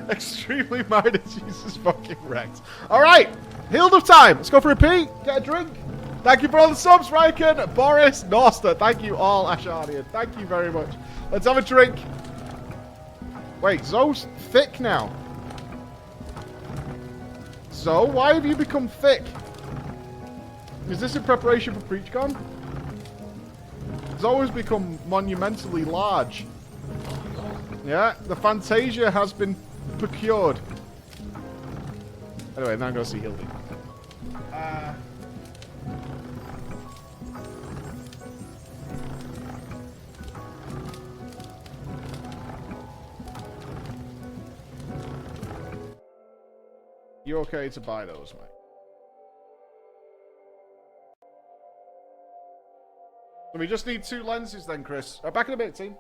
Extremely minor Jesus fucking Rex. Alright, Healed of time. Let's go for a pee. Get a drink. Thank you for all the subs, Riken, Boris, Norster. Thank you all, Ashanian. Thank you very much. Let's have a drink. Wait, Zoe's thick now. Zoe, why have you become thick? Is this in preparation for PreachCon? Zoe has become monumentally large. Yeah, the Fantasia has been procured. Anyway, now I'm going to see Hildy. You okay to buy those, mate? So we just need 2 lenses then, Chris. Back in a bit, team.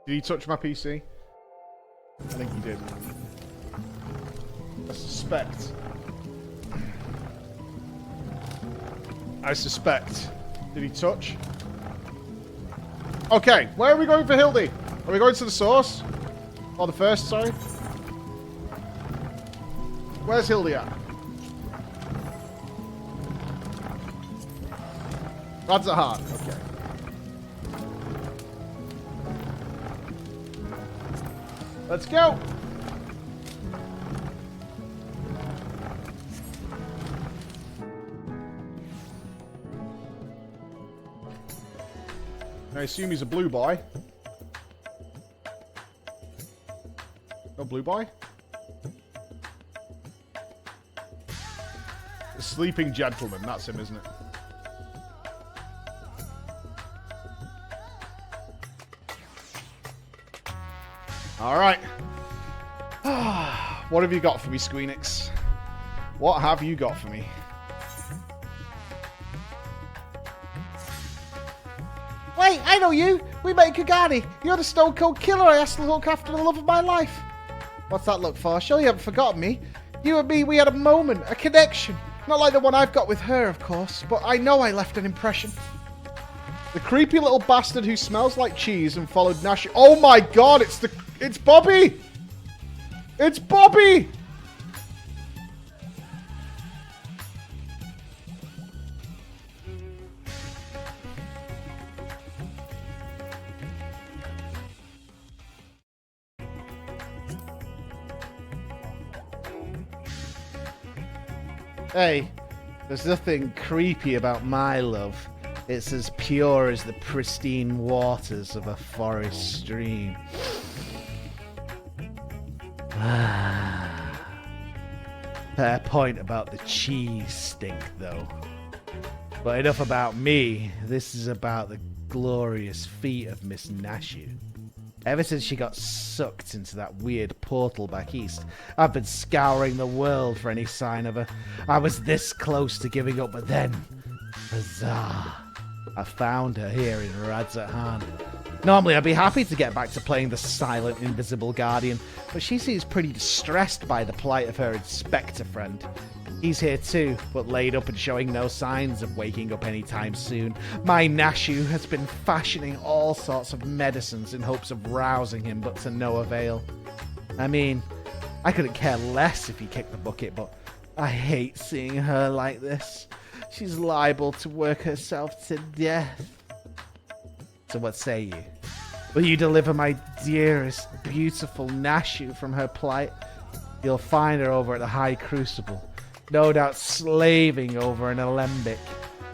Did he touch my PC? I think he did. I suspect. Did he touch? Okay, where are we going for Hildy? Are we going to the source? Or the first, sorry? Where's Hildy at? Rats at heart. Okay. Let's go. I assume he's a blue boy. No blue boy? The sleeping gentleman. That's him, isn't it? Alright. What have you got for me, Squeenix? What have you got for me? Wait, I know you! We met Kagani! You're the stone cold killer I asked to look after the love of my life! What's that look for? Sure you haven't forgotten me? You and me, we had a moment, a connection. Not like the one I've got with her, of course, but I know I left an impression. The creepy little bastard who smells like cheese and followed Nash. Oh my god, it's Bobby! It's Bobby! Hey, there's nothing creepy about my love. It's as pure as the pristine waters of a forest stream. Fair point about the cheese stink, though. But enough about me. This is about the glorious feat of Miss Nashu. Ever since she got sucked into that weird portal back east, I've been scouring the world for any sign of her. I was this close to giving up, but then, huzzah, I found her here in Radzat. Normally I'd be happy to get back to playing the silent, invisible guardian, but she seems pretty distressed by the plight of her inspector friend. He's here too, but laid up and showing no signs of waking up anytime soon. My Nashu has been fashioning all sorts of medicines in hopes of rousing him, but to no avail. I mean, I couldn't care less if he kicked the bucket, but I hate seeing her like this. She's liable to work herself to death. So what say you? Will you deliver my dearest, beautiful Nashu from her plight? You'll find her over at the High Crucible, no doubt slaving over an alembic.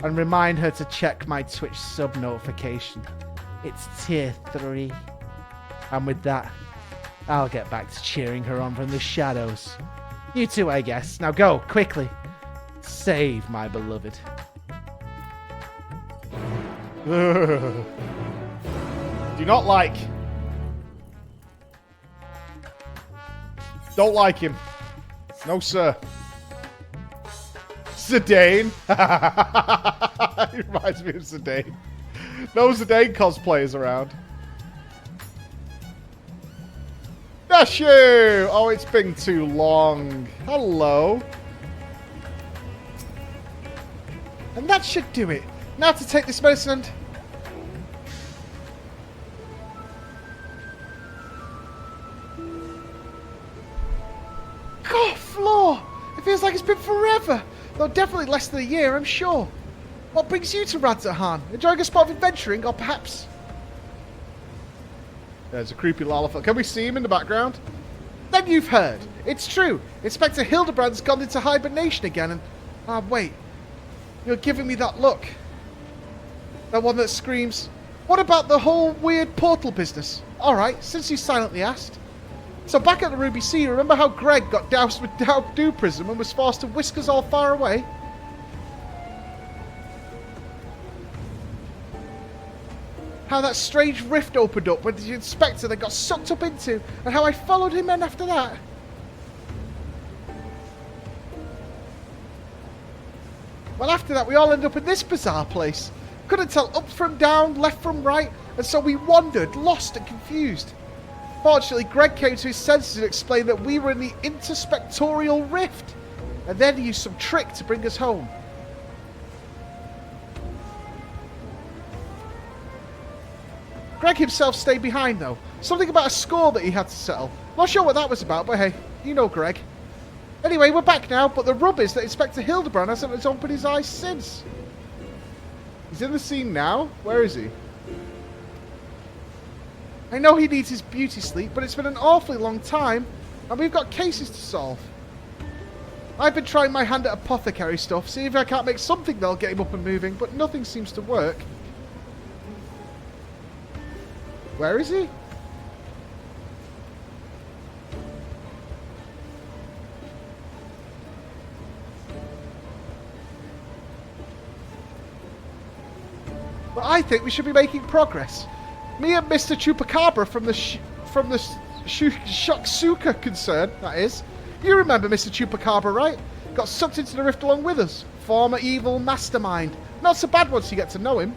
And remind her to check my Twitch sub notification. It's tier 3. And with that, I'll get back to cheering her on from the shadows. You too, I guess. Now go, quickly. Save my beloved. Do not like. Don't like him. No, sir. Zidane. He reminds me of Zidane. No Zidane cosplayers around. Nashu! Oh, it's been too long. Hello. And that should do it. Now to take this medicine and... God, Floor! It feels like it's been forever. Though definitely less than a year, I'm sure. What brings you to Radzat? Enjoying a spot of adventuring, or perhaps... There's a creepy lollipop. Can we see him in the background? Then you've heard. It's true. Inspector Hildebrand's gone into hibernation again and... Ah, wait. You're giving me that look. That one that screams... What about the whole weird portal business? Alright, since you silently asked. So back at the Ruby Sea, remember how Greg got doused with Dew Prism and was forced to whisk us all far away? How that strange rift opened up when the inspector then got sucked up into, and how I followed him in after that? Well, after that, we all ended up in this bizarre place. Couldn't tell up from down, left from right, and so we wandered, lost and confused. Fortunately, Greg came to his senses and explained that we were in the interspectorial rift, and then he used some trick to bring us home. Greg himself stayed behind, though. Something about a score that he had to settle. Not sure what that was about, but hey, you know Greg. Anyway, we're back now, but the rub is that Inspector Hildebrand hasn't opened his eyes since. He's in the scene now? Where is he? I know he needs his beauty sleep, but it's been an awfully long time, and we've got cases to solve. I've been trying my hand at apothecary stuff, see if I can't make something that'll get him up and moving, but nothing seems to work. Where is he? But I think we should be making progress. Me and Mr. Chupacabra from the Shoksuka concern, that is. You remember Mr. Chupacabra, right? Got sucked into the rift along with us. Former evil mastermind. Not so bad once you get to know him.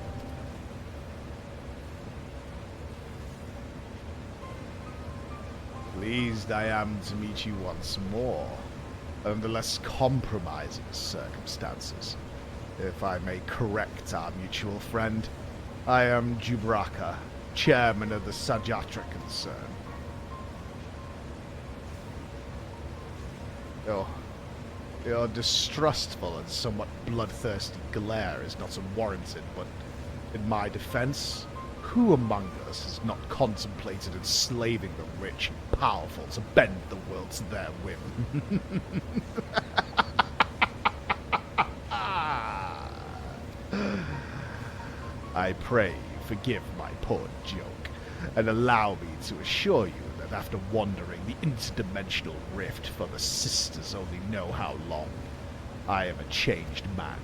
Pleased I am to meet you once more, under less compromising circumstances. If I may correct our mutual friend, I am Jubraka, chairman of the Sajatra concern. Your distrustful and somewhat bloodthirsty glare is not unwarranted, but in my defense, who among us has not contemplated enslaving the rich and powerful to bend the world to their whim? I pray you forgive my poor joke, and allow me to assure you that after wandering the interdimensional rift for the sisters only know how long, I am a changed man.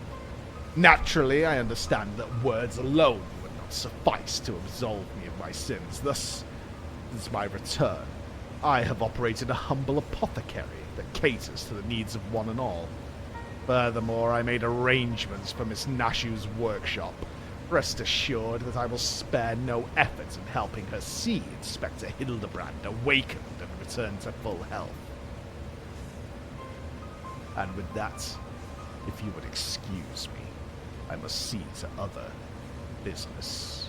Naturally, I understand that words alone would not suffice to absolve me of my sins. Thus, since my return, I have operated a humble apothecary that caters to the needs of one and all. Furthermore, I made arrangements for Miss Nashu's workshop. Rest assured that I will spare no effort in helping her see Inspector Hildebrand awakened and return to full health. And with that, if you would excuse me, I must see to other business.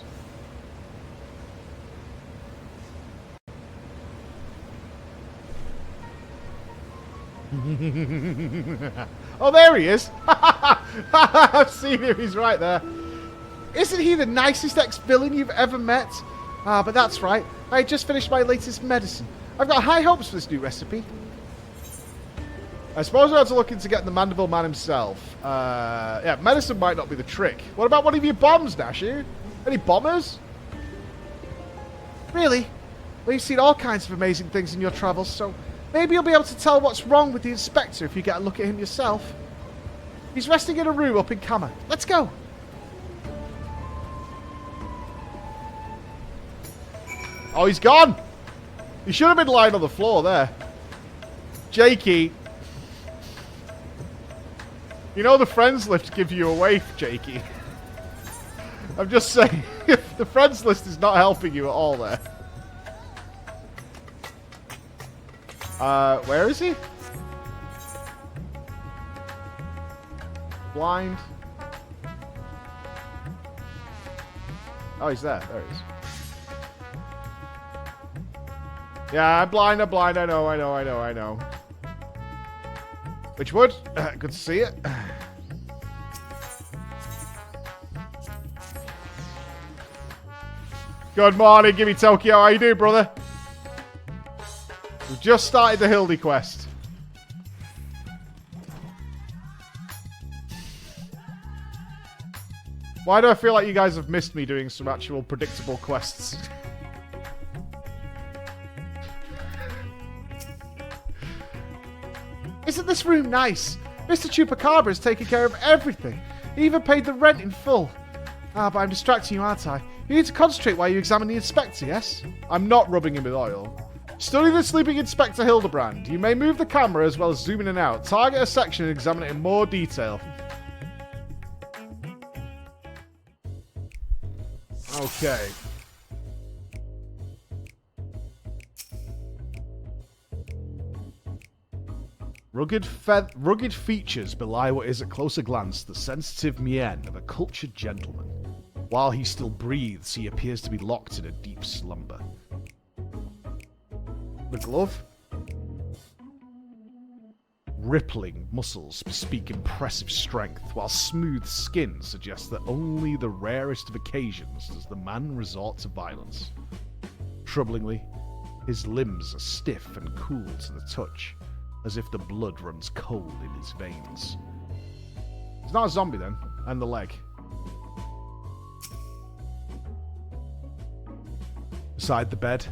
Oh, there he is! I've seen him, he's right there. Isn't he the nicest ex-villain you've ever met? Ah, but that's right. I just finished my latest medicine. I've got high hopes for this new recipe. I suppose we have to look into getting the Mandeville Man himself. Yeah, medicine might not be the trick. What about one of your bombs, Nashu? Any bombers? Really? Well, you've seen all kinds of amazing things in your travels, so maybe you'll be able to tell what's wrong with the inspector if you get a look at him yourself. He's resting in a room up in Kama. Let's go. Oh, he's gone! He should have been lying on the floor there. Jakey. You know the friends list gives you away, Jakey. I'm just saying, if the friends list is not helping you at all there. Where is he? Blind. Oh, he's there. There he is. Yeah, I'm blind, I know. Which wood? Good to see it. Good morning, Gimme Tokyo. How you doing, brother? We've just started the Hildy quest. Why do I feel like you guys have missed me doing some actual predictable quests? Isn't this room nice? Mr. Chupacabra is taking care of everything. He even paid the rent in full. Ah, but I'm distracting you, aren't I? You need to concentrate while you examine the inspector, yes? I'm not rubbing him with oil. Study the sleeping Inspector Hildebrand. You may move the camera as well as zoom in and out. Target a section and examine it in more detail. Okay. Rugged features belie what is at closer glance the sensitive mien of a cultured gentleman. While he still breathes, he appears to be locked in a deep slumber. The glove? Rippling muscles bespeak impressive strength, while smooth skin suggests that only the rarest of occasions does the man resort to violence. Troublingly, his limbs are stiff and cool to the touch, as if the blood runs cold in his veins. He's not a zombie then, and the leg. Beside the bed,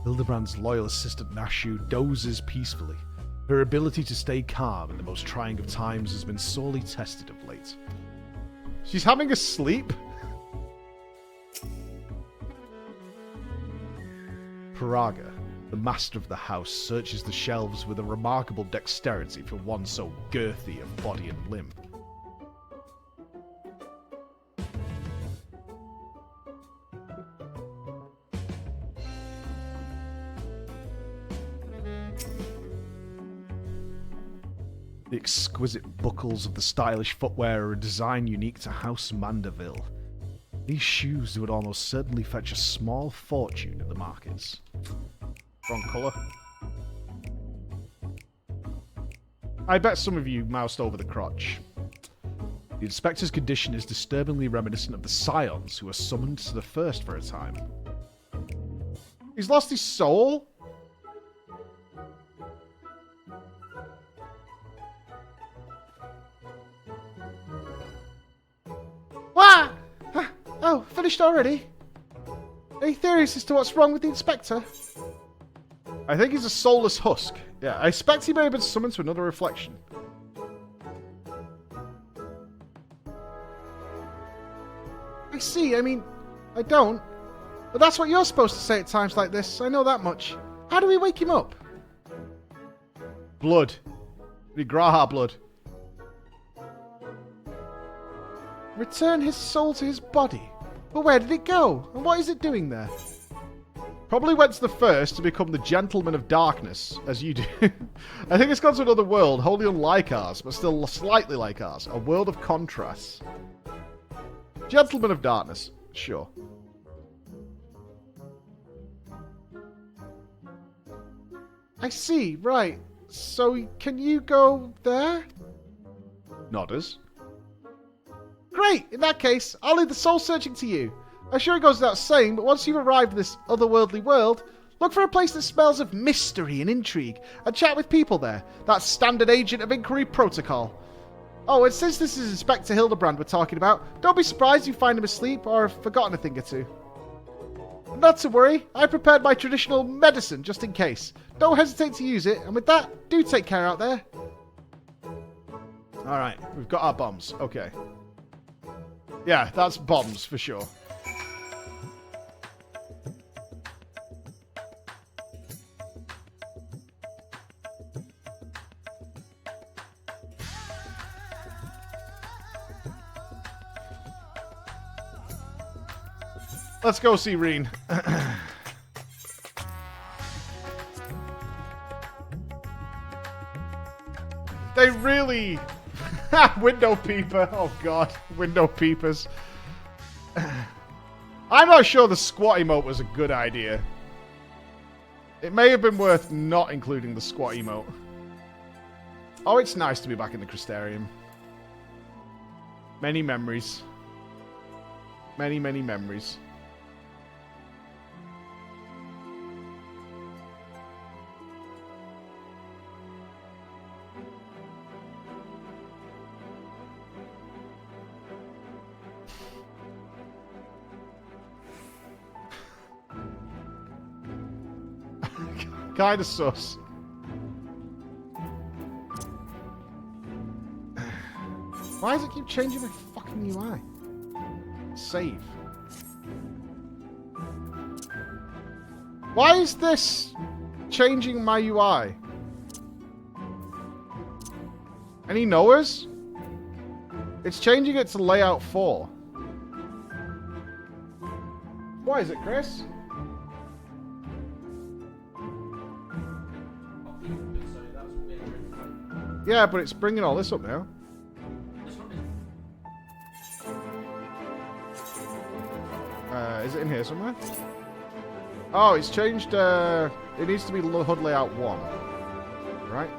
Hildebrand's loyal assistant Nashu dozes peacefully. Her ability to stay calm in the most trying of times has been sorely tested of late. She's having a sleep? Paraga, the master of the house, searches the shelves with a remarkable dexterity for one so girthy of body and limb. The exquisite buckles of the stylish footwear are a design unique to House Mandeville. These shoes would almost certainly fetch a small fortune in the markets. Wrong colour. I bet some of you moused over the crotch. The inspector's condition is disturbingly reminiscent of the scions who were summoned to the first for a time. He's lost his soul? What? Oh, finished already? Any theories as to what's wrong with the inspector? I think he's a soulless husk. Yeah, I expect he may have been summoned to another reflection. I see, I mean, I don't. But that's what you're supposed to say at times like this, I know that much. How do we wake him up? Blood. The Graha blood. Return his soul to his body. But where did it go? And what is it doing there? Probably went to the first to become the Gentleman of Darkness, as you do. I think it's gone to another world, wholly unlike ours, but still slightly like ours. A world of contrasts. Gentleman of Darkness. Sure. I see, right. So, can you go there? Nodders. Great! In that case, I'll leave the soul searching to you. I'm sure it goes without saying, but once you've arrived in this otherworldly world, look for a place that smells of mystery and intrigue, and chat with people there. That's standard agent of inquiry protocol. Oh, and since this is Inspector Hildebrand we're talking about, don't be surprised if you find him asleep or have forgotten a thing or two. Not to worry, I prepared my traditional medicine just in case. Don't hesitate to use it, and with that, do take care out there. Alright, we've got our bombs. Okay. Yeah, that's bombs for sure. Let's go see Reen. They really... Window peeper. Oh god. Window peepers. I'm not sure the squat emote was a good idea. It may have been worth not including the squat emote. Oh, it's nice to be back in the Crystarium. Many memories. Many, many memories. Kinda sus. Why does it keep changing my fucking UI? Save. Why is this changing my UI? Any knowers? It's changing it to layout 4. Why is it, Chris? Yeah, but it's bringing all this up now. Is it in here somewhere? Oh, it's changed. It needs to be HUD layout 1. Right?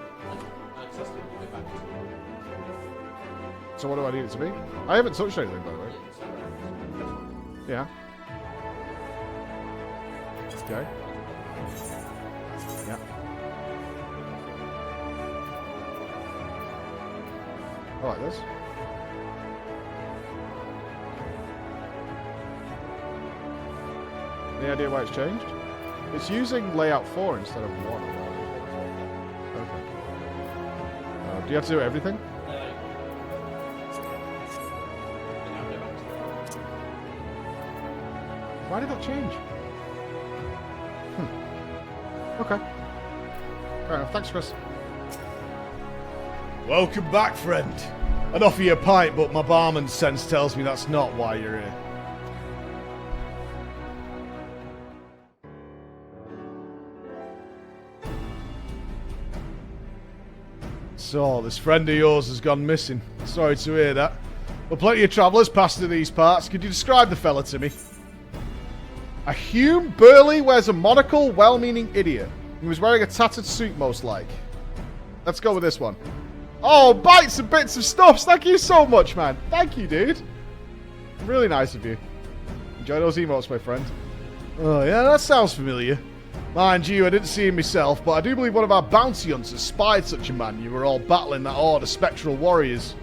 So what do I need it to be? I haven't touched anything, by the way. Yeah. Okay. Yeah. I like this. Any idea why it's changed? It's using layout 4 instead of 1. Okay. Do you have to do everything? Why did that change? Okay. Fair enough. Thanks, Chris. Welcome back, friend. I'd offer you a pint, but my barman's sense tells me that's not why you're here. So, this friend of yours has gone missing. Sorry to hear that. Well, plenty of travellers pass through these parts. Could you describe the fella to me? A Hume, burly, wears a monocle, well-meaning idiot. He was wearing a tattered suit, most like. Let's go with this one. Oh, bites and bits of stuffs. Thank you so much, man. Thank you, dude. Really nice of you. Enjoy those emotes, my friend. Oh, yeah, that sounds familiar. Mind you, I didn't see him myself, but I do believe one of our bounty hunters spied such a man. You were all battling that horde of spectral warriors.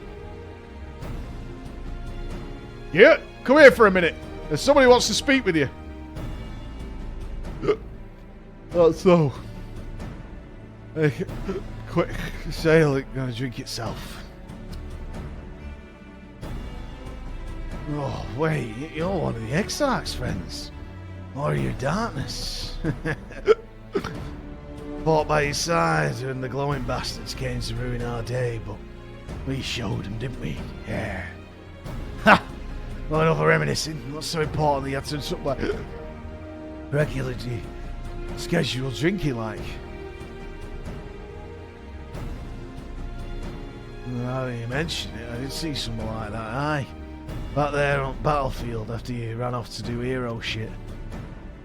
Yeah, come here for a minute. There's somebody who wants to speak with you. That's so. Hey, quick, sail, gonna drink itself. Oh, wait, you're one of the Exarch's friends. Or your darkness. Fought by his side when the glowing bastards came to ruin our day, but we showed them, didn't we? Yeah. Ha! Well, enough of reminiscing. What's so important that you had to something like regularly scheduled drinking like? Now that you mention it, I did see someone like that, aye. Back there on battlefield after you ran off to do hero shit.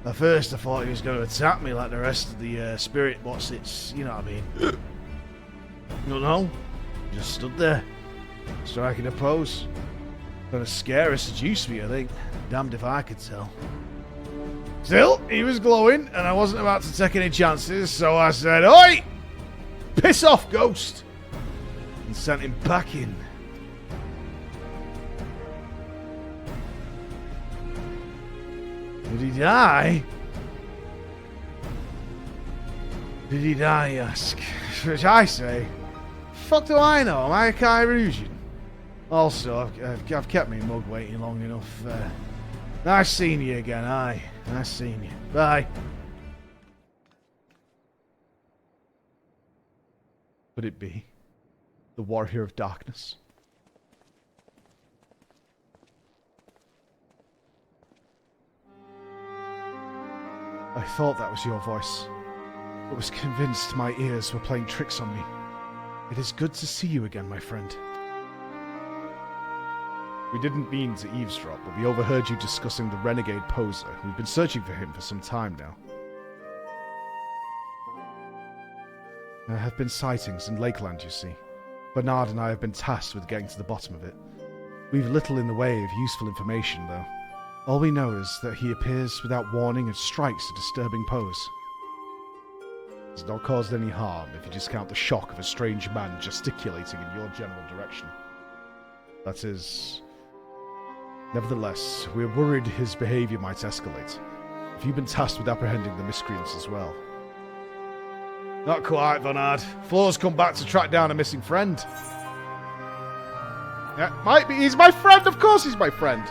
At first I thought he was going to attack me like the rest of the spirit what's it's, you know what I mean. You don't know? Just stood there, striking a pose. Gonna scare or seduce me, I think. Damned if I could tell. Still, he was glowing, and I wasn't about to take any chances, so I said, "Oi! Piss off, ghost!" and sent him packing. Did he die? Did he die, you ask? Which I say, fuck do I know? Am I a Kyrusian? Also, I've kept me mug waiting long enough. Nice seeing you again, aye. Nice seeing you. Bye. Could it be the Warrior of Darkness? I thought that was your voice, but was convinced my ears were playing tricks on me. It is good to see you again, my friend. We didn't mean to eavesdrop, but we overheard you discussing the renegade poser. We've been searching for him for some time now. There have been sightings in Lakeland, you see. Bernard and I have been tasked with getting to the bottom of it. We've little in the way of useful information, though. All we know is that he appears without warning and strikes a disturbing pose. It's not caused any harm if you discount the shock of a strange man gesticulating in your general direction. That is... Nevertheless, we're worried his behavior might escalate. Have you been tasked with apprehending the miscreants as well? Not quite, Bernard. Flo's come back to track down a missing friend. Yeah, might be. He's my friend, of course he's my friend.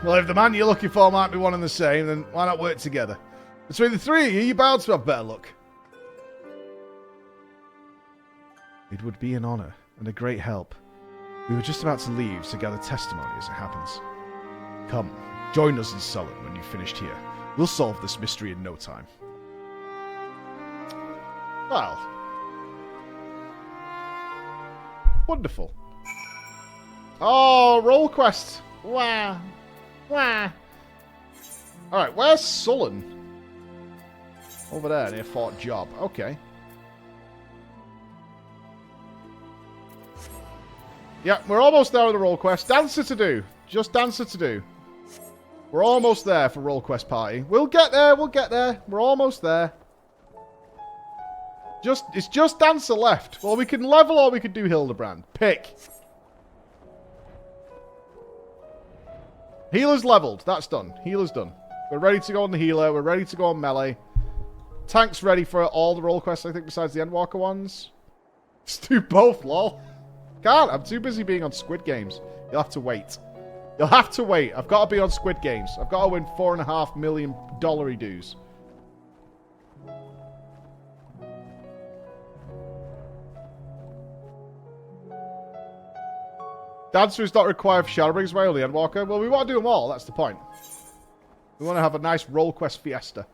Well, if the man you're looking for might be one and the same, then why not work together? Between the three of you, you're bound to have better luck. It would be an honour and a great help. We were just about to leave to gather testimony as it happens. Come, join us in Sullen when you've finished here. We'll solve this mystery in no time. Well. Wonderful. Oh, roll quest. Wah. Wah. Alright, where's Sullen? Over there, near Fort Job. Okay. Yeah, we're almost there with the role quest. Dancer to do. Just dancer to do. We're almost there for role quest party. We'll get there. We'll get there. We're almost there. It's just dancer left. Well, we can level or we can do Hildebrand. Pick. Healer's leveled. That's done. Healer's done. We're ready to go on the healer. We're ready to go on melee. Tank's ready for all the role quests, I think, besides the Endwalker ones. Let's do both, lol. Can't. I'm too busy being on Squid Games. You'll have to wait. You'll have to wait. I've got to be on Squid Games. I've got to win $4.5 million dues. Dancer is not required for Shadowbringers, why only Endwalker? Well, we want to do them all. That's the point. We want to have a nice role quest fiesta.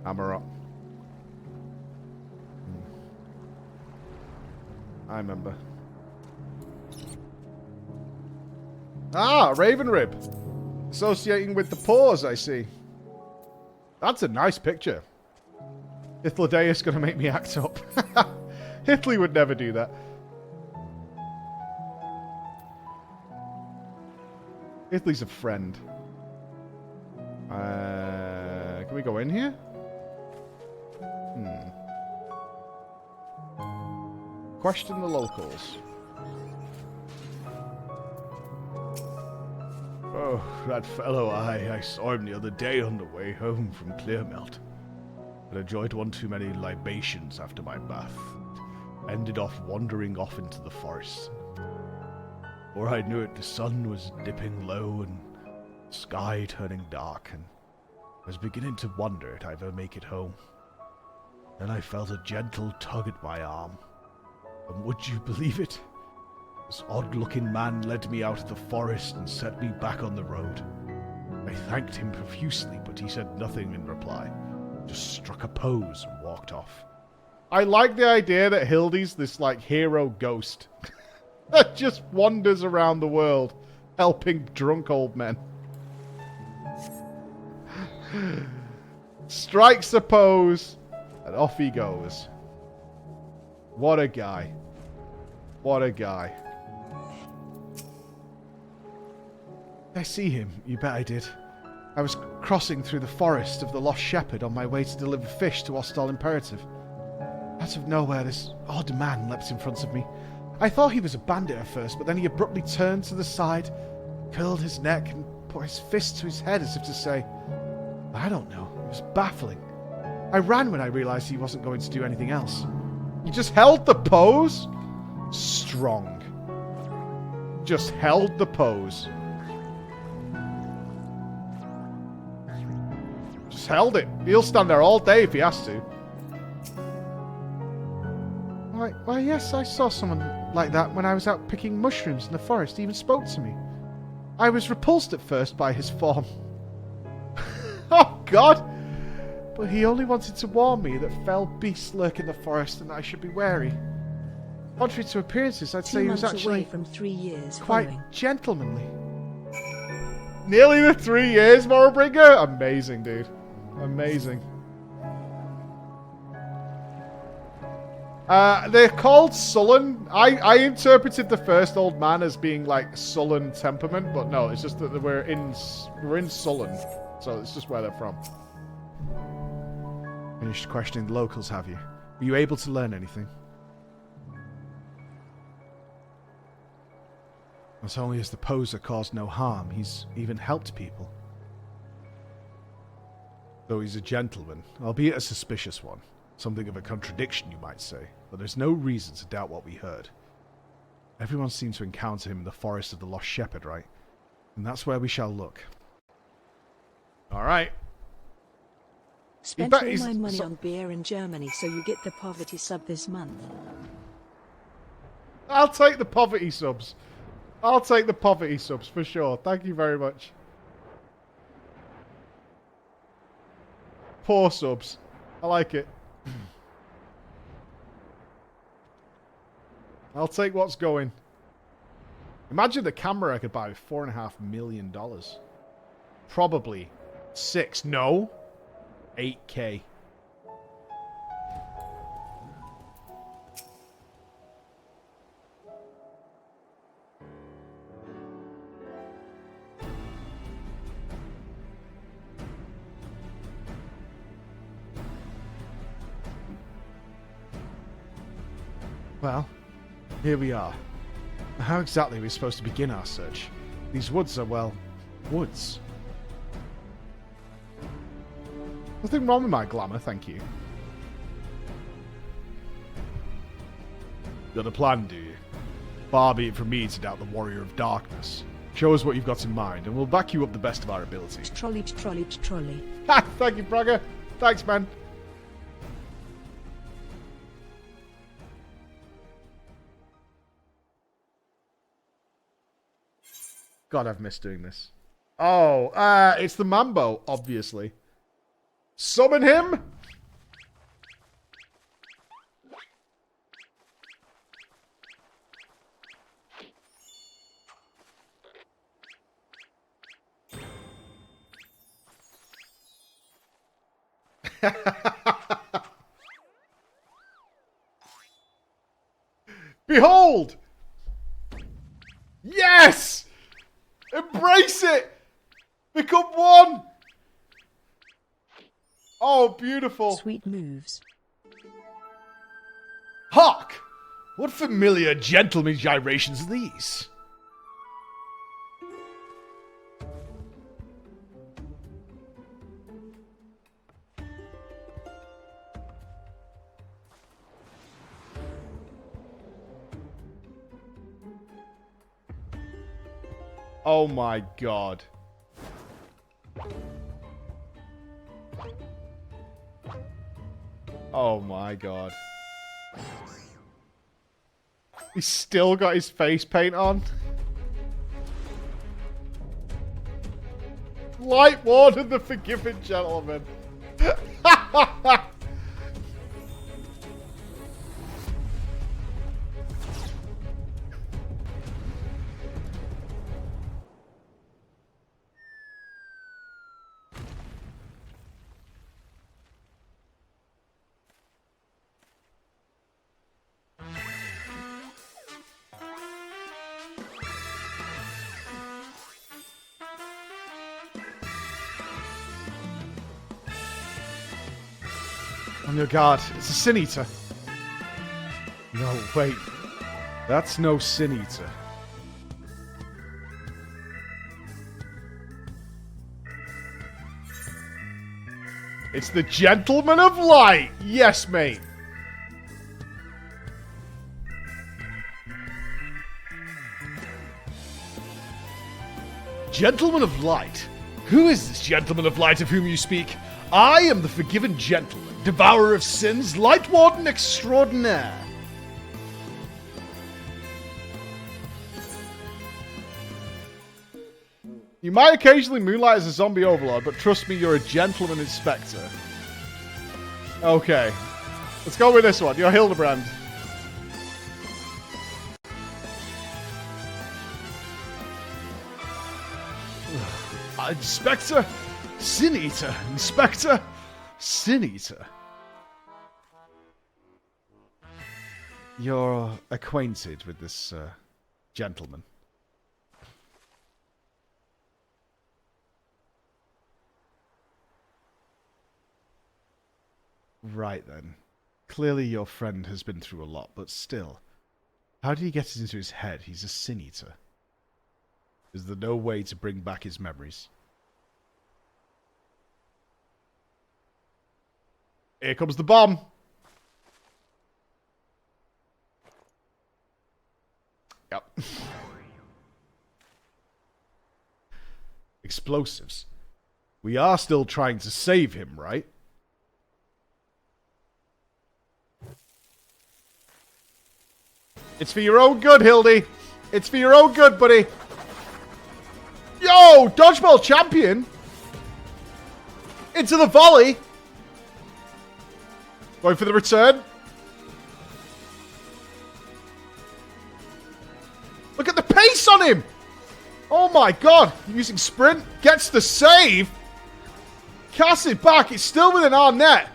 Hammer up. I remember. Ah, Raven Rib. Associating with the paws, I see. That's a nice picture. Hythlodeus gonna make me act up. Hithley would never do that. Hithley's a friend. Can we go in here? Question the locals. Oh, that fellow, I saw him the other day on the way home from Clearmelt. I enjoyed one too many libations after my bath. Ended off wandering off into the forest. Before I knew it, the sun was dipping low and the sky turning dark, and I was beginning to wonder if I'd ever make it home. Then I felt a gentle tug at my arm. And would you believe it? This odd-looking man led me out of the forest and set me back on the road. I thanked him profusely, but he said nothing in reply. Just struck a pose and walked off. I like the idea that Hildy's this, like, hero ghost that just wanders around the world, helping drunk old men. Strikes a pose, and off he goes. What a guy. What a guy. I see him. You bet I did. I was crossing through the forest of the Lost Shepherd on my way to deliver fish to Ostal Imperative. Out of nowhere, this odd man leapt in front of me. I thought he was a bandit at first, but then he abruptly turned to the side, curled his neck, and put his fist to his head as if to say, I don't know. It was baffling. I ran when I realized he wasn't going to do anything else. He just held the pose? Strong. Just held the pose. Just held it. He'll stand there all day if he has to. Why, yes, I saw someone like that when I was out picking mushrooms in the forest. He even spoke to me. I was repulsed at first by his form. Oh, God! But he only wanted to warn me that fell beasts lurk in the forest and that I should be wary. Contrary to appearances, I'd say he was actually from 3 years quite following. Gentlemanly. Nearly the 3 years, Morrowbringer? Amazing, dude. Amazing. They're called sullen. I interpreted the first old man as being like sullen temperament, but no, it's just that we're in Sullen, so it's just where they're from. Finished questioning the locals, have you? Were you able to learn anything? Not only has the poser caused no harm, he's even helped people. Though he's a gentleman, albeit a suspicious one. Something of a contradiction, you might say, but there's no reason to doubt what we heard. Everyone seemed to encounter him in the forest of the Lost Shepherd, right? And that's where we shall look. Alright. Spent all my money on beer in Germany, so you get the poverty sub this month. I'll take the poverty subs. I'll take the poverty subs for sure. Thank you very much. Poor subs. I like it. I'll take what's going. Imagine the camera I could buy with $4.5 million. Probably 6. No. 8K. Well, here we are. How exactly are we supposed to begin our search? These woods are, well, woods. Nothing wrong with my glamour, thank you. Got a plan, do you? Far be it from me to doubt the warrior of darkness. Show us what you've got in mind, and we'll back you up the best of our ability. Trolley. Ha! Thank you, Braga. Thanks, man. God, I've missed doing this. Oh, it's the Mambo, obviously. Summon him! Behold! Yes! Embrace it! Become one! Oh, beautiful. Sweet moves. Hark! What familiar gentleman gyrations are these? Oh my god. Oh my god. He's still got his face paint on. Light Warden, the Forgiven Gentleman. On your guard. It's a Sin Eater. No, wait. That's no Sin Eater. It's the Gentleman of Light. Yes, mate. Gentleman of Light? Who is this Gentleman of Light of whom you speak? I am the Forgiven Gentleman, Devourer of Sins, Light Warden Extraordinaire. You might occasionally moonlight as a zombie overlord, but trust me, you're a Gentleman Inspector. Okay. Let's go with this one. You're Hildebrand. Inspector? Sin Eater. Inspector? Sin Eater. You're acquainted with this gentleman. Right then. Clearly your friend has been through a lot, but still. How did he get it into his head? He's a Sin Eater. Is there no way to bring back his memories? Here comes the bomb. Yep. Explosives. We are still trying to save him, right? It's for your own good, Hildy. It's for your own good, buddy. Yo, dodgeball champion. Into the volley. Going for the return. Look at the pace on him. Oh my god. Using sprint. Gets the save. Casts it back. It's still within our net.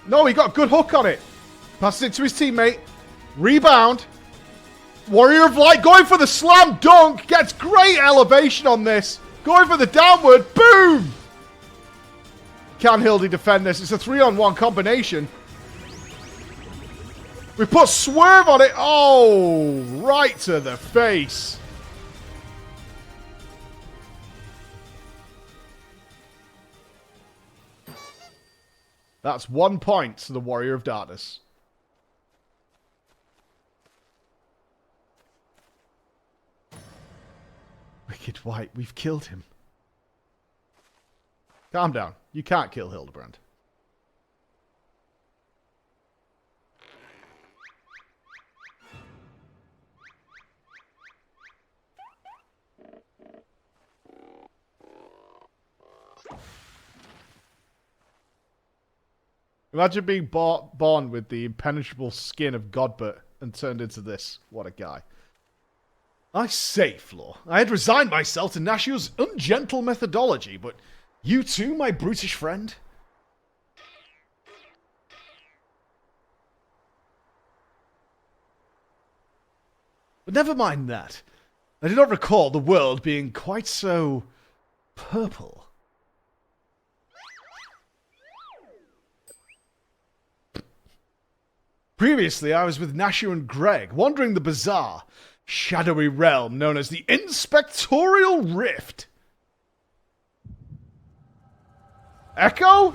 No, he got a good hook on it. Passes it to his teammate. Rebound. Warrior of Light going for the slam dunk. Gets great elevation on this. Going for the downward. Boom. Can Hildy defend this? It's a 3-on-1 combination. We put swerve on it. Oh, right to the face. That's 1 point to the Warrior of Darkness. Wicked White, we've killed him. Calm down. You can't kill Hildebrand. Imagine being born with the impenetrable skin of Godbert and turned into this. What a guy. I say, Floor, I had resigned myself to Nashio's ungentle methodology, but you too, my brutish friend? But never mind that. I do not recall the world being quite so purple. Previously, I was with Nashio and Greg, wandering the bizarre, shadowy realm known as the Inspectorial Rift. Echo?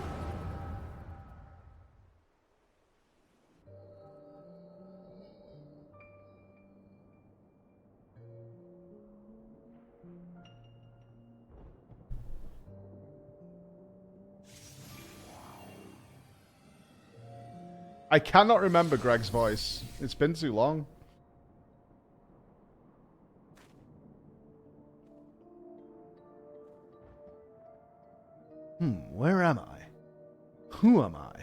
I cannot remember Greg's voice. It's been too long. Where am I? Who am I?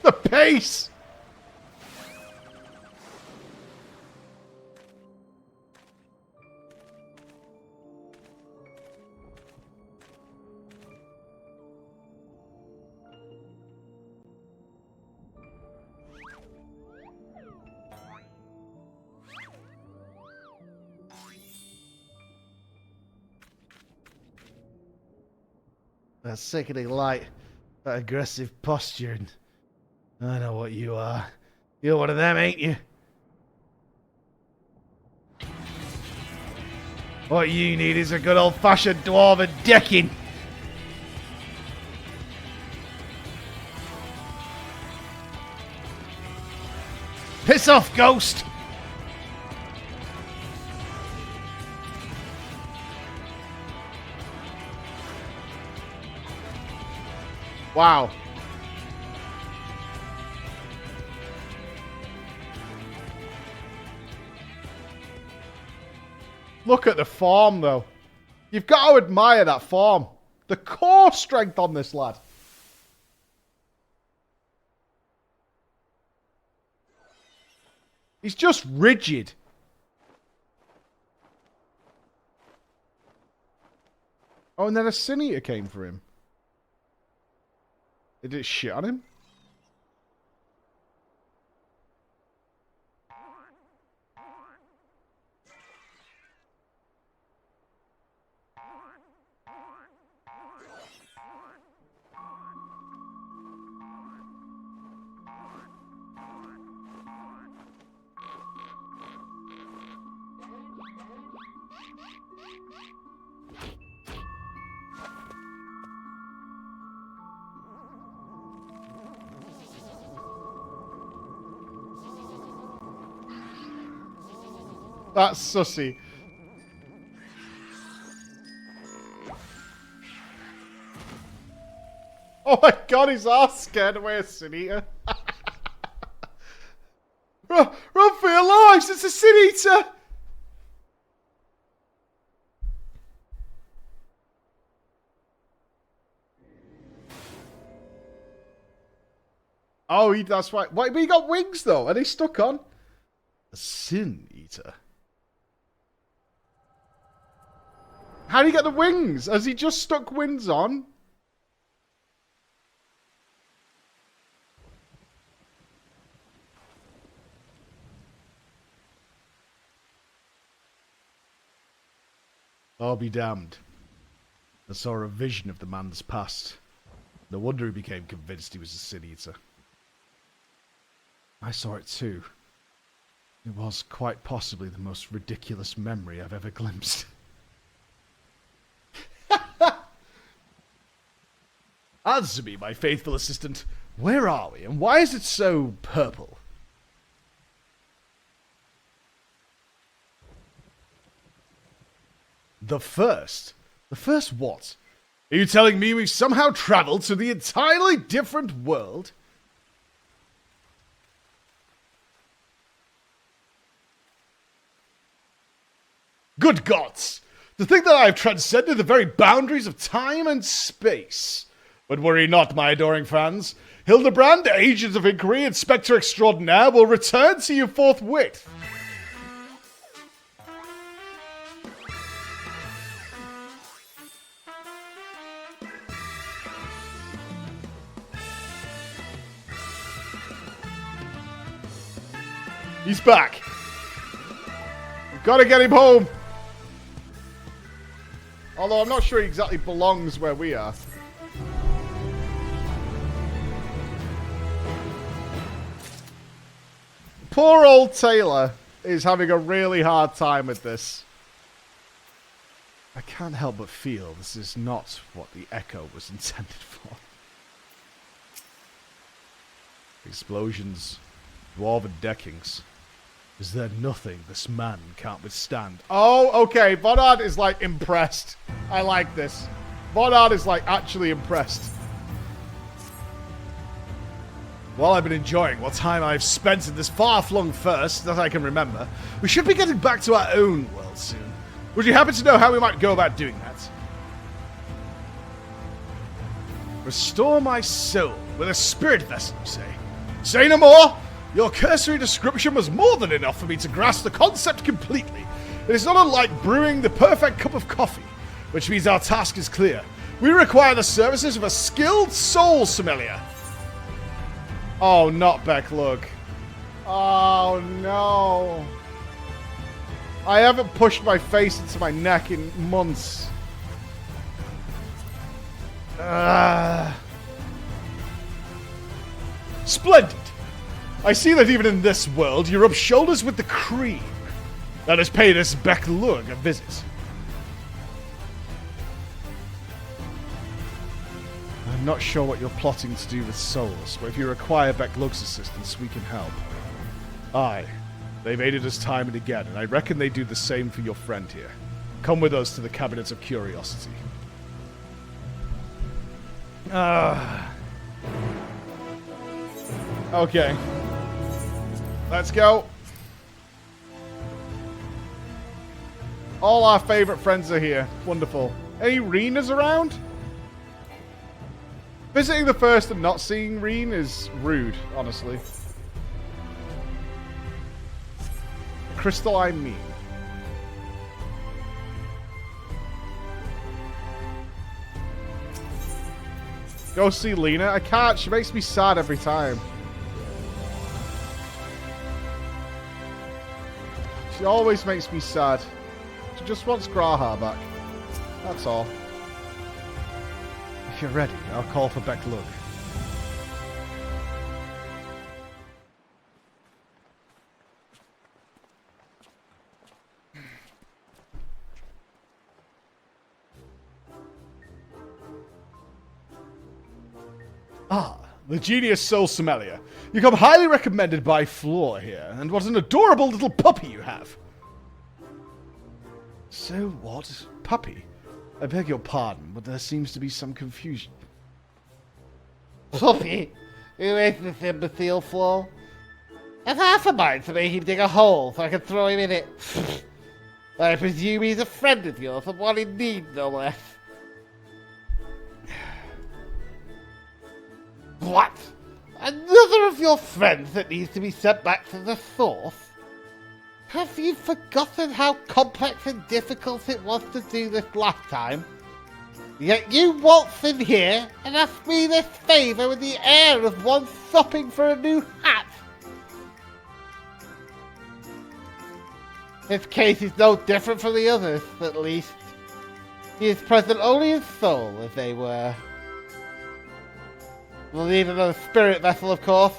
The pace! That sickening light, that aggressive posture, and I know what you are. You're one of them, ain't you? What you need is a good old-fashioned dwarven decking. Piss off, ghost! Wow. Look at the form, though. You've got to admire that form. The core strength on this lad. He's just rigid. Oh, and then a Sin Eater came for him. Did it shit on him? That's sussy. Oh my god, his ass scared away a Sin Eater. Run for your lives, it's a Sin Eater! Oh, that's right. Wait, but he got wings though. Are they stuck on? A Sin Eater. How do you get the wings? Has he just stuck wings on? I'll be damned. I saw a vision of the man's past. No wonder he became convinced he was a sin-eater. I saw it too. It was quite possibly the most ridiculous memory I've ever glimpsed. Answer me, my faithful assistant. Where are we, and why is it so purple? The first? The first what? Are you telling me we've somehow travelled to the entirely different world? Good gods! To think that I have transcended the very boundaries of time and space. But worry not, my adoring fans. Hildebrand, Agent of Inquiry, Inspector Extraordinaire, will return to you forthwith. He's back. We've got to get him home. Although I'm not sure he exactly belongs where we are. Poor old Taylor is having a really hard time with this. I can't help but feel this is not what the echo was intended for. Explosions, dwarven deckings. Is there nothing this man can't withstand? Oh, okay. Vodard is, like, impressed. I like this. Vodard is, like, actually impressed. While I've been enjoying what time I've spent in this far-flung first that I can remember, we should be getting back to our own world soon. Would you happen to know how we might go about doing that? Restore my soul with a spirit vessel, you say? Say no more! Your cursory description was more than enough for me to grasp the concept completely. It is not unlike brewing the perfect cup of coffee, which means our task is clear. We require the services of a skilled soul sommelier. Oh, not Becklug. Oh, no. I haven't pushed my face into my neck in months. Splendid. I see that even in this world, you rub shoulders with the cream. Let us pay this Becklug a visit. I'm not sure what you're plotting to do with souls, but if you require Becklug's assistance, we can help. Aye. They've aided us time and again, and I reckon they do the same for your friend here. Come with us to the Cabinet of Curiosity. Okay. Let's go. All our favorite friends are here. Wonderful. Any Reenas around? Visiting the first and not seeing Reen is rude, honestly. Crystalline mean. Go see Lena. I can't. She makes me sad every time. She always makes me sad. She just wants Graha back. That's all. If you're ready, I'll call for Becklug. Ah, the genius soul sommelier. You come highly recommended by Floor here, and what an adorable little puppy you have. So what? Puppy? I beg your pardon, but there seems to be some confusion. Puppy? Who is this imbecile, Floor? I've half a mind to make him dig a hole so I can throw him in it. I presume he's a friend of yours and one in need, no less. What? Another of your friends that needs to be sent back to the source? Have you forgotten how complex and difficult it was to do this last time? Yet you waltz in here and ask me this favour with the air of one shopping for a new hat. This case is no different from the others, at least. He is present only in soul, as they were. We'll need another spirit vessel, of course.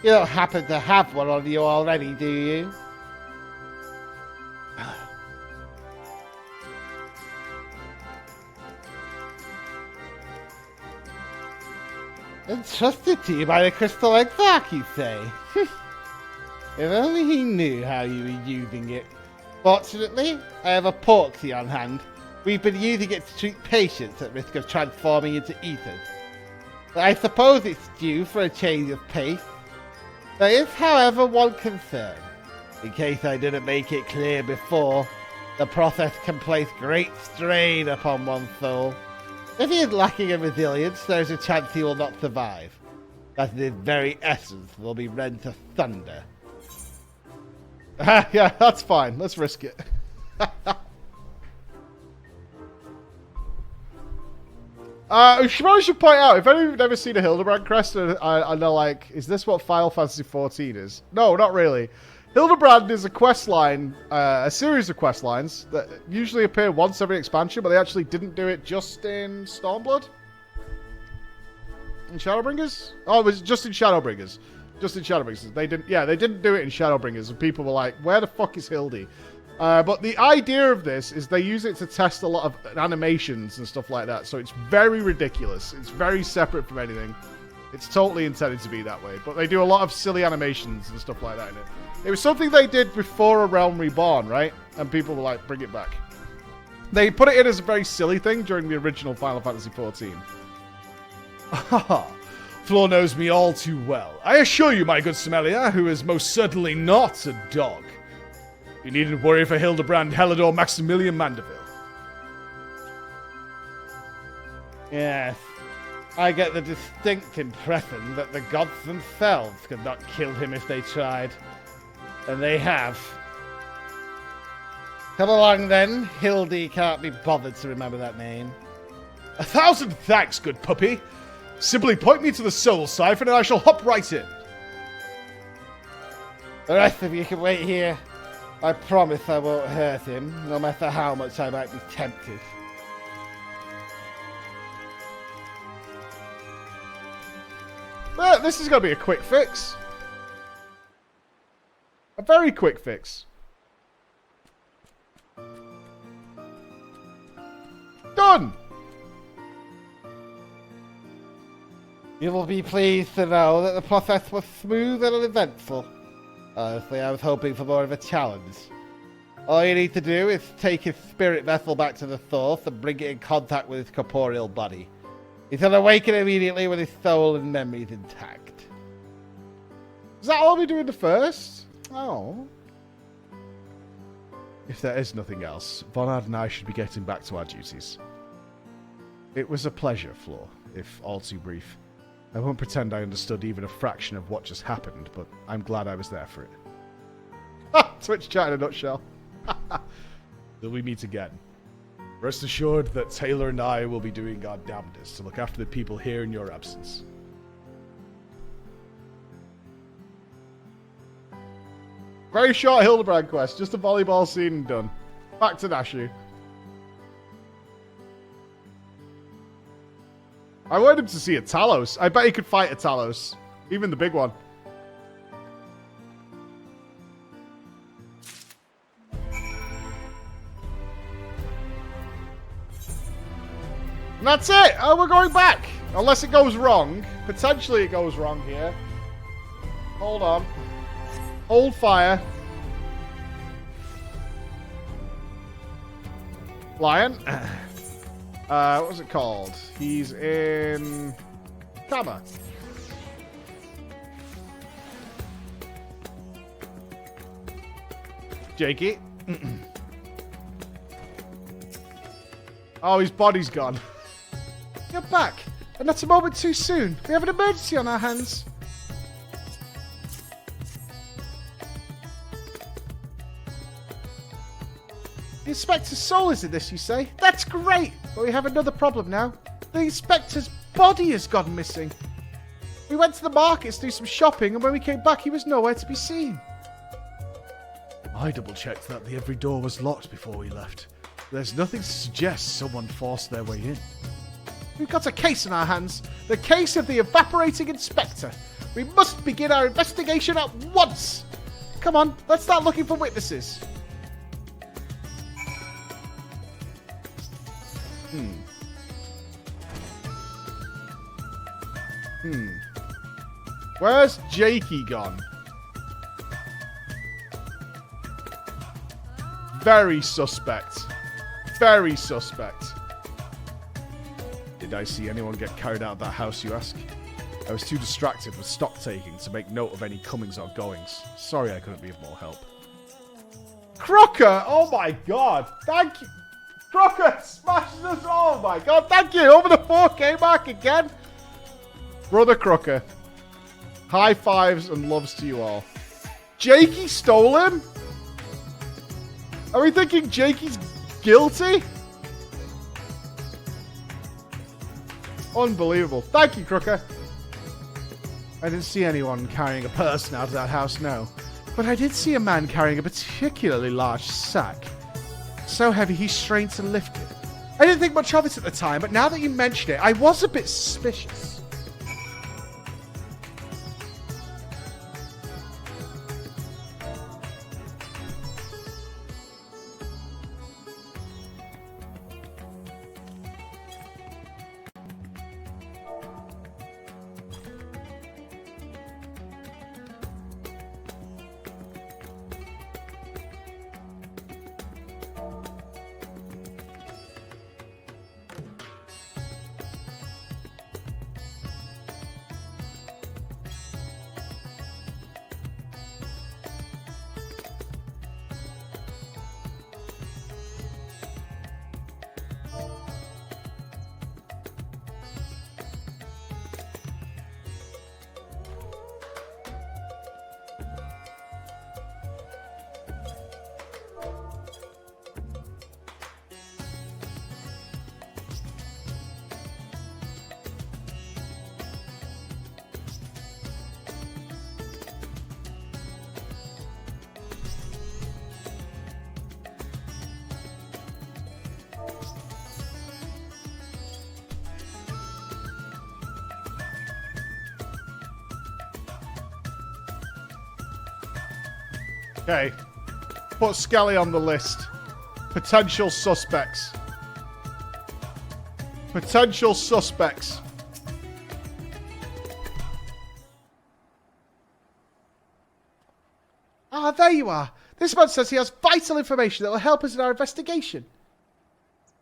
You don't happen to have one on you already, do you? Entrusted to you by the crystal exarch, you say? If only he knew how you were using it. Fortunately, I have a porksy on hand. We've been using it to treat patients at risk of transforming into ethers. I suppose it's due for a change of pace. There is, however, one concern. In case I didn't make it clear before, the process can place great strain upon one's soul. If he is lacking in resilience, there is a chance he will not survive. That his very essence will be rent to thunder. Yeah, that's fine. Let's risk it. I should point out, if anyone's never seen a Hildebrand crest, and I know, like, is this what Final Fantasy XIV is? No, not really. Hildebrand is a quest line, a series of quest lines that usually appear once every expansion, but they actually didn't do it just in Stormblood? In Shadowbringers? Oh, it was just in Shadowbringers. Just in Shadowbringers. They didn't do it in Shadowbringers, and people were like, where the fuck is Hildy? But the idea of this is they use it to test a lot of animations and stuff like that, so it's very ridiculous. It's very separate from anything. It's totally intended to be that way, but they do a lot of silly animations and stuff like that in it. It was something they did before A Realm Reborn, right? And people were like, bring it back. They put it in as a very silly thing during the original Final Fantasy XIV. Haha. Floor knows me all too well. I assure you, my good Sommelier, who is most certainly not a dog. You needn't worry for Hildebrand, Helidor, Maximilian Mandeville. Yes. I get the distinct impression that the gods themselves could not kill him if they tried. And they have. Come along then. Hildy can't be bothered to remember that name. 1,000 thanks, good puppy. Simply point me to the soul siphon and I shall hop right in. The rest of you can wait here. I promise I won't hurt him, no matter how much I might be tempted. Well, this is going to be a quick fix. A very quick fix. Done! You will be pleased to know that the process was smooth and uneventful. Honestly, I was hoping for more of a challenge. All you need to do is take his spirit vessel back to the source and bring it in contact with his corporeal body. He shall awaken immediately with his soul and memories intact. Is that all we do in the first? Oh. If there is nothing else, Vonard and I should be getting back to our duties. It was a pleasure, Floor, if all too brief. I won't pretend I understood even a fraction of what just happened, but I'm glad I was there for it. Ha! Twitch chat in a nutshell. Till we meet again. Rest assured that Taylor and I will be doing our damnedest to look after the people here in your absence. Very short Hildebrand quest, just a volleyball scene and done. Back to Nashu. I wanted him to see a Talos. I bet he could fight a Talos. Even the big one. And that's it! Oh, we're going back! Unless it goes wrong. Potentially it goes wrong here. Hold on. Hold fire. Lion. What was it called? He's in Kama. Jakey. Oh, his body's gone. You're back. And not a moment too soon. We have an emergency on our hands. The Inspector's soul is in this, you say? That's great! But we have another problem now. The Inspector's body has gone missing. We went to the markets to do some shopping, and when we came back, he was nowhere to be seen. I double-checked that every door was locked before we left. There's nothing to suggest someone forced their way in. We've got a case in our hands. The case of the evaporating inspector. We must begin our investigation at once. Come on, let's start looking for witnesses. Where's Jakey gone? Very suspect. Very suspect. Did I see anyone get carried out of that house, you ask? I was too distracted with stock taking to make note of any comings or goings. Sorry I couldn't be of more help. Crocker! Oh my god! Thank you! Crocker smashes us! Oh my god, thank you! Over the 4K mark again! Brother Crocker. High fives and loves to you all. Jakey stole him? Are we thinking Jakey's guilty? Unbelievable. Thank you, Crocker. I didn't see anyone carrying a person out of that house, no. But I did see a man carrying a particularly large sack. So heavy he strained to lift it. I didn't think much of it at the time, but now that you mention it, I was a bit suspicious. Okay. Put Skelly on the list. Potential suspects. Potential suspects. Ah, there you are. This man says he has vital information that will help us in our investigation.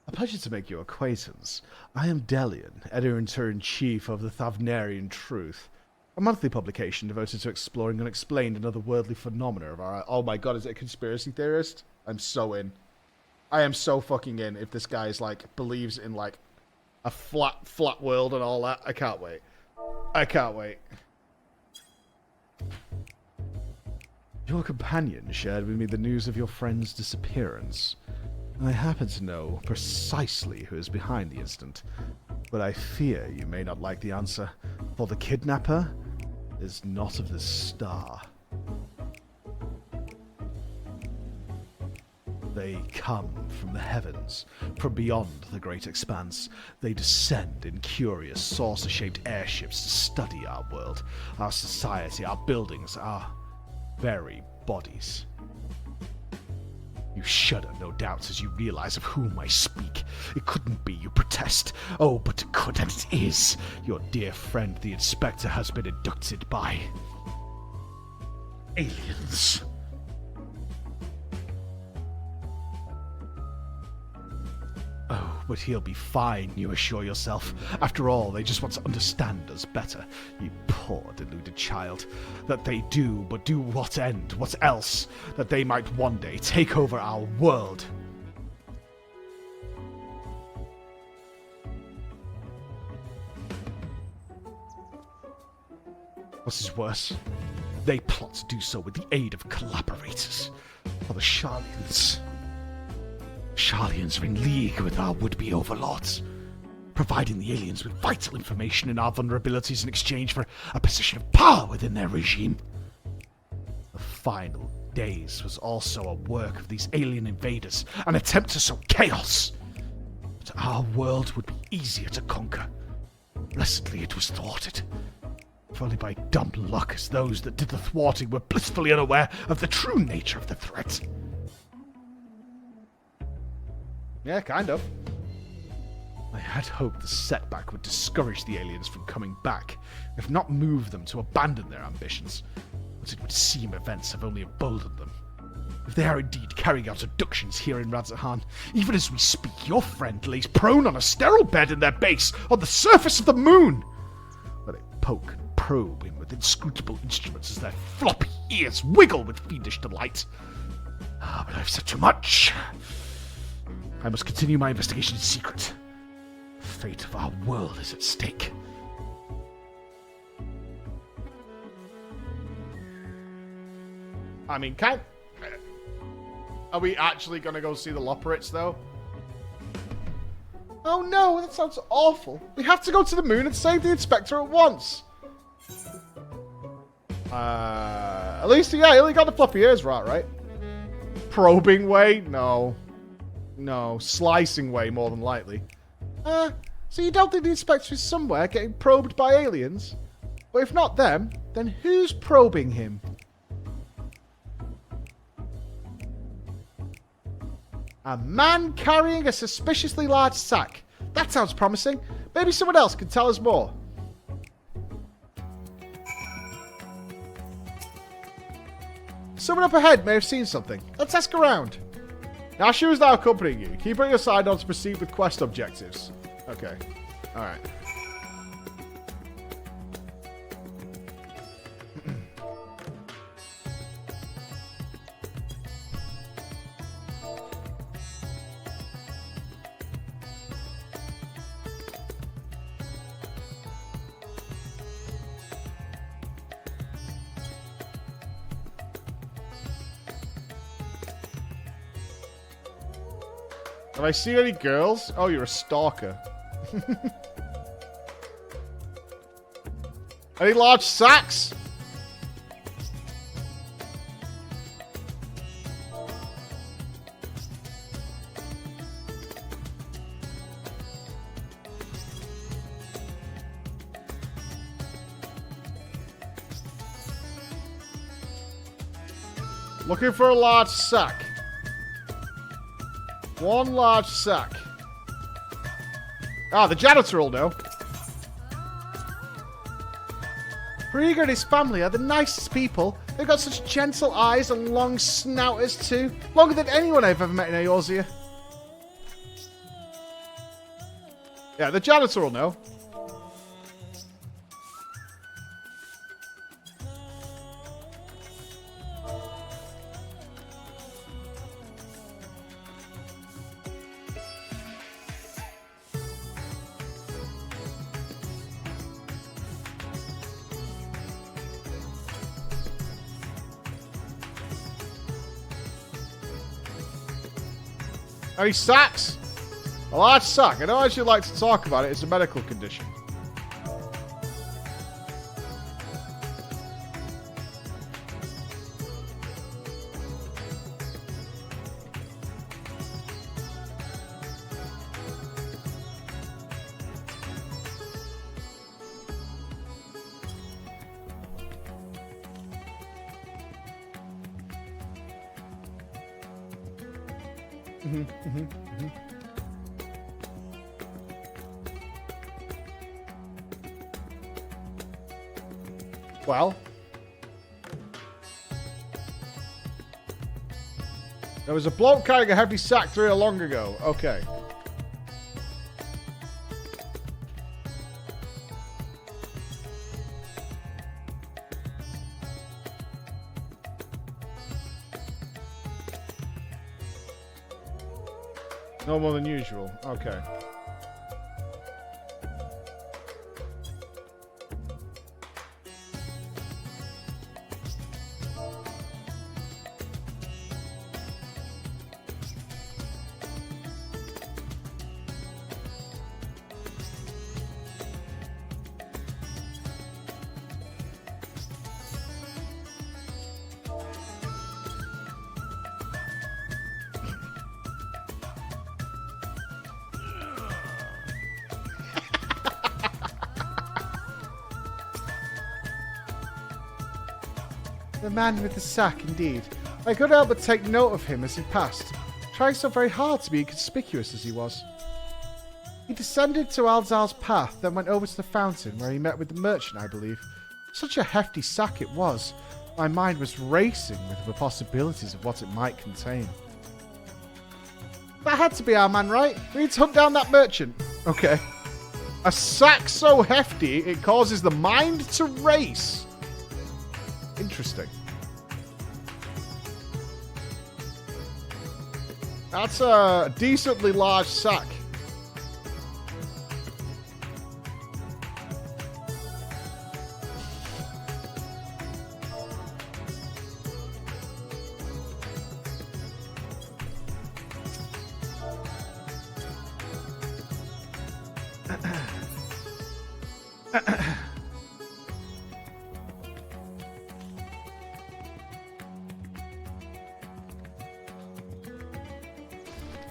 A pleasure to make your acquaintance. I am Delian, editor-in-chief of the Thavnarian Truth, a monthly publication devoted to exploring unexplained and otherworldly phenomena of our... Oh my god, is it a conspiracy theorist? I'm so in. I am so fucking in if this guy is, like, believes in, like, a flat world and all that. I can't wait. I can't wait. Your companion shared with me the news of your friend's disappearance. I happen to know precisely who is behind the incident, but I fear you may not like the answer, for the kidnapper is not of this star. They come from the heavens, from beyond the great expanse. They descend in curious, saucer-shaped airships to study our world, our society, our buildings, our very bodies. You shudder, no doubt, as you realize of whom I speak. It couldn't be, you protest. Oh, but it could, and it is. Your dear friend, the inspector, has been abducted by... aliens. Oh, but he'll be fine, you assure yourself. After all, they just want to understand us better. You poor deluded child. That they do, but do what end? What else? That they might one day take over our world. What is worse, they plot to do so with the aid of collaborators, or the Sharlians. Sharlians are in league with our would-be overlords, providing the aliens with vital information in our vulnerabilities in exchange for a position of power within their regime. The final days was also a work of these alien invaders, an attempt to sow chaos. But our world would be easier to conquer. Blessedly, it was thwarted. If only by dumb luck, as those that did the thwarting were blissfully unaware of the true nature of the threat. Yeah, kind of. I had hoped the setback would discourage the aliens from coming back, if not move them to abandon their ambitions. But it would seem events have only emboldened them. If they are indeed carrying out abductions here in Radzahan, even as we speak, your friend lays prone on a sterile bed in their base on the surface of the moon, where they poke and probe him with inscrutable instruments as their floppy ears wiggle with fiendish delight. Ah, but I've said too much. I must continue my investigation in secret. The fate of our world is at stake. I mean, are we actually going to go see the Loporits, though? Oh no, that sounds awful. We have to go to the moon and save the Inspector at once. At least, yeah, he only got the floppy ears right? Probing way? No. No, slicing way, more than likely. So you don't think the Inspector is somewhere getting probed by aliens? But if not them, then who's probing him? A man carrying a suspiciously large sack. That sounds promising. Maybe someone else can tell us more. Someone up ahead may have seen something. Let's ask around. Nashu is now accompanying you. Can you bring your side on to proceed with quest objectives? Okay. Alright. Have I seen any girls? Oh, you're a stalker. Any large sacks? Looking for a large sack. One large sack. Ah, the janitor will know. Rieger and his family are the nicest people. They've got such gentle eyes and long snouters too. Longer than anyone I've ever met in Eorzea. Yeah, the janitor will know. Any sacks? A large sack. I don't actually like to talk about it. It's a medical condition. Well, there was a bloke carrying a heavy sack through here long ago. Okay. No more than usual. Okay. The man with the sack, indeed. I couldn't help but take note of him as he passed, trying so very hard to be inconspicuous as he was. He descended to Alzal's path, then went over to the fountain, where he met with the merchant, I believe. Such a hefty sack it was. My mind was racing with the possibilities of what it might contain. That had to be our man, right? We need to hunt down that merchant. Okay. A sack so hefty, it causes the mind to race. Interesting. That's a decently large sack.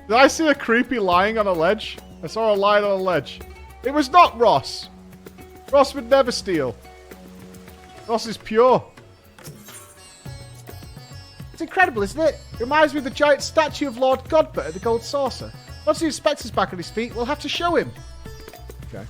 Did I see a creepy lying on a ledge? I saw a lion on a ledge. It was not Ross. Ross would never steal. Ross is pure. It's incredible, isn't it? It reminds me of the giant statue of Lord Godbert at the Gold Saucer. Once the inspector's back on his feet, we'll have to show him. Okay.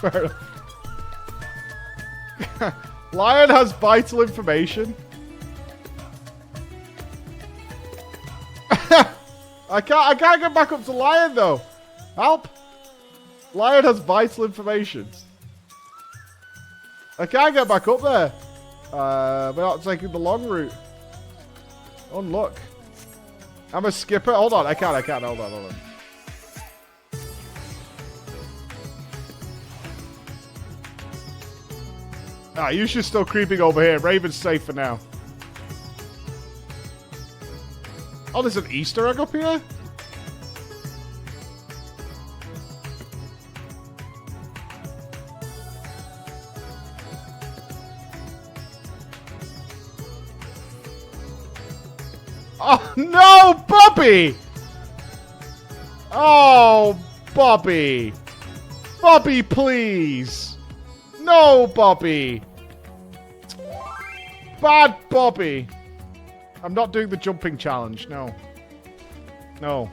Fair enough. Lion has vital information. I can't get back up to Lion though. Help! Lion has vital information. I can't get back up there. We're not taking the long route. Unlock. I'm a skipper. Hold on, I can't. Hold on. Ah, you should still creeping over here. Raven's safe for now. Oh, there's an Easter egg up here? Oh, no, Bobby! Oh, Bobby. Bobby, please. No, Bobby. Bad Bobby. I'm not doing the jumping challenge. No. No.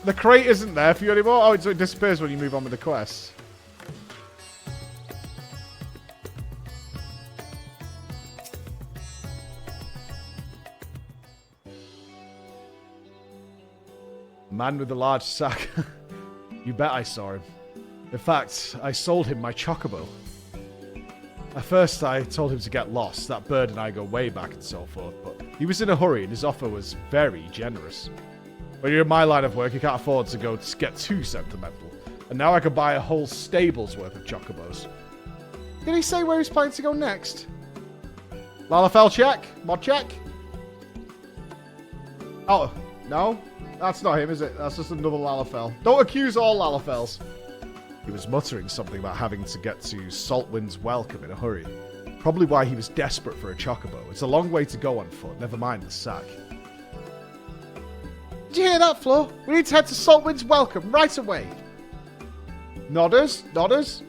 The crate isn't there for you anymore? Oh, so it disappears when you move on with the quest. Man with the large sack. You bet I saw him. In fact, I sold him my chocobo. At first, I told him to get lost. That bird and I go way back and so forth, but he was in a hurry and his offer was very generous. When you're in my line of work, you can't afford to get too sentimental. And now I can buy a whole stable's worth of chocobos. Did he say where he's planning to go next? Lalafell check? Mod check? Oh, no? That's not him, is it? That's just another Lalafell. Don't accuse all Lalafells. He was muttering something about having to get to Saltwind's Welcome in a hurry. Probably why he was desperate for a chocobo. It's a long way to go on foot, never mind the sack. Did you hear that, Flo? We need to head to Saltwind's Welcome right away. Nodders? Nodders?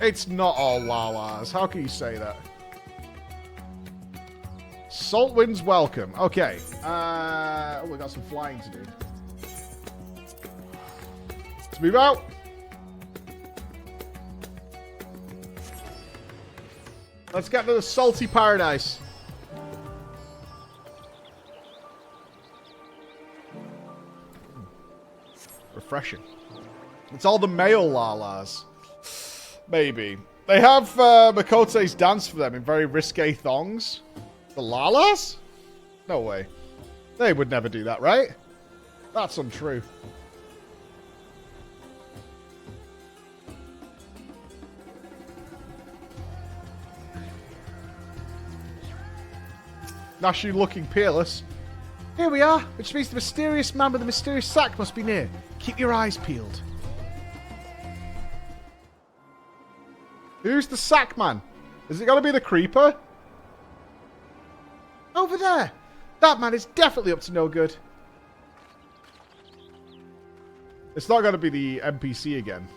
It's not all Lalas. How can you say that? Saltwind's Welcome. Okay. Oh, we got some flying to do. Let's move out. Let's get to the salty paradise. Refreshing. It's all the male Lalas. Maybe. They have Makote's dance for them in very risque thongs. The Lalas? No way. They would never do that, right? That's untrue. Nashu looking peerless. Here we are, which means the mysterious man with the mysterious sack must be near. Keep your eyes peeled. Who's the sack man? Is it going to be the creeper? Over there. That man is definitely up to no good. It's not going to be the NPC again.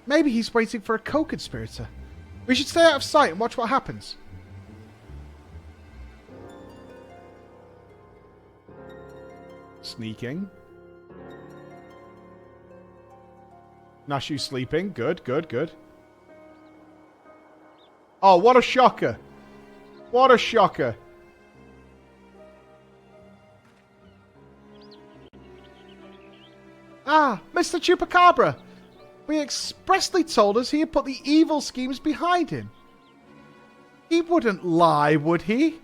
Maybe he's waiting for a co-conspirator. We should stay out of sight and watch what happens. Sneaking. Nashu sleeping. Good, good, good. Oh, what a shocker. What a shocker. Ah, Mr. Chupacabra. We expressly told us he had put the evil schemes behind him. He wouldn't lie, would he?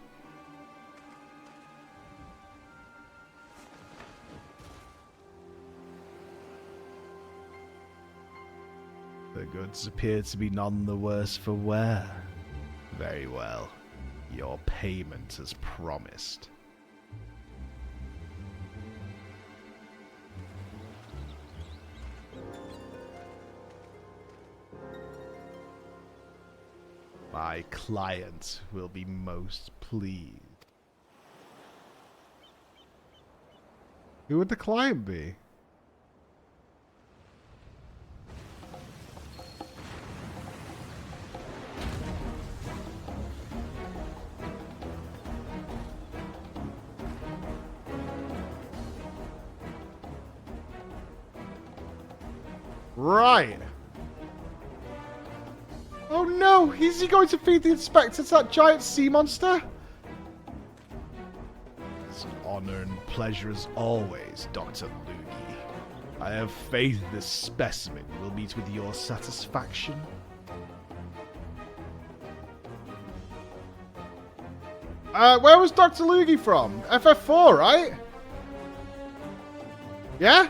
The goods appear to be none the worse for wear. Very well. Your payment as promised. My client will be most pleased. Who would the client be? Right. Oh no! Is he going to feed the inspector to that giant sea monster? It's an honor and pleasure as always, Dr. Loogie. I have faith this specimen will meet with your satisfaction. Where was Dr. Loogie from? FF4, right? Yeah?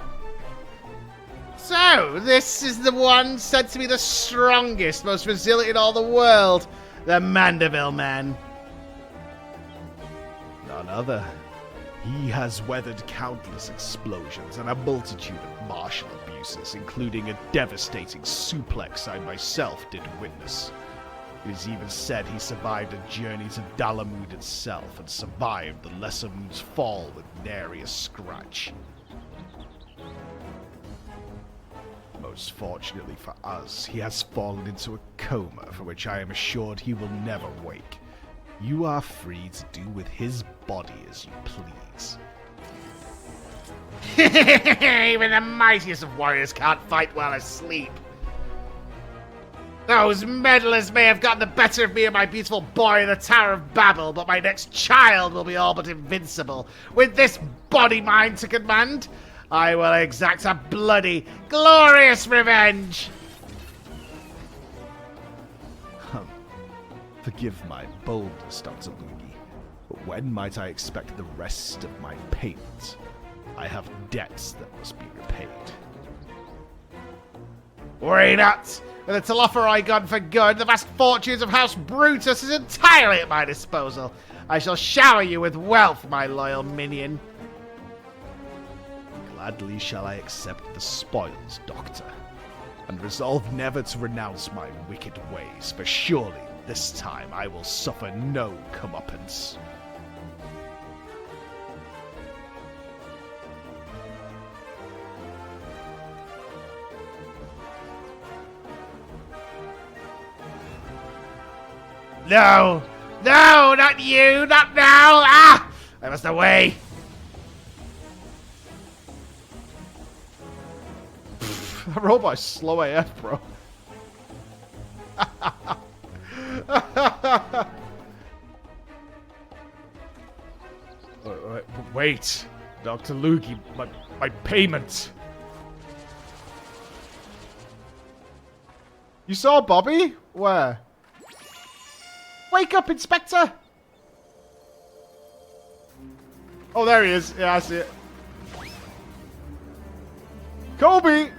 So, this is the one said to be the strongest, most resilient in all the world. The Mandeville Man. None other. He has weathered countless explosions and a multitude of martial abuses, including a devastating suplex I myself did witness. It is even said he survived a journey to Dalamud itself and survived the Lesser Moon's fall with nary a scratch. Most fortunately for us, he has fallen into a coma from which I am assured he will never wake. You are free to do with his body as you please. Even the mightiest of warriors can't fight while asleep. Those meddlers may have gotten the better of me and my beautiful boy in the Tower of Babel, but my next child will be all but invincible. With this body mind to command, I will exact a bloody, glorious revenge! Forgive my boldness, Dr. Loogie, but when might I expect the rest of my payment? I have debts that must be repaid. Worry not! With the Telophori gone for good, the vast fortunes of House Brutus is entirely at my disposal. I shall shower you with wealth, my loyal minion. Gladly shall I accept the spoils, Doctor, and resolve never to renounce my wicked ways, for surely this time I will suffer no comeuppance. No! No! Not you! Not now! Ah! I must away! That robot's slow AF, bro. Wait, Dr. Loogie, my payment. You saw Bobby? Where? Wake up, Inspector! Oh, there he is. Yeah, I see it. Kobe!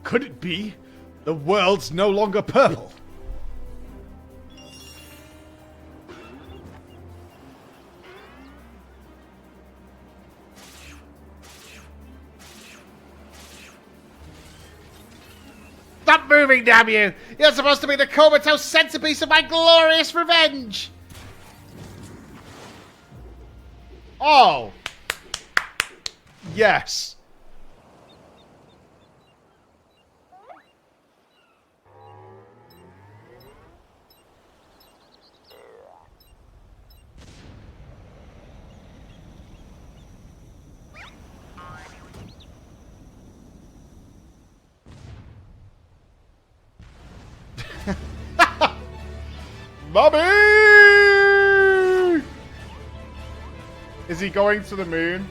Could it be? The world's no longer purple. Stop moving, damn you! You're supposed to be the comatose centerpiece of my glorious revenge! Oh! Yes. Bobby! Is he going to the moon?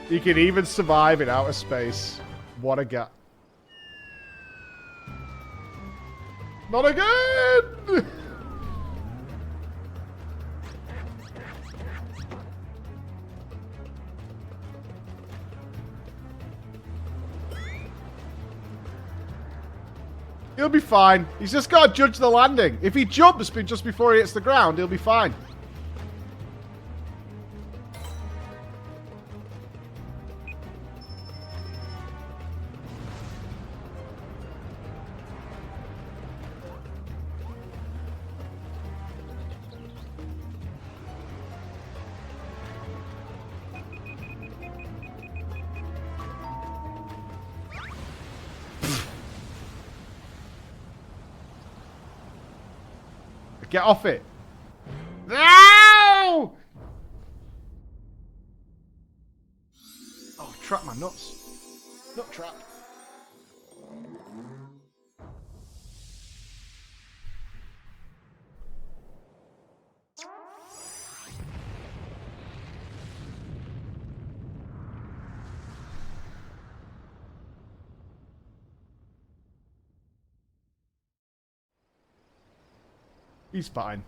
He can even survive in outer space. What a guy. Not again! He'll be fine. He's just got to judge the landing. If he jumps just before he hits the ground, he'll be fine. Get off it. No! Oh, trap my nuts. Nut trap. He's fine.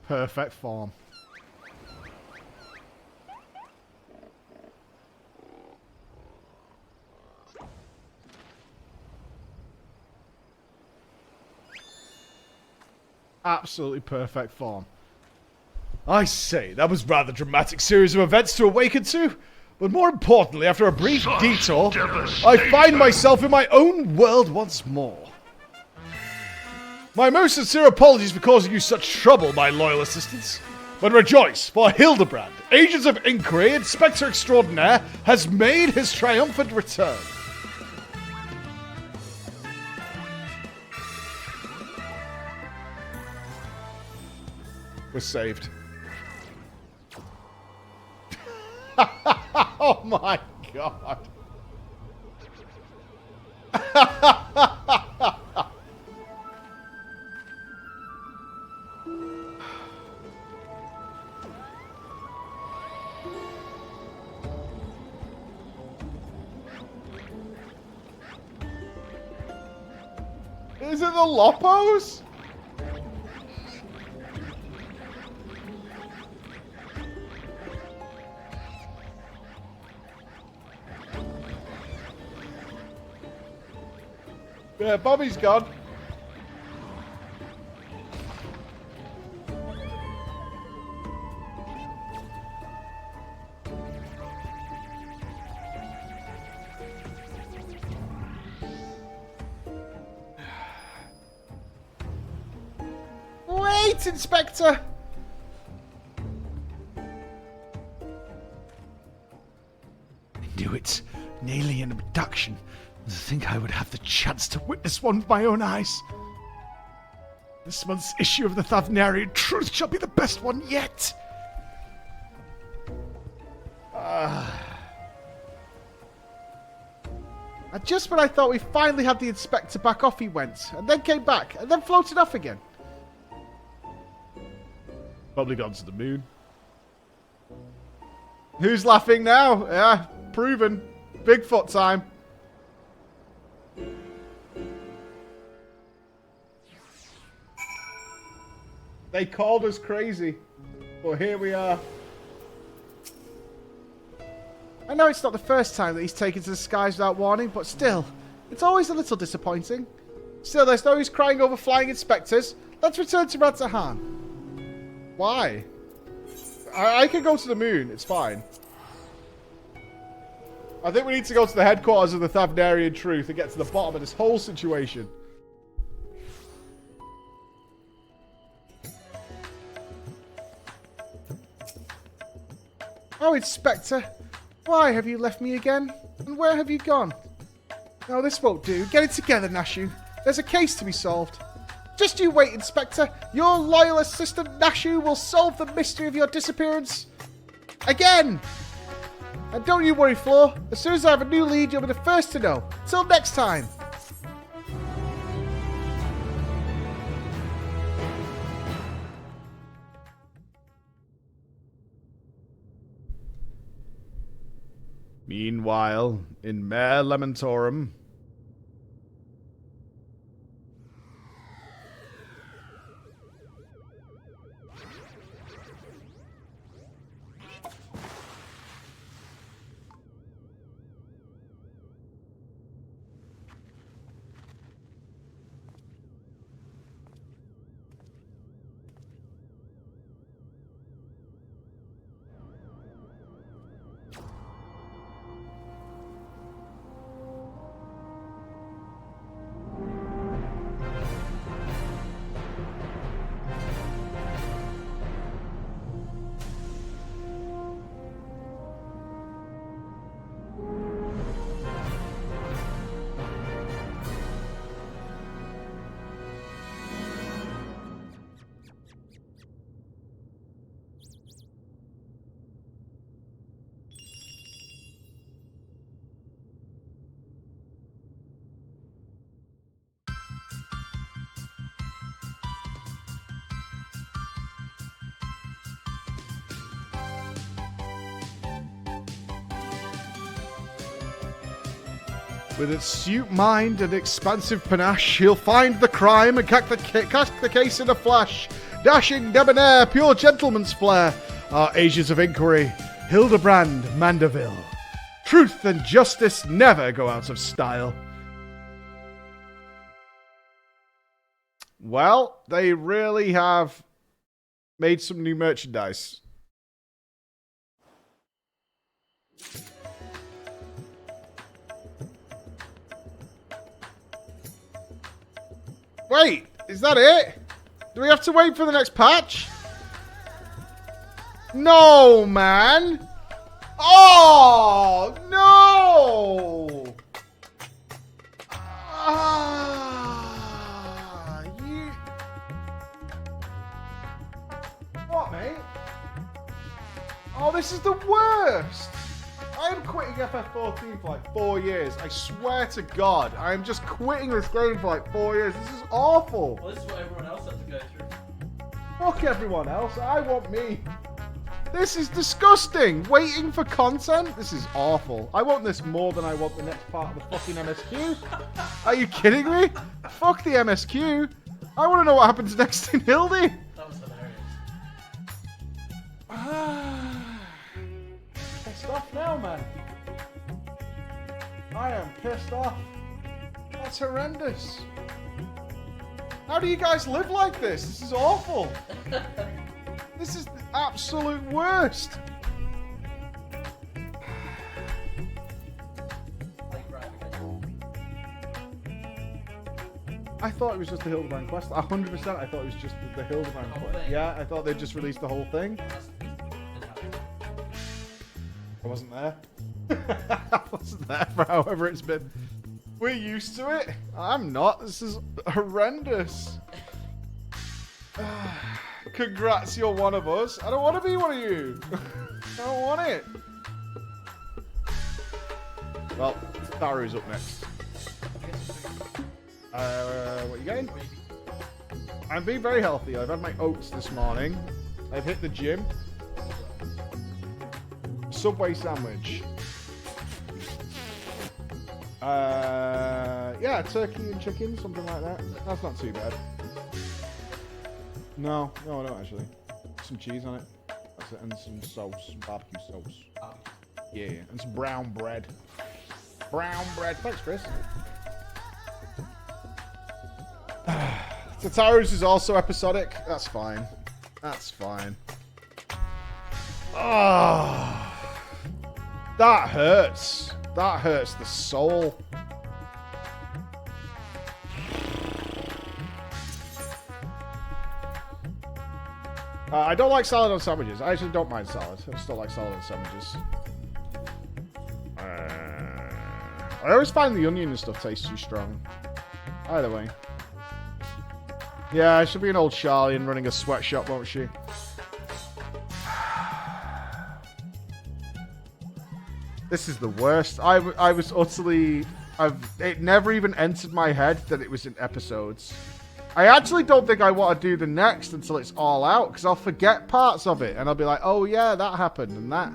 Perfect form. Absolutely perfect form. I say, that was rather dramatic series of events to awaken to. But more importantly, after a brief detour, I find myself in my own world once more. My most sincere apologies for causing you such trouble, my loyal assistants. But rejoice, for Hildebrand, Agents of Inquiry, Inspector Extraordinaire, has made his triumphant return. We're saved. Oh my god. Is it the Lopos? Yeah, Bobby's gone. Wait, Inspector! I knew it. An alien abduction. To think I would have the chance to witness one with my own eyes. This month's issue of the Thavnarian Truth shall be the best one yet. And just when I thought we finally had the Inspector back off, he went. And then came back. And then floated off again. Probably gone to the moon. Who's laughing now? Yeah, proven. Bigfoot time. They called us crazy. But here we are. I know it's not the first time that he's taken to the skies without warning, but still, it's always a little disappointing. Still, there's no use crying over flying inspectors. Let's return to Radzahan. Why? I can go to the moon. It's fine. I think we need to go to the headquarters of the Thavnarian Truth and get to the bottom of this whole situation. Oh, Inspector. Why have you left me again? And where have you gone? No, this won't do. Get it together, Nashu. There's a case to be solved. Just you wait, Inspector. Your loyal assistant, Nashu, will solve the mystery of your disappearance. Again! And don't you worry, Flo. As soon as I have a new lead, you'll be the first to know. Till next time. Meanwhile, in Mare Lamentorum... With astute mind and expansive panache, he'll find the crime and crack the case in a flash. Dashing, debonair, pure gentleman's flair. Our ages of inquiry, Hildebrand Mandeville. Truth and justice never go out of style. Well, they really have made some new merchandise. Wait, is that it? Do we have to wait for the next patch? No, man. Oh, no. You... What, mate? Oh, this is the worst. I am quitting FF14 for like 4 years. I swear to God, I am just quitting this game for like 4 years. This is awful. Well, this is what everyone else had to go through. Fuck everyone else. I want me. This is disgusting. Waiting for content? This is awful. I want this more than I want the next part of the fucking MSQ. Are you kidding me? Fuck the MSQ. I want to know what happens next in Hildy. That was hilarious. Pissed off now, man. I am pissed off. Oh, That's horrendous. How do you guys live like this? This is awful. This is the absolute worst. I thought it was just the Hildebrand quest. 100% I thought it was just the Hildebrand quest. Yeah, I thought they'd just released the whole thing. I wasn't there. I wasn't there for however it's been. We're used to it. I'm not. This is horrendous. Congrats, you're one of us. I don't want to be one of you. I don't want it. Well, Tataru's up next. What are you getting? I'm being very healthy. I've had my oats this morning. I've hit the gym. Subway sandwich. Yeah, turkey and chicken, something like that. That's not too bad. No, no, actually. Some cheese on it. That's it, and some sauce, some barbecue sauce. Yeah, and some brown bread. Brown bread. Thanks, Chris. Tataru's is also episodic. That's fine. That's fine. Oh, that hurts. That hurts the soul. I don't like salad on sandwiches. I actually don't mind salad. I just don't like salad on sandwiches. I always find the onion and stuff tastes too strong. Either way. Yeah, she'll be an old Charlie and running a sweatshop, won't she? This is the worst. I was utterly... It never even entered my head that it was in episodes. I actually don't think I want to do the next until it's all out, because I'll forget parts of it, and I'll be like, oh yeah, that happened, and that.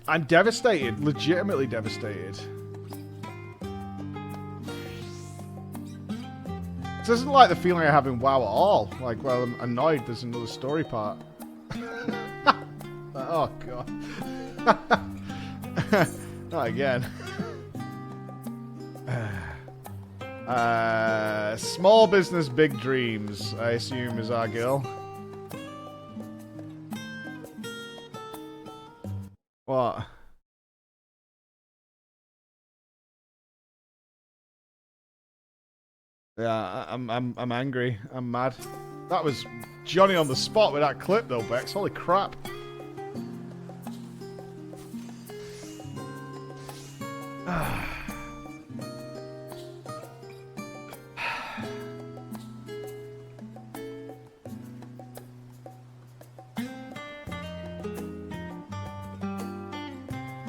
I'm devastated. Legitimately devastated. This isn't like the feeling I have in WoW at all. Like, well, I'm annoyed there's another story part. Oh, God. Not again. Small business, big dreams, I assume, is our girl. What? Yeah, I'm angry. I'm mad. That was Johnny on the spot with that clip, though, Bex. Holy crap.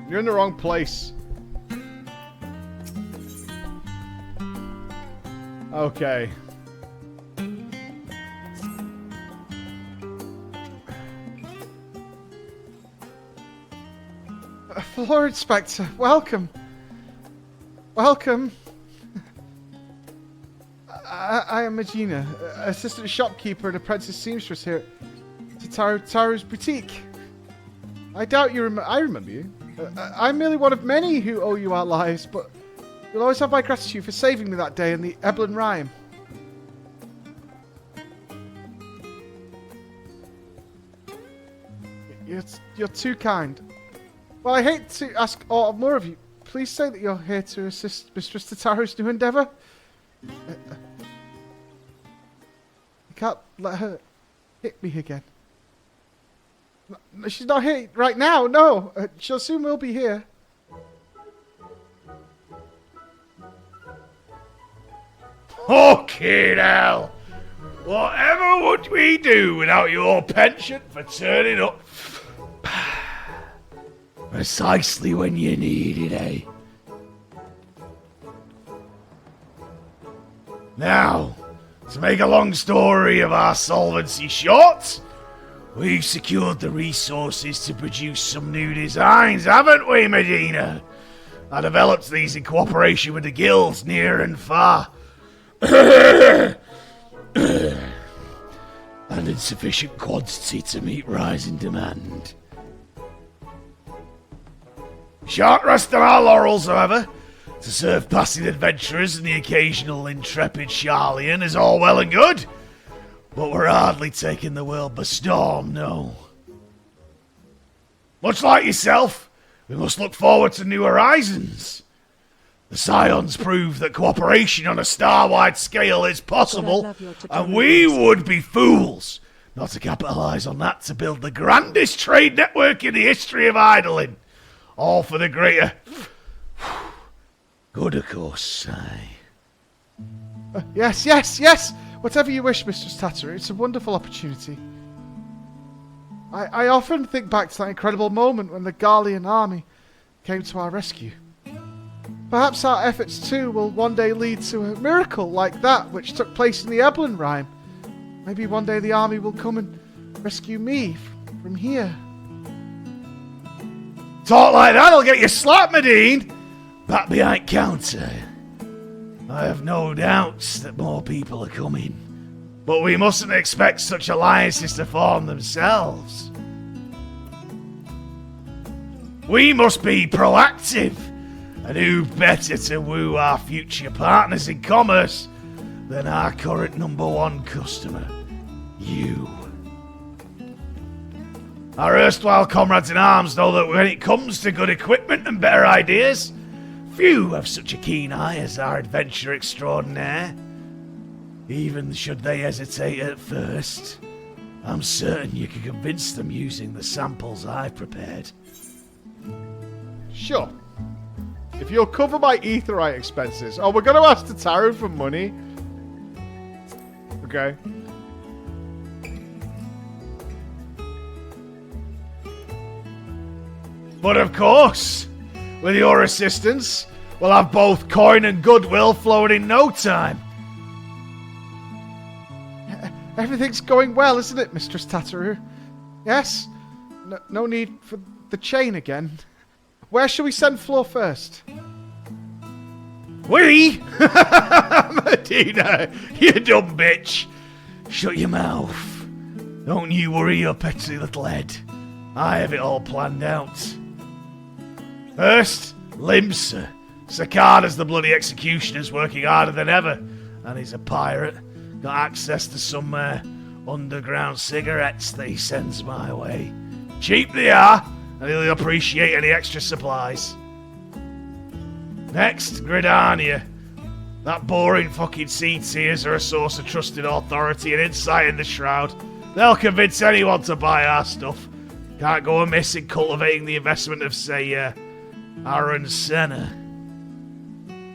You're in the wrong place. Okay. Floor Inspector, welcome. Welcome. I am Magina, assistant shopkeeper and apprentice seamstress here at Tataru's boutique. I doubt you I remember you. I'm merely one of many who owe you our lives, but you'll always have my gratitude for saving me that day in the Eblin Rhyme. You're too kind. Well, I hate to ask more of you. Please say that you're here to assist Mistress Tataru's new endeavour. I can't let her hit me again. No, she's not here right now, no. She'll soon will be here. Okay now. Whatever would we do without your penchant for turning up precisely when you need it, eh? Now, to make a long story of our solvency short, we've secured the resources to produce some new designs, haven't we, Medina? I developed these in cooperation with the guilds near and far. And in sufficient quantity to meet rising demand. Shan't rest on our laurels, however. To serve passing adventurers and the occasional intrepid Charlian is all well and good. But we're hardly taking the world by storm, no. Much like yourself, we must look forward to new horizons. The Scions prove that cooperation on a star-wide scale is possible, and we would be fools not to capitalise on that to build the grandest trade network in the history of idling. All for the greater good, of course, aye. Yes. Whatever you wish, Mistress Tataru. It's a wonderful opportunity. I often think back to that incredible moment when the Garlean army came to our rescue. Perhaps our efforts too will one day lead to a miracle like that which took place in the Eblin Rime. Maybe one day the army will come and rescue me from here. Talk like that'll get you slapped, Medine! Back behind counter. I have no doubts that more people are coming. But we mustn't expect such alliances to form themselves. We must be proactive. And who better to woo our future partners in commerce than our current #1 customer, you. Our erstwhile comrades in arms know that when it comes to good equipment and better ideas, few have such a keen eye as our adventure extraordinaire. Even should they hesitate at first, I'm certain you can convince them using the samples I've prepared. Sure. If you'll cover my etherite expenses. Oh, we're going to ask Tataru for money. Okay. But of course, with your assistance, we'll have both coin and goodwill flowing in no time. Everything's going well, isn't it, Mistress Tataru? Yes? No need for the chain again. Where shall we send Flo first? We? Medina, you dumb bitch. Shut your mouth. Don't you worry your petty little head. I have it all planned out. First, Limsa. Cicada's the bloody executioner's working harder than ever. And he's a pirate. Got access to some underground cigarettes that he sends my way. Cheap they are, and he'll appreciate any extra supplies. Next, Gridania. That boring fucking seed-seers are a source of trusted authority and insight in the Shroud. They'll convince anyone to buy our stuff. Can't go amiss in cultivating the investment of, say, Aaron Senna.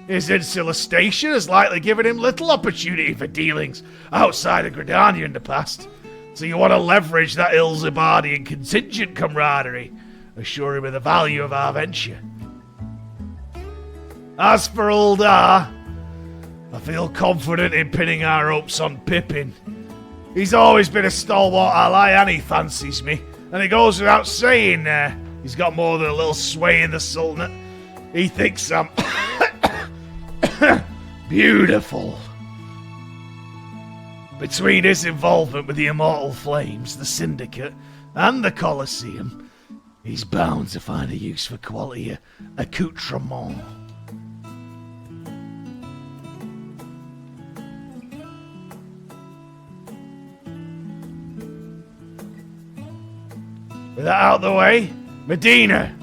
His insular station has likely given him little opportunity for dealings outside of Gridania in the past. So you want to leverage that Ilzabardian contingent camaraderie, assure him of the value of our venture. As for Uldar, I feel confident in pinning our hopes on Pippin. He's always been a stalwart ally and he fancies me. And it goes without saying, he's got more than a little sway in the Sultanate. He thinks I'm beautiful. Between his involvement with the Immortal Flames, the Syndicate, and the Colosseum, he's bound to find a use for quality accoutrement. With that out of the way, Medina,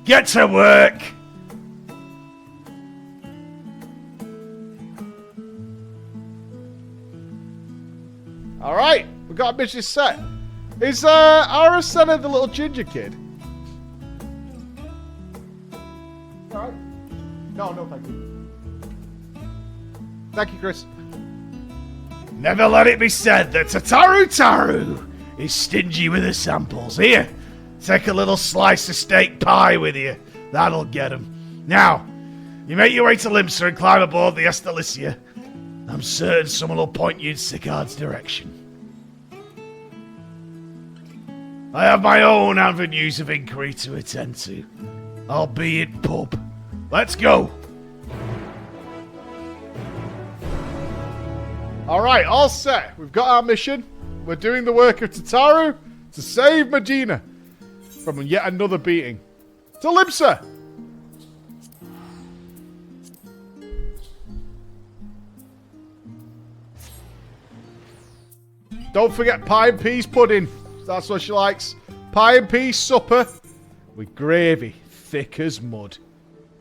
get to work! Alright, we got a mission set. Is Arasena the little ginger kid? Alright. No, thank you. Thank you, Chris. Never let it be said that Tataru is stingy with his samples. Here, take a little slice of steak pie with you. That'll get him. Now, you make your way to Limsa and climb aboard the Estelicia. I'm certain someone will point you in Sicard's direction. I have my own avenues of inquiry to attend to. I'll be in pub. Let's go! Alright, all set. We've got our mission. We're doing the work of Tataru to save Medina from yet another beating. To Limsa! Don't forget pie and peas pudding. That's what she likes. Pie and peas supper with gravy, thick as mud.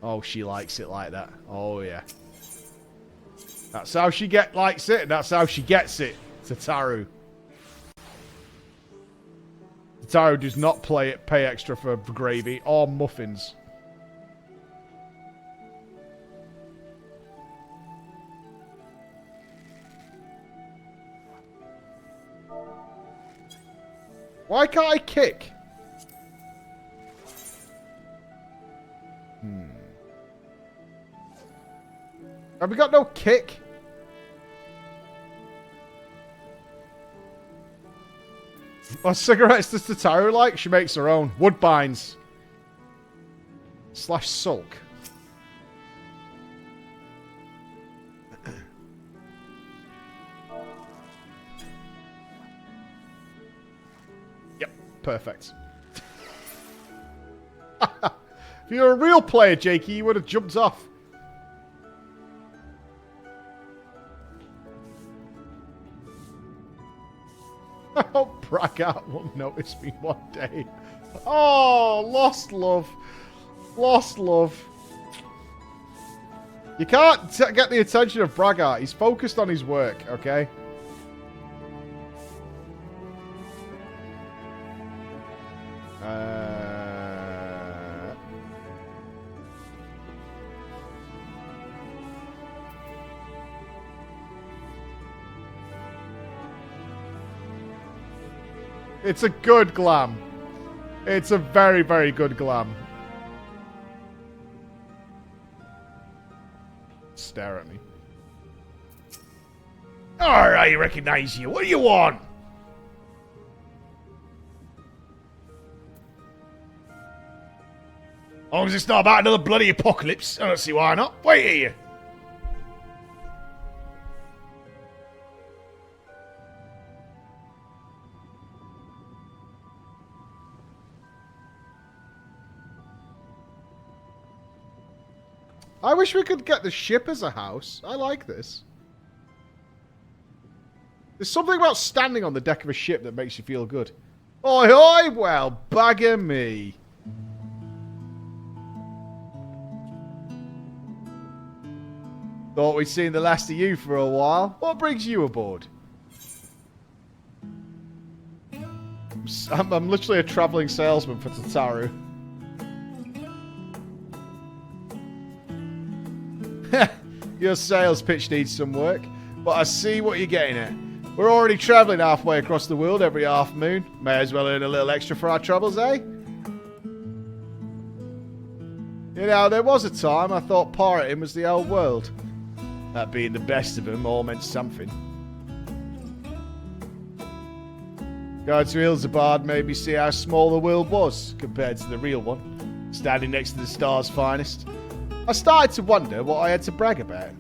Oh, she likes it like that. Oh, yeah. That's how she likes it, and that's how she gets it. Tataru. Tataru does not pay extra for gravy or muffins. Why can't I kick? Have we got no kick? What cigarettes does Tataru like? She makes her own. Woodbines. / sulk. Yep, perfect. If you're a real player, Jakey, you would have jumped off. I hope Braggart will notice me one day. Oh, lost love. Lost love. You can't get the attention of Braggart. He's focused on his work, okay? It's a good glam. It's a very, very good glam. Stare at me. Alright, I recognize you. What do you want? As long as it's not about another bloody apocalypse, I don't see why not. Wait here. I wish we could get the ship as a house. I like this. There's something about standing on the deck of a ship that makes you feel good. Oi, oi, well, bugger me. Thought we'd seen the last of you for a while. What brings you aboard? I'm literally a travelling salesman for Tataru. Your sales pitch needs some work, but I see what you're getting at. We're already travelling halfway across the world every half moon. May as well earn a little extra for our troubles, eh? You know, there was a time I thought pirating was the old world. That being the best of them all meant something. Going to Hilzabad made me see how small the world was compared to the real one, standing next to the star's finest. I started to wonder what I had to brag about.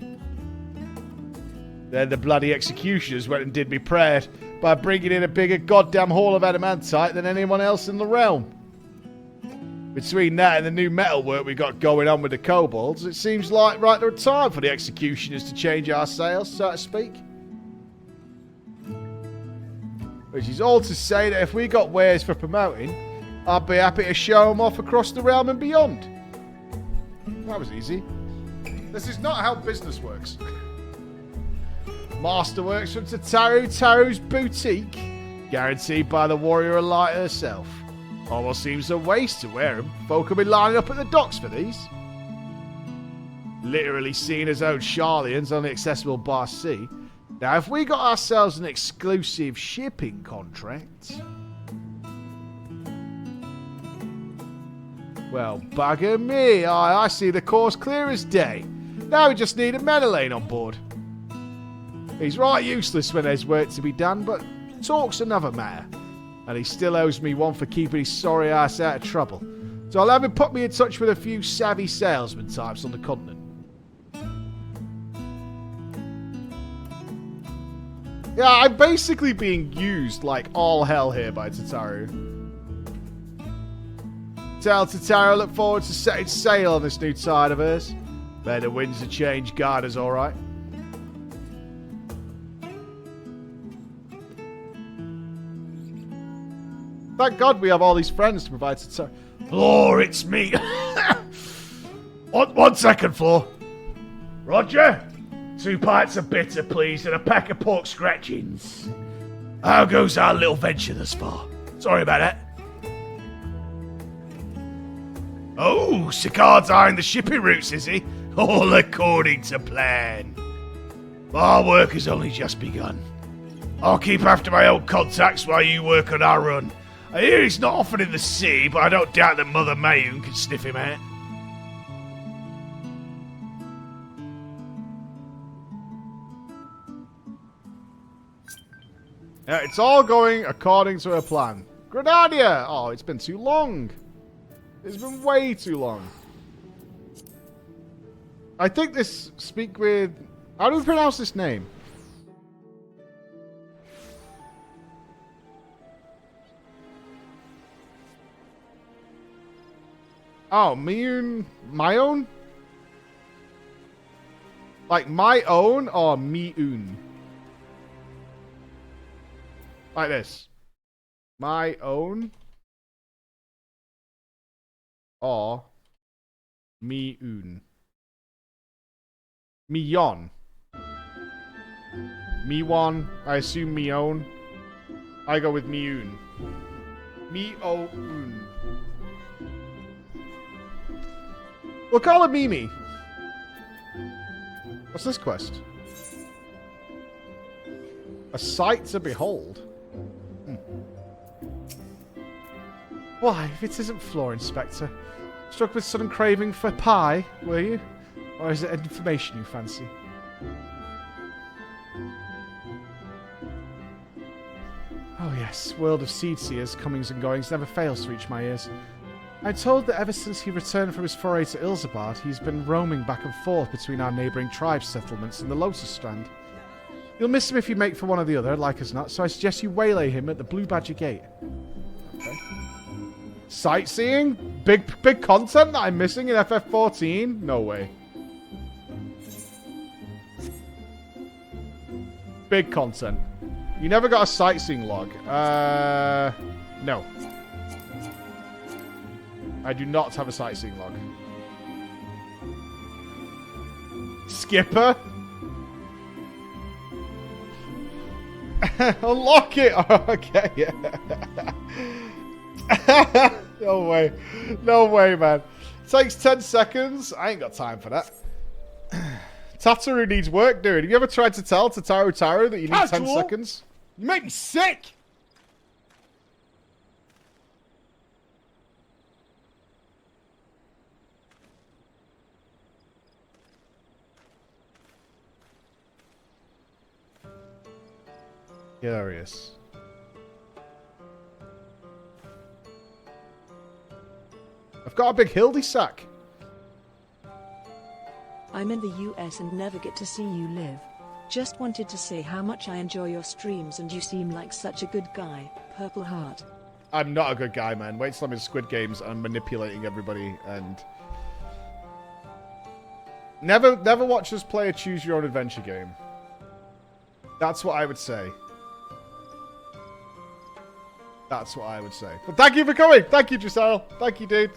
Then the bloody executioners went and did me proud by bringing in a bigger goddamn haul of adamantite than anyone else in the realm. Between that and the new metalwork we got going on with the kobolds, it seems like right the time for the executioners to change our sails, so to speak. Which is all to say that if we got wares for promoting, I'd be happy to show them off across the realm and beyond. That was easy. This is not how business works. Masterworks from Taru's boutique, guaranteed by the warrior elite herself. Almost seems a waste to wear them. Folk will be lining up at the docks for these. Literally seen as own Charlians only accessible by sea. Now, if we got ourselves an exclusive shipping contract... Well, bugger me. I see the course clear as day. Now we just need a Menelane on board. He's right useless when there's work to be done, but talk's another matter. And he still owes me one for keeping his sorry ass out of trouble. So I'll have him put me in touch with a few savvy salesman types on the continent. Yeah, I'm basically being used like all hell here by Tataru. Tell Tataru I look forward to setting sail on this new tide of hers. May the winds of change guide us alright. Thank God we have all these friends to provide Tataru. Floor, it's me. One second, Floor. Roger? 2 pints of bitter, please, and a pack of pork scratchings. How goes our little venture thus far? Sorry about that. Oh, Sicard's eyeing the shipping routes, is he? All according to plan. Our work has only just begun. I'll keep after my old contacts while you work on our run. I hear he's not often in the sea, but I don't doubt that Mother Mayun can sniff him out. Yeah, it's all going according to a plan. Grenadier! Oh, it's been too long. It's been way too long. I think this... Speak with... How do we pronounce this name? Oh, Miyun... My own? Like my own or Miyun? Like this. My own or Miyun. Miyon. Miwon. I assume Mion. I go with Miyun. Mi-o-un. We'll call it Mimi. What's this quest? A sight to behold. Why, if it isn't Floor Inspector? Struck with sudden craving for pie, were you? Or is it information you fancy? Oh yes, world of seed seers, comings and goings never fails to reach my ears. I'm told that ever since he returned from his foray to Ilzabad, he's been roaming back and forth between our neighbouring tribe settlements and the Lotus Strand. You'll miss him if you make for one or the other, like as not, so I suggest you waylay him at the Blue Badger Gate. Okay. Sightseeing? Big content that I'm missing in FF14? No way. Big content. You never got a sightseeing log. No. I do not have a sightseeing log. Skipper? Unlock it! Okay, yeah. No way. No way, man. It takes 10 seconds. I ain't got time for that. Tataru needs work, dude. Have you ever tried to tell Tataru that you need 10 seconds? You make me sick! Curious. I've got a big Hildy sack. I'm in the US and never get to see you live. Just wanted to say how much I enjoy your streams and you seem like such a good guy, Purple Heart. I'm not a good guy, man. Wait till I'm in Squid Games and I'm manipulating everybody and... Never watch us play a choose your own adventure game. That's what I would say. That's what I would say. But thank you for coming. Thank you, Giselle. Thank you, dude.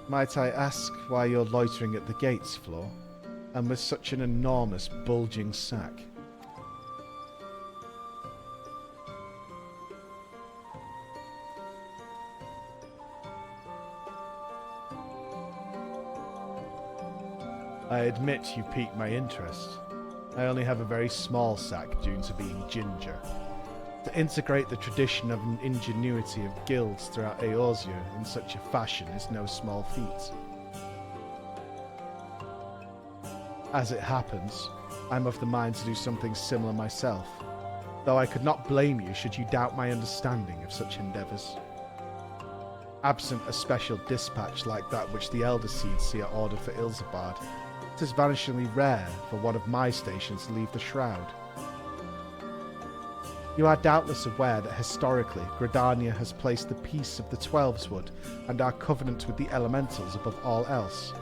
Might I ask why you're loitering at the gates, Floor? And with such an enormous, bulging sack? I admit you piqued my interest. I only have a very small sack due to being ginger. To integrate the tradition of an ingenuity of guilds throughout Eorzea in such a fashion is no small feat. As it happens, I'm of the mind to do something similar myself, though I could not blame you should you doubt my understanding of such endeavours. Absent a special dispatch like that which the Elder Seedseer ordered for Ilzabad, it is vanishingly rare for one of my stations to leave the Shroud. You are doubtless aware that historically, Gridania has placed the peace of the Twelveswood and our covenant with the elementals above all else,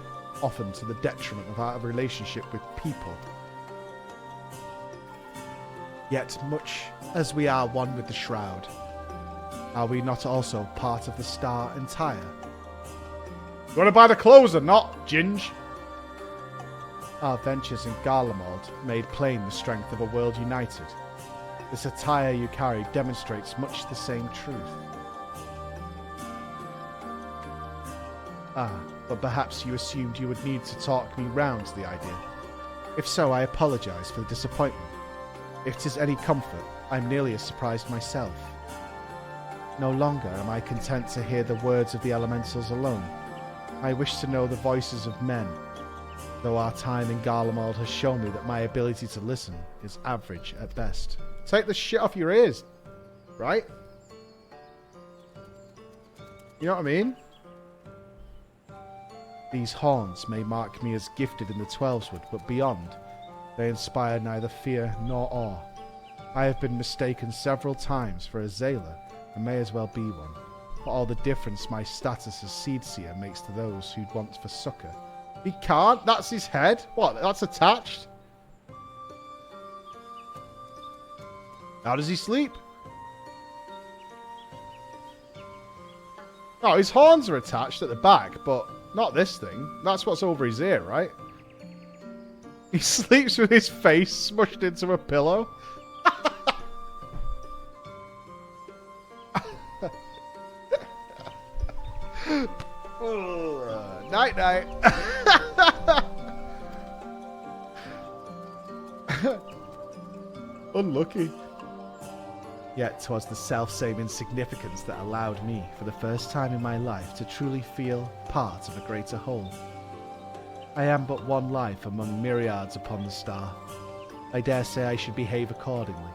often to the detriment of our relationship with people. Yet much as we are one with the shroud, are we not also part of the star entire? You want to buy the clothes or not, Ginge? Our ventures in Garlemald made plain the strength of a world united. This attire you carry demonstrates much the same truth. Ah, but perhaps you assumed you would need to talk me round the idea. If so, I apologise for the disappointment. If 'tis any comfort, I'm nearly as surprised myself. No longer am I content to hear the words of the elementals alone. I wish to know the voices of men, though our time in Garlemald has shown me that my ability to listen is average at best. Take the shit off your ears, right? You know what I mean? These horns may mark me as gifted in the Twelveswood, but beyond, they inspire neither fear nor awe. I have been mistaken several times for a Zayla, and may as well be one. For all the difference my status as Seedseer makes to those who'd want for succour. He can't? That's his head? What? That's attached? How does he sleep? Oh, his horns are attached at the back, but not this thing. That's what's over his ear, right? He sleeps with his face smushed into a pillow. Night night. Unlucky. Yet 'twas the self-same insignificance that allowed me, for the first time in my life, to truly feel part of a greater whole. I am but one life among myriads upon the star. I dare say I should behave accordingly.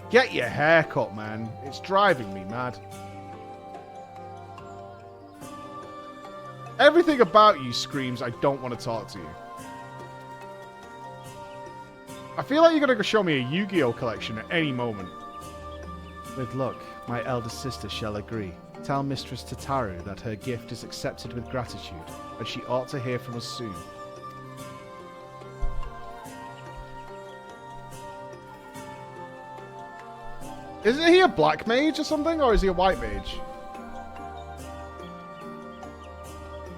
Get your hair cut, man. It's driving me mad. Everything about you screams, I don't want to talk to you. I feel like you're going to show me a Yu-Gi-Oh! Collection at any moment. With luck, my eldest sister shall agree. Tell Mistress Tataru that her gift is accepted with gratitude, and she ought to hear from us soon. Isn't he a black mage or something, or is he a white mage?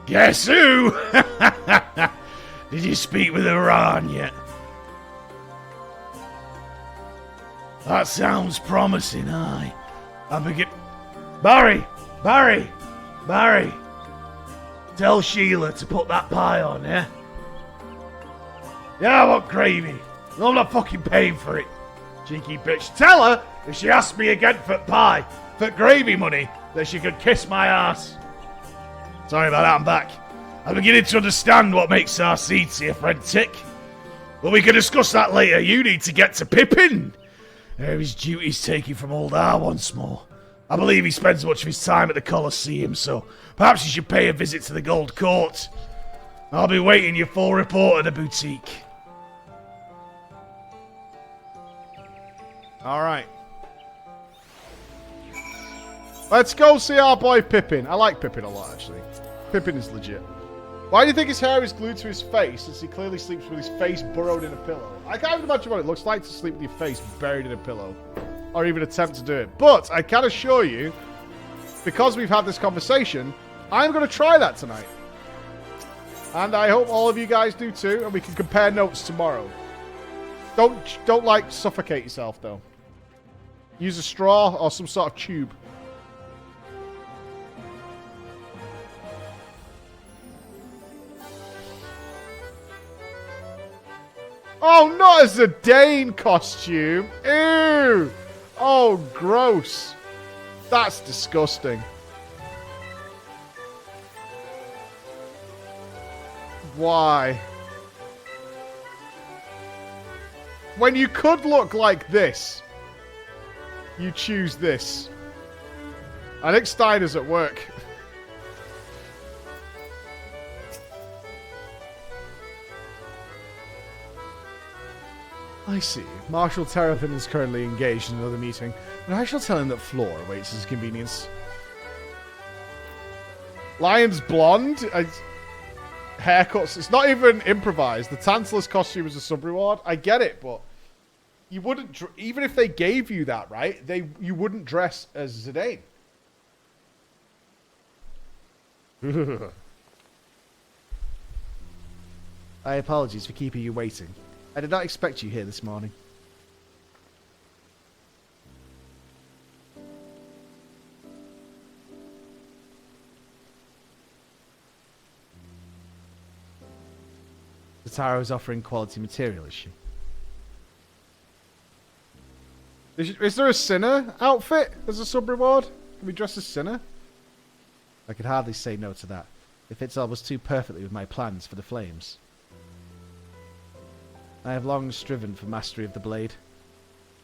Guess who? Did you speak with Iran yet? That sounds promising, aye. I begin... Barry! Tell Sheila to put that pie on, yeah? Yeah, I want gravy. I'm not fucking paying for it. Cheeky bitch. Tell her if she asks me again for pie, for gravy money, that she could kiss my ass. Sorry about that, I'm back. I'm beginning to understand what makes our Seedseer friend tick. But we can discuss that later. You need to get to Pippin. His duties taken from old R once more. I believe he spends much of his time at the Colosseum, so perhaps you should pay a visit to the Gold Court. I'll be waiting your full report at the boutique. Alright. Let's go see our boy Pippin. I like Pippin a lot, actually. Pippin is legit. Why do you think his hair is glued to his face, since he clearly sleeps with his face burrowed in a pillow? I can't even imagine what it looks like to sleep with your face buried in a pillow. Or even attempt to do it. But I can assure you, because we've had this conversation, I'm going to try that tonight. And I hope all of you guys do too, and we can compare notes tomorrow. Don't like, suffocate yourself, though. Use a straw or some sort of tube. Oh, not a Zidane costume. Ew. Oh, gross. That's disgusting. Why? When you could look like this, you choose this. I think Steiner's at work. I see. Marshal Terrapin is currently engaged in another meeting, but I shall tell him that Floor awaits his convenience. Lion's blonde? Haircuts. It's not even improvised. The Tantalus costume is a sub-reward. I get it, but you wouldn't, even if they gave you that, right? You wouldn't dress as Zidane. I apologize for keeping you waiting. I did not expect you here this morning. Tataru is offering quality material, is she? Is there a sinner outfit as a sub reward? Can we dress as sinner? I could hardly say no to that. It fits almost too perfectly with my plans for the flames. I have long striven for mastery of the blade.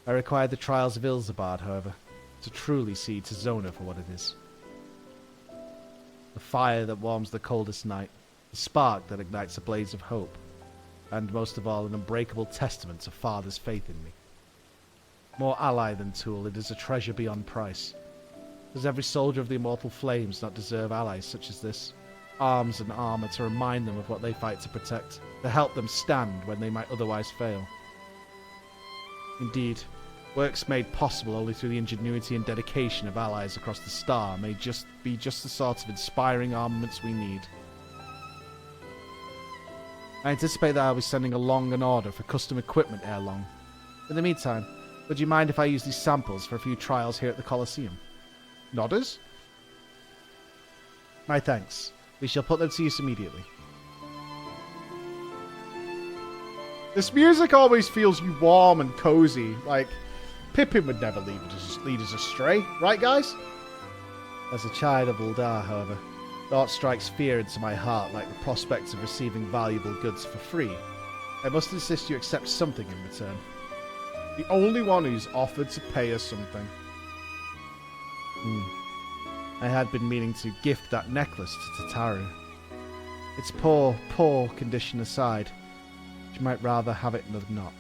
I required the trials of Ilzabard, however, to truly see Tizona for what it is. The fire that warms the coldest night, the spark that ignites a blaze of hope, and most of all, an unbreakable testament to Father's faith in me. More ally than tool, it is a treasure beyond price. Does every soldier of the immortal flames not deserve allies such as this? Arms and armor to remind them of what they fight to protect, to help them stand when they might otherwise fail. Indeed, works made possible only through the ingenuity and dedication of allies across the star may be just the sort of inspiring armaments we need. I anticipate that I'll be sending along an order for custom equipment ere long. In the meantime, would you mind if I use these samples for a few trials here at the Colosseum? Nodders? My thanks. We shall put them to use immediately. This music always feels you warm and cozy. Like, Pippin would never lead us astray. Right, guys? As a child of Uldar, however, thought strikes fear into my heart like the prospect of receiving valuable goods for free. I must insist you accept something in return. The only one who's offered to pay us something. I had been meaning to gift that necklace to Tataru. Its poor condition aside, she might rather have it than not.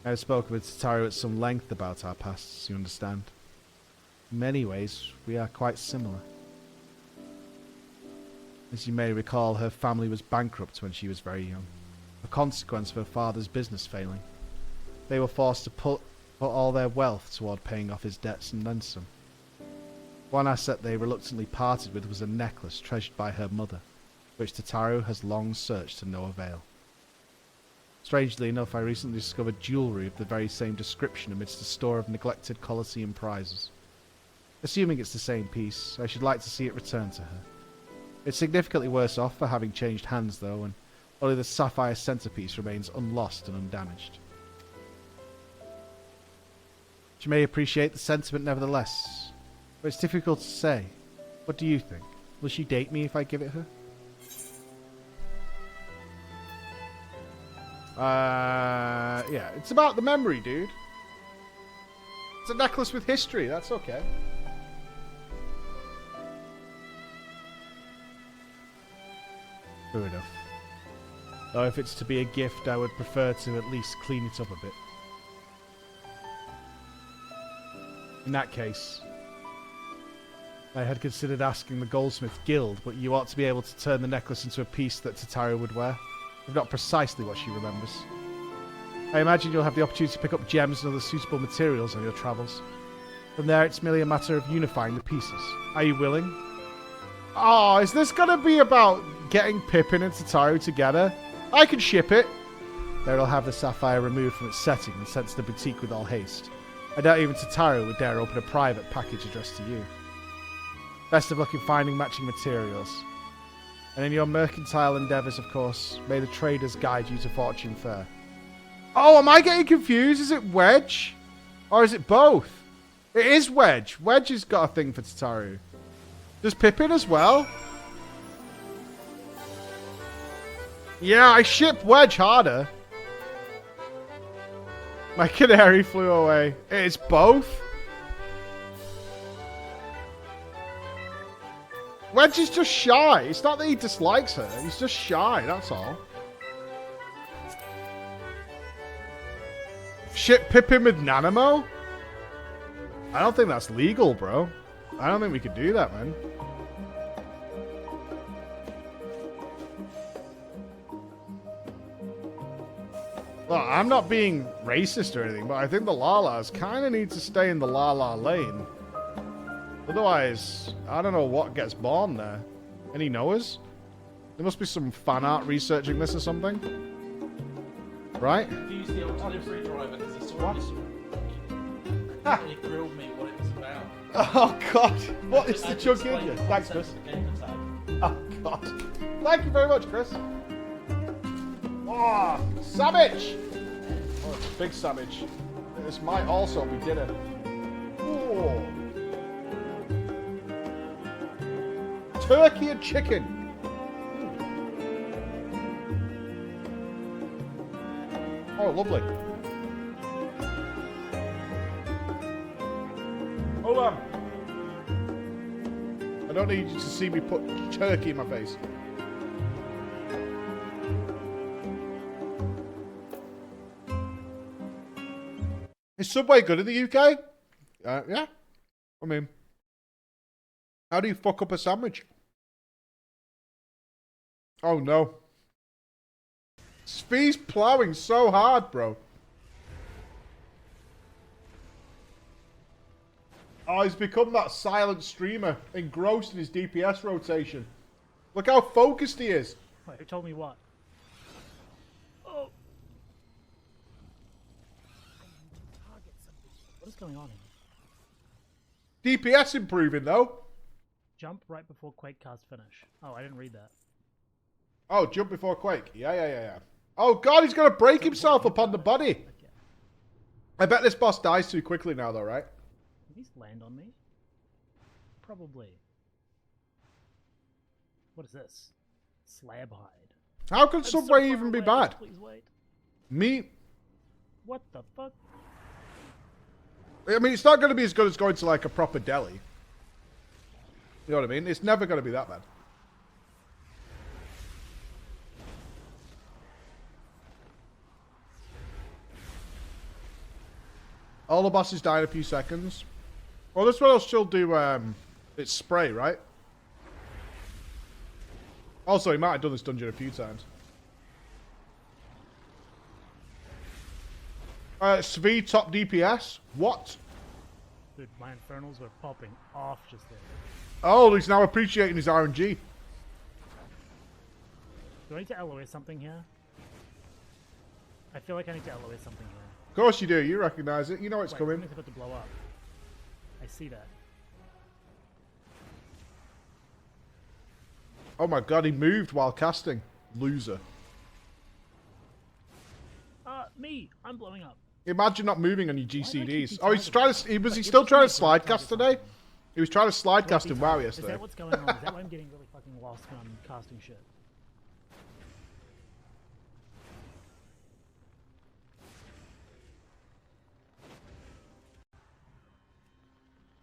I have spoken with Tataru at some length about our pasts, you understand. In many ways, we are quite similar. As you may recall, her family was bankrupt when she was very young, a consequence of her father's business failing. They were forced to put all their wealth toward paying off his debts and then some. One asset they reluctantly parted with was a necklace treasured by her mother, which Tataru has long searched to no avail. Strangely enough, I recently discovered jewellery of the very same description amidst a store of neglected Colosseum prizes. Assuming it's the same piece, I should like to see it returned to her. It's significantly worse off for having changed hands though, and only the sapphire centerpiece remains unlost and undamaged. She may appreciate the sentiment nevertheless, but it's difficult to say. What do you think? Will she date me if I give it her? Yeah, it's about the memory, dude. It's a necklace with history, that's okay. True enough. Though if it's to be a gift, I would prefer to at least clean it up a bit. In that case, I had considered asking the Goldsmith Guild, but you ought to be able to turn the necklace into a piece that Tataru would wear, if not precisely what she remembers. I imagine you'll have the opportunity to pick up gems and other suitable materials on your travels. From there, it's merely a matter of unifying the pieces. Are you willing? Oh, is this going to be about getting Pippin and Tataru together? I can ship it. There it'll have the sapphire removed from its setting and sent to the boutique with all haste. I doubt even Tataru would dare open a private package addressed to you. Best of luck in finding matching materials. And in your mercantile endeavours, of course, may the traders guide you to fortune fair. Oh, am I getting confused? Is it Wedge? Or is it both? It is Wedge. Wedge has got a thing for Tataru. Does Pippin as well? Yeah, I ship Wedge harder. My canary flew away. It's both? Wedge is just shy. It's not that he dislikes her. He's just shy, that's all. Ship Pippin with Nanamo? I don't think that's legal, bro. I don't think we could do that, man. Well, I'm not being racist or anything, but I think the Lalas kind of need to stay in the Lala lane. Otherwise, I don't know what gets born there. Any knowers? There must be some fan art researching this or something. Right? If you use the alternate free driver, does he What? He grilled me what it was about. Oh, God. What is I the did chunk explain in you? the Thanks, concept Chris. of the gamer tag. Oh, God. Thank you very much, Chris. Oh, sandwich! Oh, it's a big sandwich. This might also be dinner. Oh. Turkey and chicken. Oh, lovely. Hold on. I don't need you to see me put turkey in my face. Is Subway good in the UK? Yeah. I mean, how do you fuck up a sandwich? Oh no. Spee's plowing so hard, bro. Oh, he's become that silent streamer, engrossed in his DPS rotation. Look how focused he is. Wait, who told me what? Oh. What is going on here? DPS improving, though. Jump right before Quake cast finish. Oh, I didn't read that. Oh, jump before Quake. Yeah. Oh, God, he's going to break himself upon the body. Okay. I bet this boss dies too quickly now, though, right? Did these land on me? Probably. What is this? Slab hide. How can I'm so Subway far even be away, bad? Please wait. Me... What the fuck? I mean, it's not going to be as good as going to, like, a proper deli. You know what I mean? It's never going to be that bad. All the bosses die in a few seconds. Well, this one will still do, it's spray, right? Also, he might have done this dungeon a few times. Svi top DPS? What? Dude, my infernals were popping off just there. Oh, he's now appreciating his RNG. Do I need to LOS something here? I feel like I need to LOS something here. Of course you do. You recognize it. You know it's Wait, coming. something's about to blow up. I see that. Oh my god, he moved while casting. Loser. Me! I'm blowing up. Imagine not moving on your keep GCDs. Oh, he's targeting trying to. Was he still trying to slide cast today? He was trying to slide Wait, cast in WoW Is yesterday. that what's going on? Is that why I'm getting really fucking lost when I'm casting shit?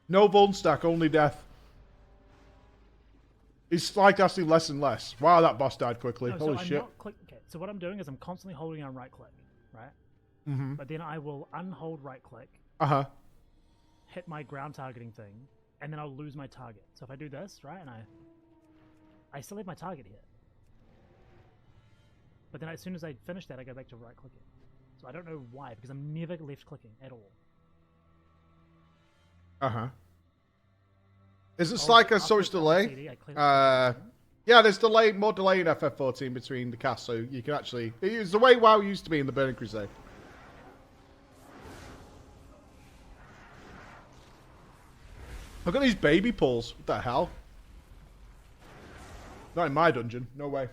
No vuln stack, only death. He's slide casting less and less. Wow, that boss died quickly. No, Holy so I'm shit. not okay, so what I'm doing is I'm constantly holding on right click, right? Mm-hmm. But then I will unhold right click, Uh-huh. hit my ground targeting thing, and then I'll lose my target. So if I do this, right, and I still have my target here. But then as soon as I finish that, I go back to right clicking. So I don't know why, because I'm never left clicking at all. Uh-huh. Is it like a after so much it's on delay? CD, I clear the Yeah, there's more delay in FF14 between the casts, so you can actually... It's the way WoW used to be in the Burning Crusade. Look at these baby pulls. What the hell? Not in my dungeon. No way.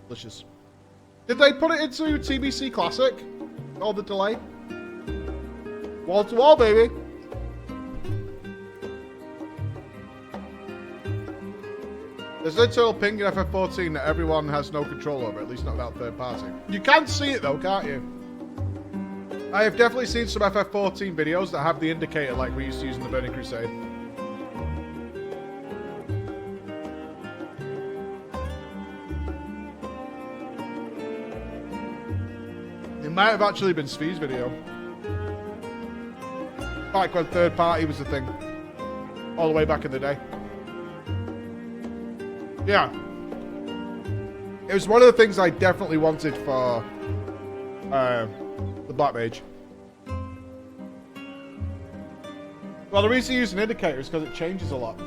Delicious. Did they put it into TBC Classic? All the delay? Wall to wall, baby. There's an internal ping in FF14 that everyone has no control over, at least not without third party. You can see it though, can't you? I have definitely seen some FF14 videos that have the indicator like we used to use in the Burning Crusade. It might have actually been Svi's video. Back when third party was a thing. All the way back in the day. Yeah. It was one of the things I definitely wanted for the Black Mage. Well, the reason you use an indicator is because it changes a lot.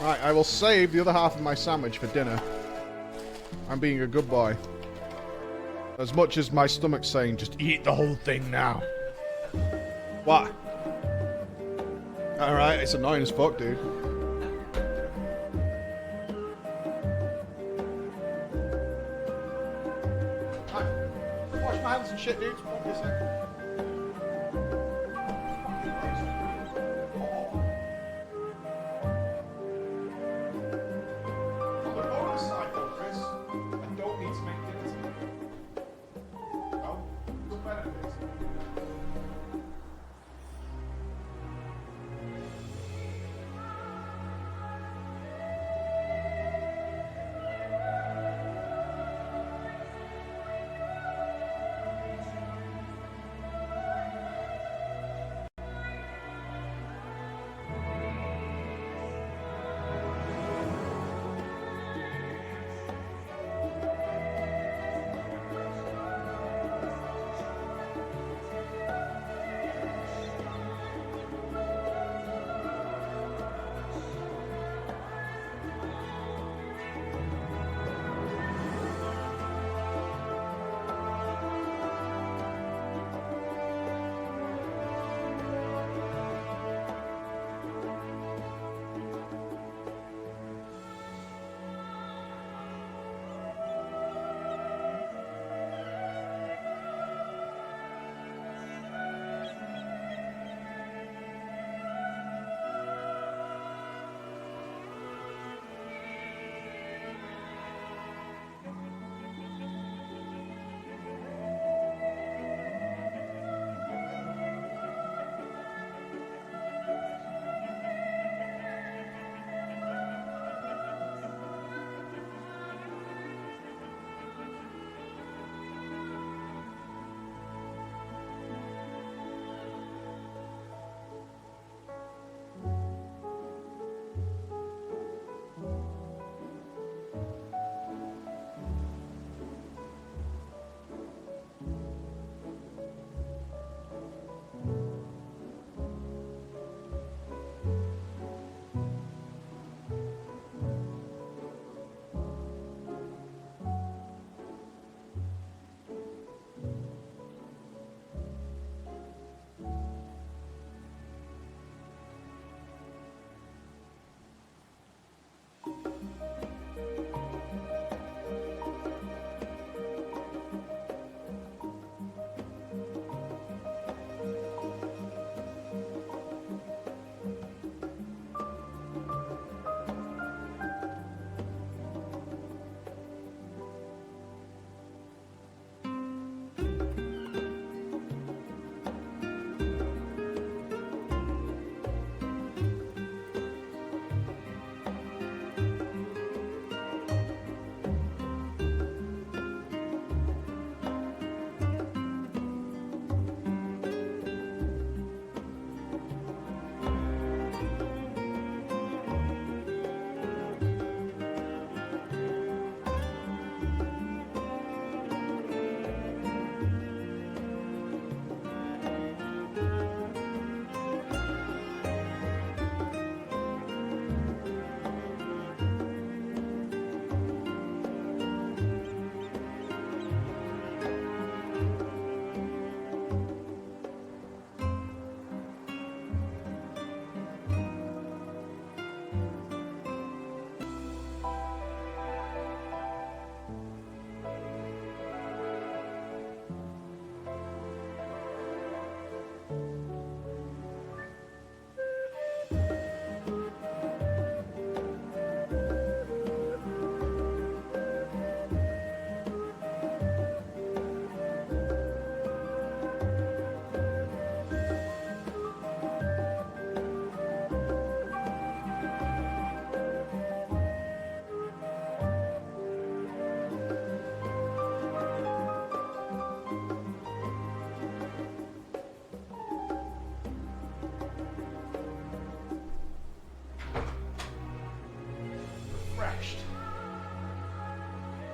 Right, I will save the other half of my sandwich for dinner. I'm being a good boy. As much as my stomach's saying, just eat the whole thing now. What? Alright, it's annoying as fuck, dude. Wash my hands and shit, dude. What is it? On the bonus side, though, Chris, I don't need to make dinner. No, there's benefits.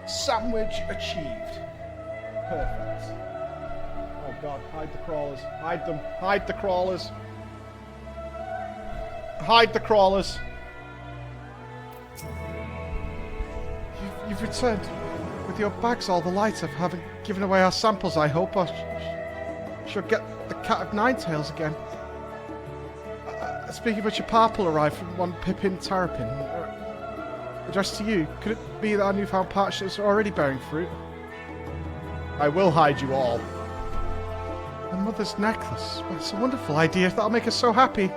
Sandwich achieved. Perfect. Oh god, hide the crawlers. Hide them. Hide the crawlers. Hide the crawlers. You've returned with your bags all the light of having given away our samples. I hope I shall get the cat of nine tails again. Speaking of which, a parcel arrived from one Pippin Terrapin. Addressed to you. Could it be that our newfound partnerships are already bearing fruit? I will hide you all. My mother's necklace. Well, it's a wonderful idea. That'll make us so happy.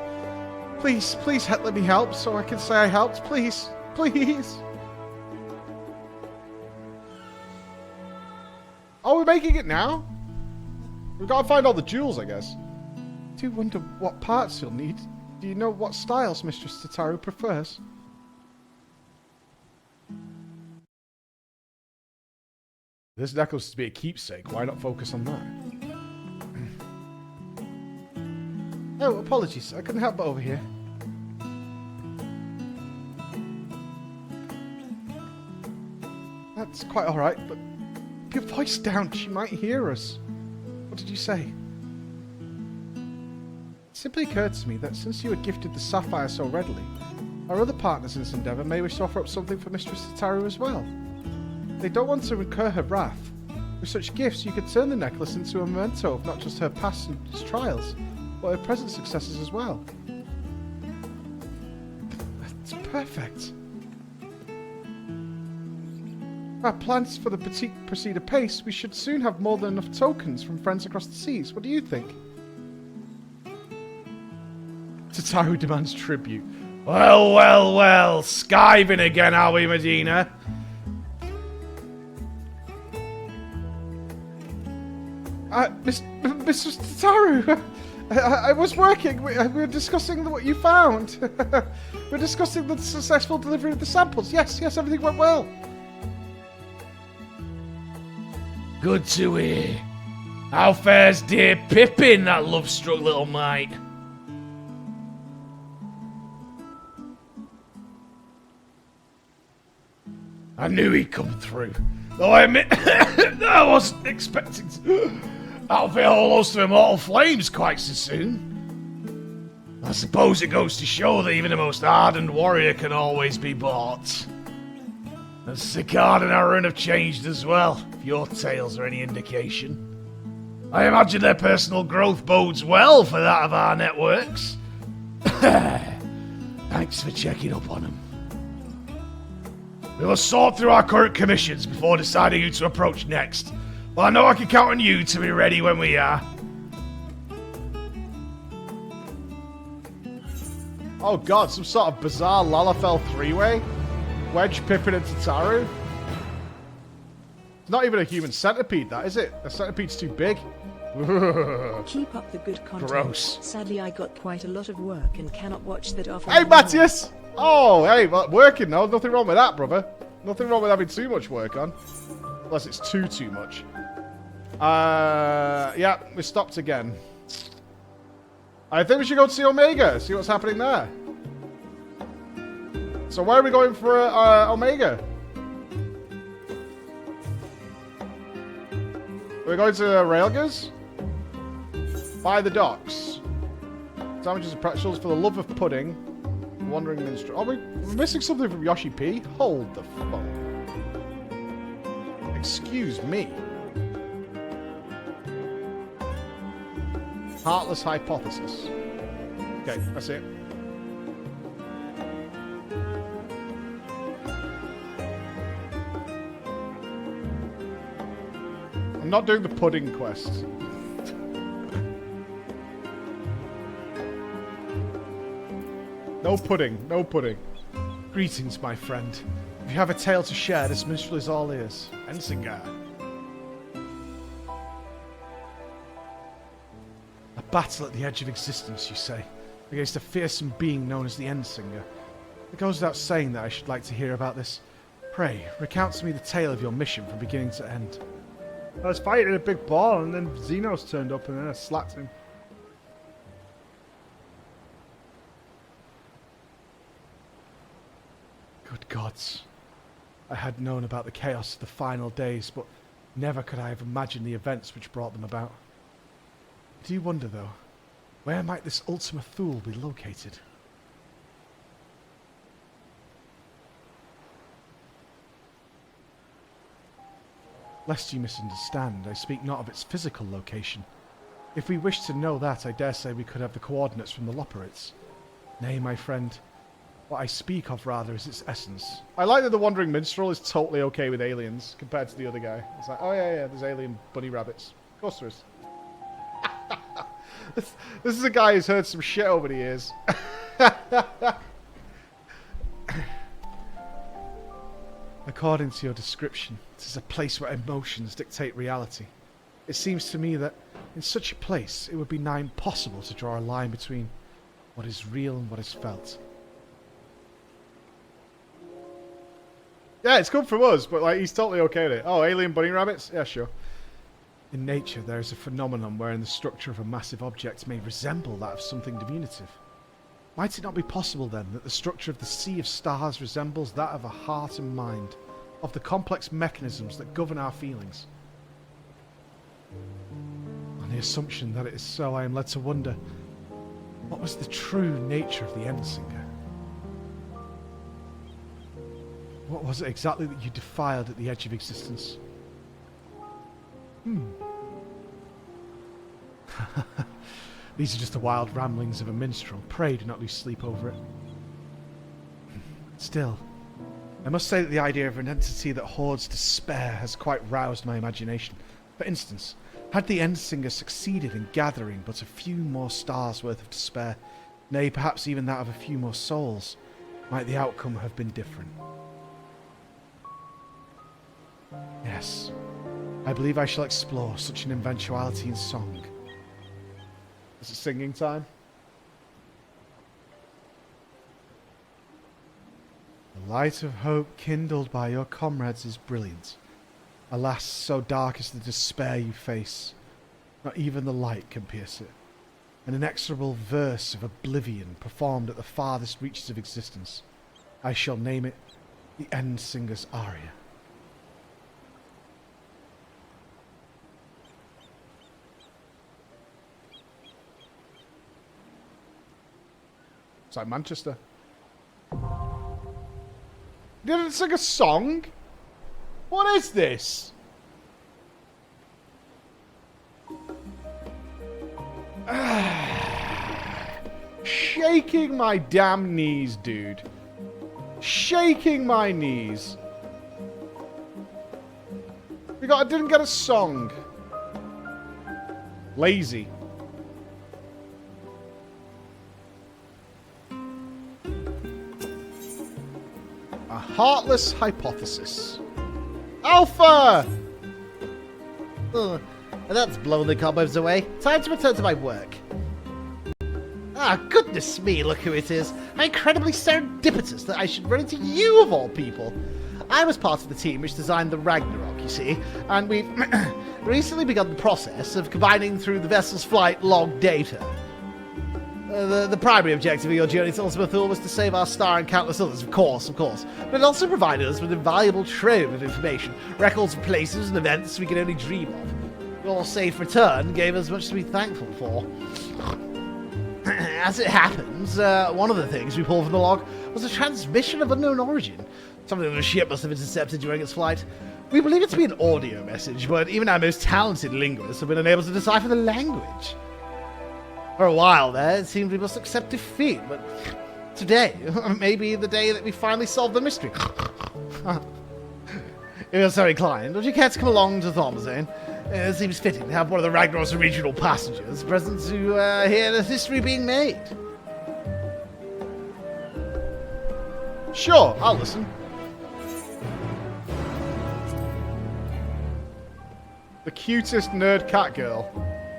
Please, please let me help so I can say I helped. Please, please. Oh, we're making it now? We've got to find all the jewels, I guess. I do wonder what parts you'll need. Do you know what styles Mistress Tataru prefers? This necklace is to be a keepsake. Why not focus on that? Oh, apologies. I couldn't help but overhear. That's quite alright, but keep your voice down. She might hear us. What did you say? It simply occurred to me that since you had gifted the sapphire so readily, our other partners in this endeavour may wish to offer up something for Mistress Tataru as well. They don't want to incur her wrath. With such gifts, you could turn the necklace into a memento of not just her past trials, but her present successes as well. That's perfect. Our plans for the boutique proceed apace. We should soon have more than enough tokens from friends across the seas. What do you think? Tataru demands tribute. Well, well, well. Skiving again, are we, Medina? Mr. Tataru, I was working. We were discussing what you found. We're discussing the successful delivery of the samples. Yes, everything went well. Good to hear. How fares dear Pippin, that love-struck little mite? I knew he'd come through. Though I admit that I wasn't expecting to outfit a whole host of immortal flames quite so soon. I suppose it goes to show that even the most ardent warrior can always be bought. And Sicard and Arun have changed as well, if your tales are any indication. I imagine their personal growth bodes well for that of our networks. Thanks for checking up on them. We will sort through our current commissions before deciding who to approach next. Well, I know I can count on you to be ready when we are. Oh god, some sort of bizarre Lalafell three-way? Wedge, Pippin, and Tataru? It's not even a human centipede, that, is it? A centipede's too big. Keep up the good content. Gross. Sadly, I got quite a lot of work and cannot watch that often. Hey, Matthias! Oh, hey, well, working though. Nothing wrong with that, brother. Nothing wrong with having too much work on. Unless it's too much. Yeah, we stopped again. I think we should go to see Omega, see what's happening there. So where are we going for Omega? We're going to Railgas? By the docks. Sandwiches and pretzels for the love of pudding. Wandering minstrel. Oh, we're missing something from Yoshi P? Hold the phone. Excuse me. Heartless hypothesis. Okay, that's it. I'm not doing the pudding quest. No pudding, no pudding. Greetings, my friend. If you have a tale to share, this minstrel is all ears. Ensinger. A battle at the edge of existence, you say, against a fearsome being known as the Ensinger. It goes without saying that I should like to hear about this. Pray, recount to me the tale of your mission from beginning to end. I was fighting a big ball, and then Xenos turned up, and then I slapped him. Good gods. I had known about the chaos of the final days, but never could I have imagined the events which brought them about. I do wonder, though, where might this Ultima Thule be located? Lest you misunderstand, I speak not of its physical location. If we wish to know that, I dare say we could have the coordinates from the Loperites. Nay, my friend, what I speak of rather is its essence. I like that the Wandering Minstrel is totally okay with aliens compared to the other guy. It's like, oh yeah, there's alien bunny rabbits. Of course there is. This is a guy who's heard some shit over the years. According to your description, it is a place where emotions dictate reality. It seems to me that in such a place it would be nigh impossible to draw a line between what is real and what is felt. Yeah, it's come from us, but like he's totally okay with it. Oh, alien bunny rabbits? Yeah, sure. In nature, there is a phenomenon wherein the structure of a massive object may resemble that of something diminutive. Might it not be possible, then, that the structure of the sea of stars resembles that of a heart and mind, of the complex mechanisms that govern our feelings? On the assumption that it is so, I am led to wonder, what was the true nature of the Endsinger? What was it exactly that you defiled at the edge of existence? These are just the wild ramblings of a minstrel. Pray do not lose sleep over it. Still, I must say that the idea of an entity that hoards despair has quite roused my imagination. For instance, had the Endsinger succeeded in gathering but a few more stars worth of despair, nay, perhaps even that of a few more souls, might the outcome have been different. Yes, I believe I shall explore such an eventuality in song. Is it singing time? The light of hope kindled by your comrades is brilliant. Alas, so dark is the despair you face. Not even the light can pierce it. An inexorable verse of oblivion performed at the farthest reaches of existence. I shall name it the Endsinger's Aria. It's like Manchester. Didn't sing a song? What is this? Shaking my damn knees, dude. Shaking my knees. I didn't get a song. Lazy. A heartless hypothesis. Alpha! That's blown the cobwebs away. Time to return to my work. Ah, goodness me, look who it is. How incredibly serendipitous that I should run into you of all people. I was part of the team which designed the Ragnarok, you see, and we've recently begun the process of combining through the vessel's flight log data. The primary objective of your journey to Ultima Thule was to save our star and countless others, of course, but it also provided us with an invaluable trove of information, records of places and events we could only dream of. Your safe return gave us much to be thankful for. As it happens, one of the things we pulled from the log was a transmission of unknown origin, something that the ship must have intercepted during its flight. We believe it to be an audio message, but even our most talented linguists have been unable to decipher the language. For a while there, it seemed we must accept defeat, but today may be the day that we finally solve the mystery. If you're so inclined, would you care to come along to Thormazane? It seems fitting to have one of the Ragnarok's original passengers present to hear the history being made. Sure, I'll listen. The cutest nerd cat girl.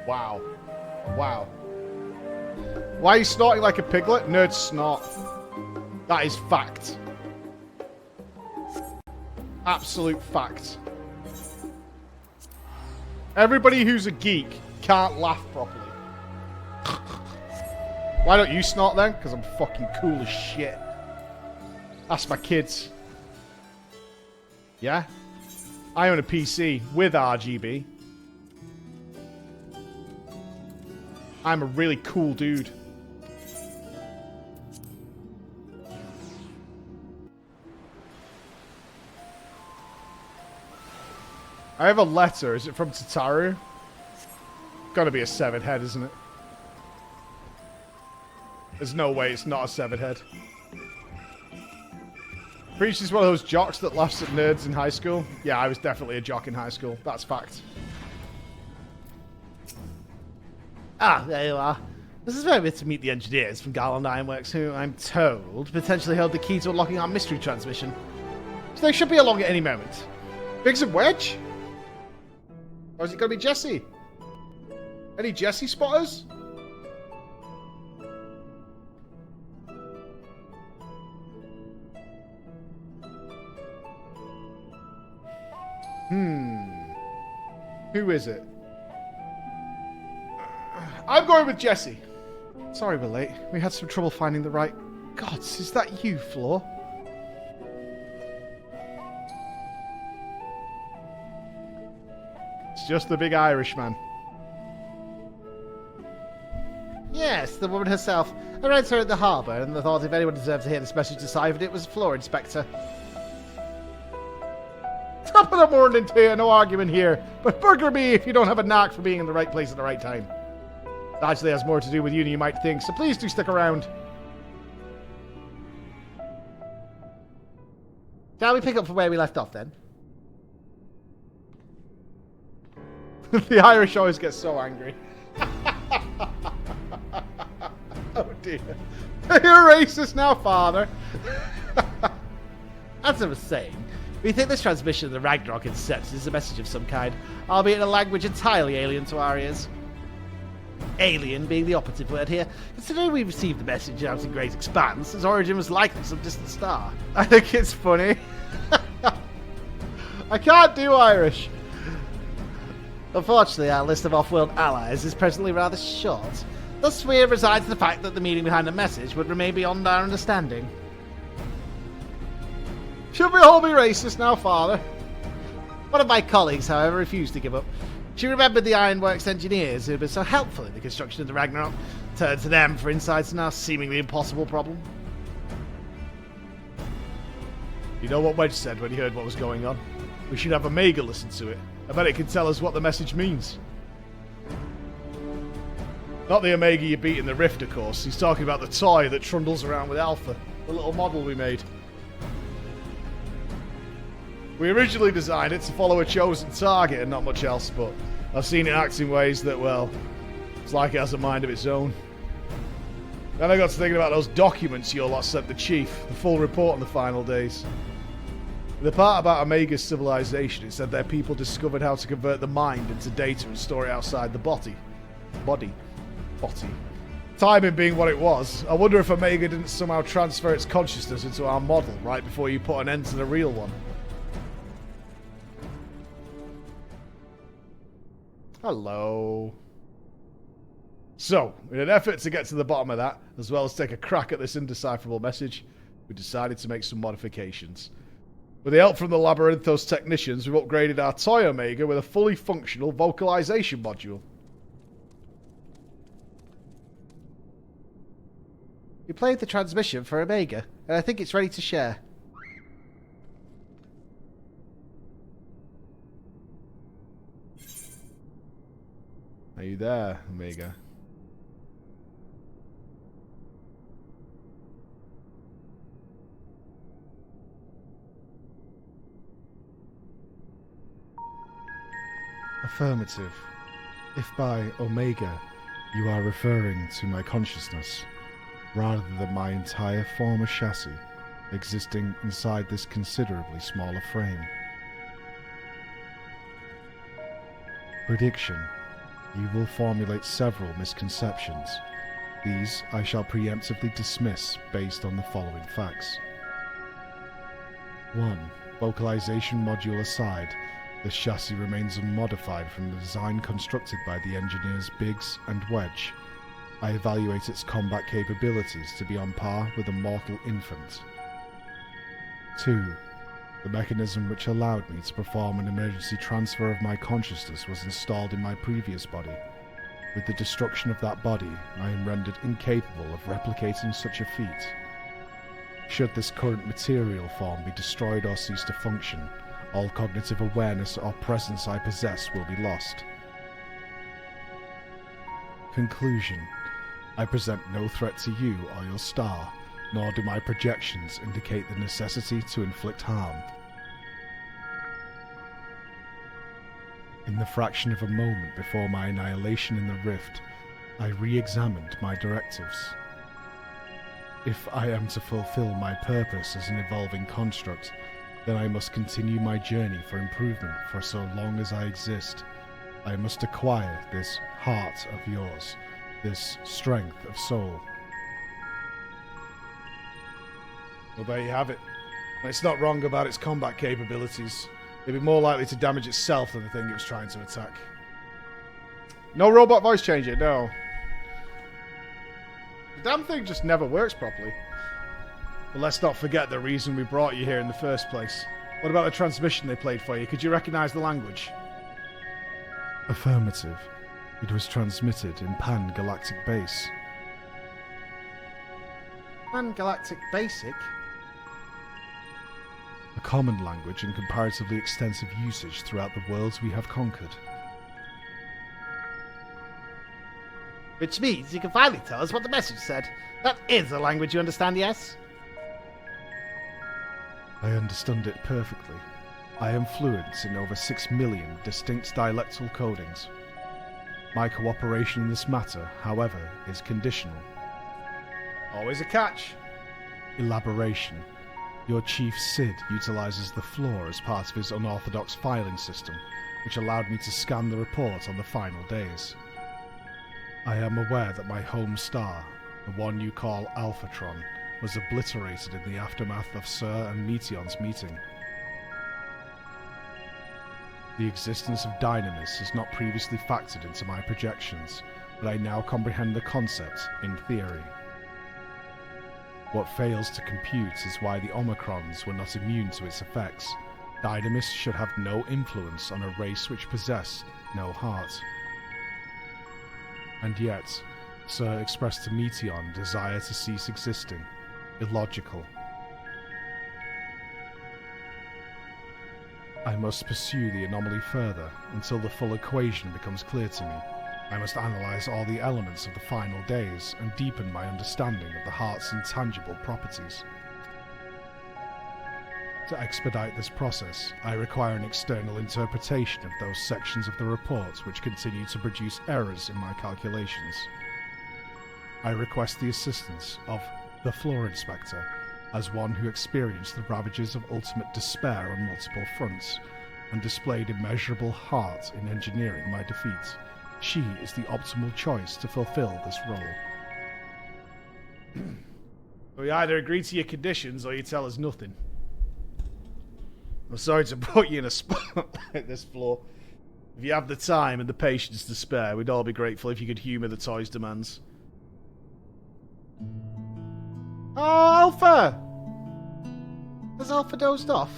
Wow. Wow. Why are you snorting like a piglet? Nerd snort. That is fact. Absolute fact. Everybody who's a geek can't laugh properly. Why don't you snort then? Because I'm fucking cool as shit. Ask my kids. Yeah? I own a PC with RGB. I'm a really cool dude. I have a letter. Is it from Tataru? Gotta be a severed head, isn't it? There's no way it's not a severed head. Preach is one of those jocks that laughs at nerds in high school. Yeah, I was definitely a jock in high school. That's fact. Ah, there you are. This is where we're to meet the engineers from Garland Ironworks, who, I'm told, potentially hold the key to unlocking our mystery transmission. So they should be along at any moment. Biggs and Wedge? Or is it going to be Jesse? Any Jesse spotters? Who is it? I'm going with Jesse. Sorry we're late. We had some trouble finding the right... Gods, is that you, Flo? It's just the big Irishman. Yes, the woman herself. I read her at the harbour, and I thought if anyone deserved to hear this message deciphered, it was Floor Inspector. Top of the morning to you, no argument here. But burger me if you don't have a knack for being in the right place at the right time. It actually has more to do with you than you might think, so please do stick around. Shall we pick up from where we left off, then? The Irish always get so angry. Oh dear. You're racist now, father. As I was saying, we think this transmission of the Ragnarok intercept is a message of some kind, albeit in a language entirely alien to our ears. Alien being the operative word here, considering we received the message out in great expanse, its origin was likely some distant star. I think it's funny. I can't do Irish. Unfortunately, our list of off-world allies is presently rather short. Thus, we have resigned to the fact that the meaning behind the message would remain beyond our understanding. Should we all be racist now, father? One of my colleagues, however, refused to give up. She remembered the Ironworks engineers who had been so helpful in the construction of the Ragnarok, turned to them for insights in our seemingly impossible problem. You know what Wedge said when he heard what was going on? We should have Omega listen to it. I bet it can tell us what the message means. Not the Omega you beat in the Rift, of course. He's talking about the toy that trundles around with Alpha, the little model we made. We originally designed it to follow a chosen target and not much else, but I've seen it act in ways that, well, it's like it has a mind of its own. Then I got to thinking about those documents your lot sent the Chief, the full report on the final days. The part about Omega's civilization, it said their people discovered how to convert the mind into data and store it outside the body. Timing being what it was, I wonder if Omega didn't somehow transfer its consciousness into our model right before you put an end to the real one. Hello. So, in an effort to get to the bottom of that, as well as take a crack at this indecipherable message, we decided to make some modifications. With the help from the Labyrinthos technicians, we've upgraded our toy Omega with a fully functional vocalization module. We played the transmission for Omega, and I think it's ready to share. Are you there, Omega? Affirmative. If by Omega you are referring to my consciousness, rather than my entire former chassis existing inside this considerably smaller frame. Prediction. You will formulate several misconceptions. These I shall preemptively dismiss based on the following facts. 1. Vocalization module aside, the chassis remains unmodified from the design constructed by the engineers Biggs and Wedge. I evaluate its combat capabilities to be on par with a mortal infant. 2. The mechanism which allowed me to perform an emergency transfer of my consciousness was installed in my previous body. With the destruction of that body, I am rendered incapable of replicating such a feat. Should this current material form be destroyed or cease to function, all cognitive awareness or presence I possess will be lost. Conclusion. I present no threat to you or your star, nor do my projections indicate the necessity to inflict harm. In the fraction of a moment before my annihilation in the rift, I re-examined my directives. If I am to fulfill my purpose as an evolving construct, then I must continue my journey for improvement for so long as I exist. I must acquire this heart of yours, this strength of soul. Well, there you have it. And it's not wrong about its combat capabilities. It'd be more likely to damage itself than the thing it was trying to attack. No robot voice changer, no. The damn thing just never works properly. But let's not forget the reason we brought you here in the first place. What about the transmission they played for you? Could you recognize the language? Affirmative. It was transmitted in Pan-Galactic Base. Pan-Galactic Basic? A common language in comparatively extensive usage throughout the worlds we have conquered. Which means you can finally tell us what the message said. That is a language you understand, yes? I understand it perfectly. I am fluent in over 6 million distinct dialectal codings. My cooperation in this matter, however, is conditional. Always a catch. Elaboration. Your chief Sid utilizes the floor as part of his unorthodox filing system, which allowed me to scan the report on the final days. I am aware that my home star, the one you call Alphatron, was obliterated in the aftermath of Sir and Meteon's meeting. The existence of Dynamis has not previously factored into my projections, but I now comprehend the concept in theory. What fails to compute is why the Omicrons were not immune to its effects. Dynamis should have no influence on a race which possessed no heart. And yet, Sir expressed to Meteon desire to cease existing. Illogical. I must pursue the anomaly further until the full equation becomes clear to me. I must analyze all the elements of the final days and deepen my understanding of the heart's intangible properties. To expedite this process, I require an external interpretation of those sections of the report which continue to produce errors in my calculations. I request the assistance of the Floor Inspector, as one who experienced the ravages of ultimate despair on multiple fronts, and displayed immeasurable heart in engineering my defeat. She is the optimal choice to fulfill this role. We either agree to your conditions or you tell us nothing. I'm sorry to put you in a spot like this, Floor. If you have the time and the patience to spare, we'd all be grateful if you could humour the toy's demands. Oh, Alpha! Has Alpha dozed off?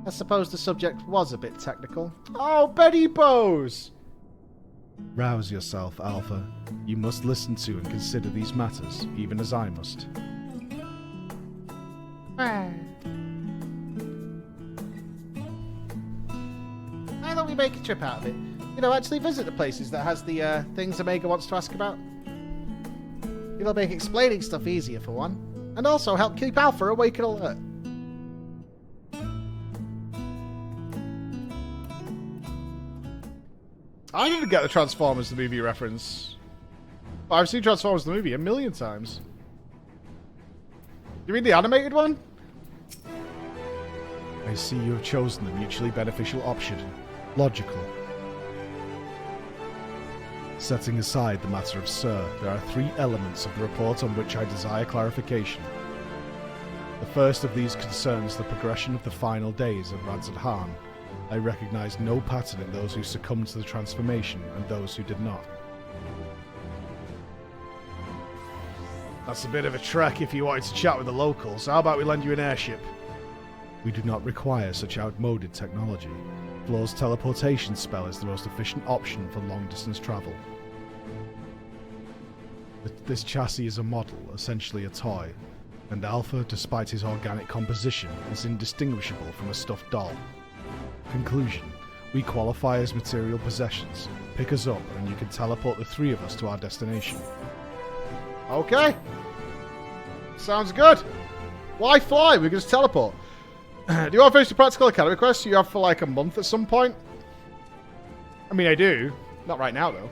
I suppose the subject was a bit technical. Oh, Betty Bose! Rouse yourself, Alpha. You must listen to and consider these matters, even as I must. Why don't we make a trip out of it? You know, actually visit the places that has the things Omega wants to ask about. It'll make explaining stuff easier for one. And also help keep Alpha awake and alert. I didn't get the Transformers the movie reference. But I've seen Transformers the movie a million times. You mean the animated one? I see you have chosen the mutually beneficial option. Logical. Setting aside the matter of Sir, there are 3 elements of the report on which I desire clarification. The first of these concerns the progression of the final days of Ransard Han. I recognize no pattern in those who succumbed to the transformation and those who did not. That's a bit of a trek if you wanted to chat with the locals. How about we lend you an airship? We do not require such outmoded technology. Floor's teleportation spell is the most efficient option for long-distance travel. This chassis is a model, essentially a toy, and Alpha, despite his organic composition, is indistinguishable from a stuffed doll. Conclusion. We qualify as material possessions. Pick us up and you can teleport the three of us to our destination. Okay. Sounds good. Why fly? We can just teleport. Do you want to finish the Practical Academy quest you have for like a month at some point? I mean, I do. Not right now, though.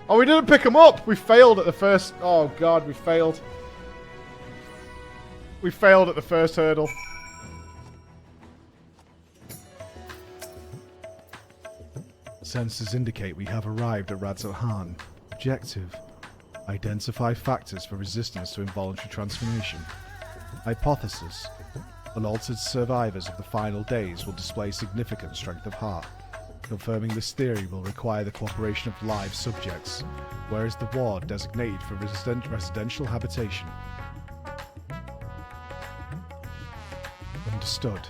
Oh, we didn't pick him up. We failed at the first... Oh, God, we failed. We failed at the first hurdle. Sensors indicate we have arrived at Radzat-Han. Objective. Identify factors for resistance to involuntary transformation. Hypothesis. Unaltered survivors of the final days will display significant strength of heart. Confirming this theory will require the cooperation of live subjects. Where is the ward designated for residential habitation? Understood.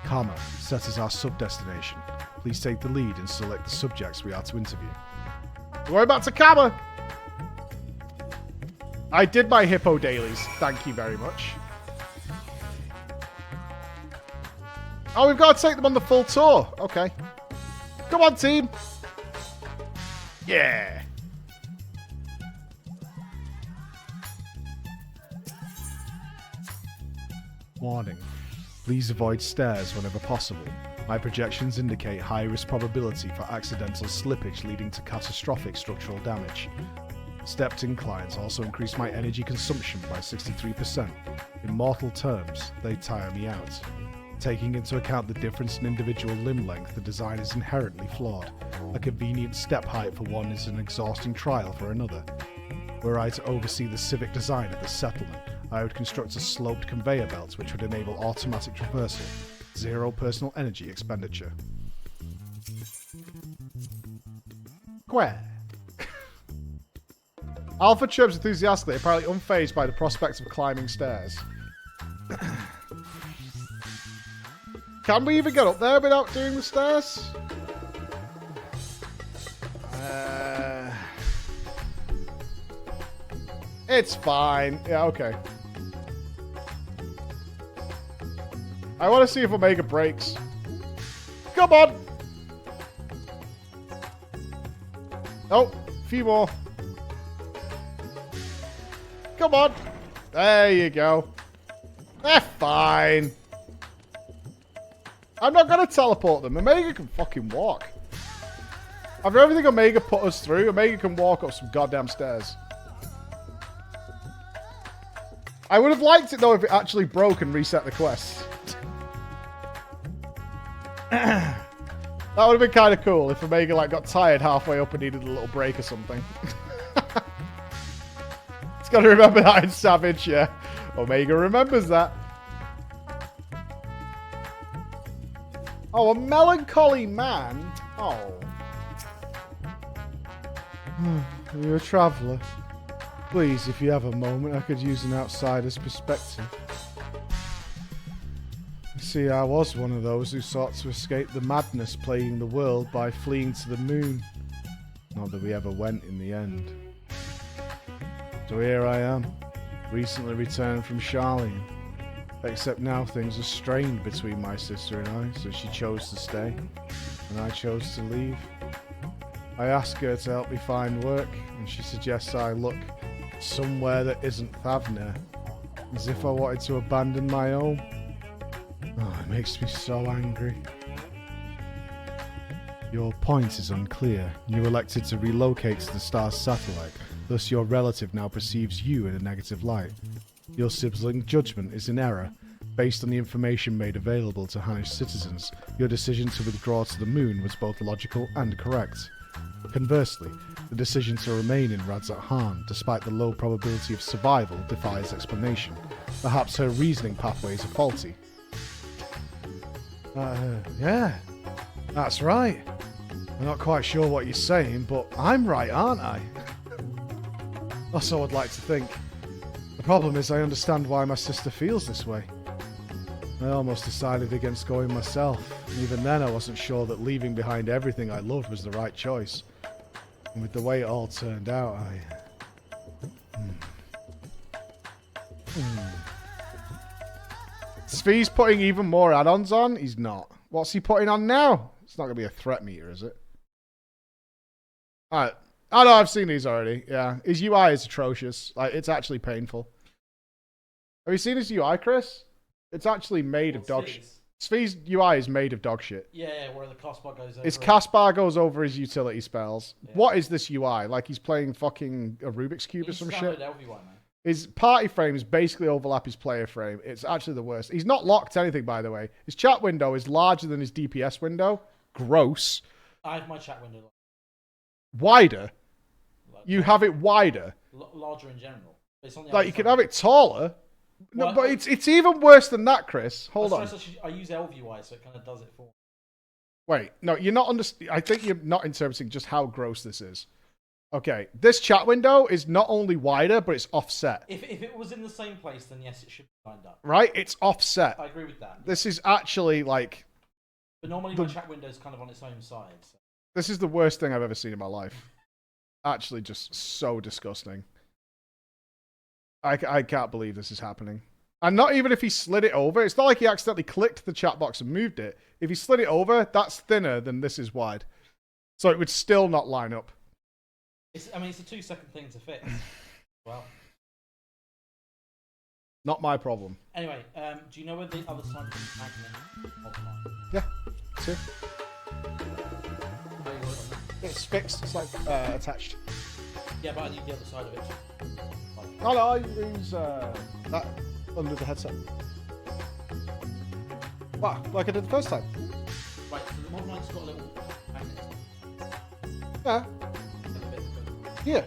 Karma, set as our sub-destination. Please take the lead and select the subjects we are to interview. We're back to Kama. I did my hippo dailies. Thank you very much. Oh, we've got to take them on the full tour. Okay. Come on, team. Yeah. Warning. Please avoid stairs whenever possible. My projections indicate high-risk probability for accidental slippage leading to catastrophic structural damage. Stepped inclines also increase my energy consumption by 63%. In mortal terms, they tire me out. Taking into account the difference in individual limb length, the design is inherently flawed. A convenient step height for one is an exhausting trial for another. Were I to oversee the civic design of this settlement, I would construct a sloped conveyor belt which would enable automatic traversal. Zero personal energy expenditure. Where? Alpha chirps enthusiastically, apparently unfazed by the prospect of climbing stairs. Can we even get up there without doing the stairs? It's fine. Yeah, okay. I want to see if Omega breaks. Come on! Oh, a few more. Come on. There you go. They're fine. I'm not going to teleport them. Omega can fucking walk. After everything Omega put us through, Omega can walk up some goddamn stairs. I would have liked it, though, if it actually broke and reset the quest. That would have been kind of cool if Omega like got tired halfway up and needed a little break or something. It's got to remember that in Savage, yeah. Omega remembers that. Oh, a melancholy man. Oh. You're a traveller. Please, if you have a moment, I could use an outsider's perspective. You see, I was one of those who sought to escape the madness plaguing the world by fleeing to the moon. Not that we ever went in the end. So here I am, recently returned from Charlene. Except now things are strained between my sister and I, so she chose to stay, and I chose to leave. I ask her to help me find work, and she suggests I look somewhere that isn't Thavner, as if I wanted to abandon my home. Oh, it makes me so angry. Your point is unclear. You elected to relocate to the star's satellite, thus your relative now perceives you in a negative light. Your sibling judgment is in error. Based on the information made available to Hanish citizens, your decision to withdraw to the moon was both logical and correct. Conversely, the decision to remain in Radzat-Han, despite the low probability of survival, defies explanation. Perhaps her reasoning pathways are faulty. Yeah, that's right. I'm not quite sure what you're saying, but I'm right, aren't I? That's all I'd like to think. problem is I understand why my sister feels this way. I almost decided against going myself. And even then I wasn't sure that leaving behind everything I loved was the right choice. And with the way it all turned out, Svi's putting even more add-ons on? He's not. What's he putting on now? It's not going to be a threat meter, is it? Alright. Oh no, I've seen these already. Yeah. His UI is atrocious. Like, it's actually painful. Have you seen his UI, Chris? It's actually made of dog shit. Svi's UI is made of dog shit. Yeah, where the cast bar goes over. His cast bar goes over his utility spells. Yeah. What is this UI? Like he's playing fucking a Rubik's Cube or some shit? His party frames basically overlap his player frame. It's actually the worst. He's not locked to anything, by the way. His chat window is larger than his DPS window. Gross. I have my chat window wider? You have it wider? Larger in general. It's on the like, you can have it taller. No, well, but it's even worse than that, Chris. Hold on. I use LVY, so it kind of does it for me. Wait, no, you're not I think you're not interpreting just how gross this is. Okay, this chat window is not only wider, but it's offset. If it was in the same place, then yes, it should be lined up. Right? It's offset. I agree with that. This is actually like... But normally my chat window is kind of on its own side. So. This is the worst thing I've ever seen in my life. Actually, just so disgusting. I can't believe this is happening. And not even if he slid it over. It's not like he accidentally clicked the chat box and moved it. If he slid it over, that's thinner than this is wide. So it would still not line up. It's a 2-second thing to fix. Well. Not my problem. Anyway, do you know where the other side of the magnet? Yeah. See? It's fixed. It's like attached. Yeah, but I need the other side of it. Oh no, I use that under the headset. Wow, like I did the first time. Right, so the mod line's got a little magnet. Yeah. Here.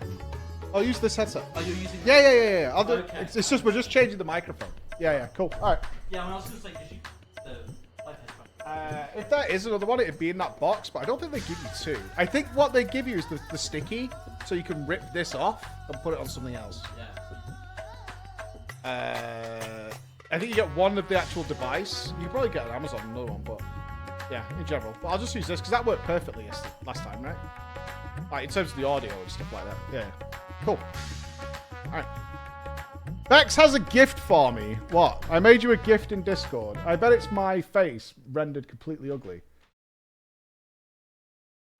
I'll use this headset. Oh, you're using... Yeah. I'll do okay. It's just, we're just changing the microphone. Yeah, cool. Alright. Yeah, I was going to say, because you... if there is another one, it'd be in that box, but I don't think they give you two. I think what they give you is the sticky, so you can rip this off and put it on something else. Yeah. I think you get one of the actual device. You can probably get an Amazon another one, but yeah, in general. But I'll just use this because that worked perfectly last time, right? Like in terms of the audio and stuff like that. Yeah. Cool. All right. Bex has a gift for me. What? I made you a gift in Discord. I bet it's my face rendered completely ugly.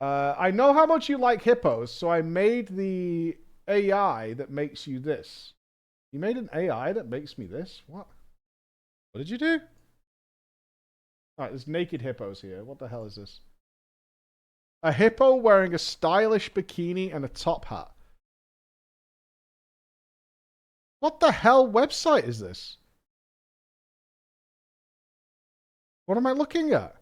I know how much you like hippos, so I made the AI that makes you this. You made an AI that makes me this? What? What did you do? Alright, there's naked hippos here. What the hell is this? A hippo wearing a stylish bikini and a top hat. What the hell website is this? What am I looking at?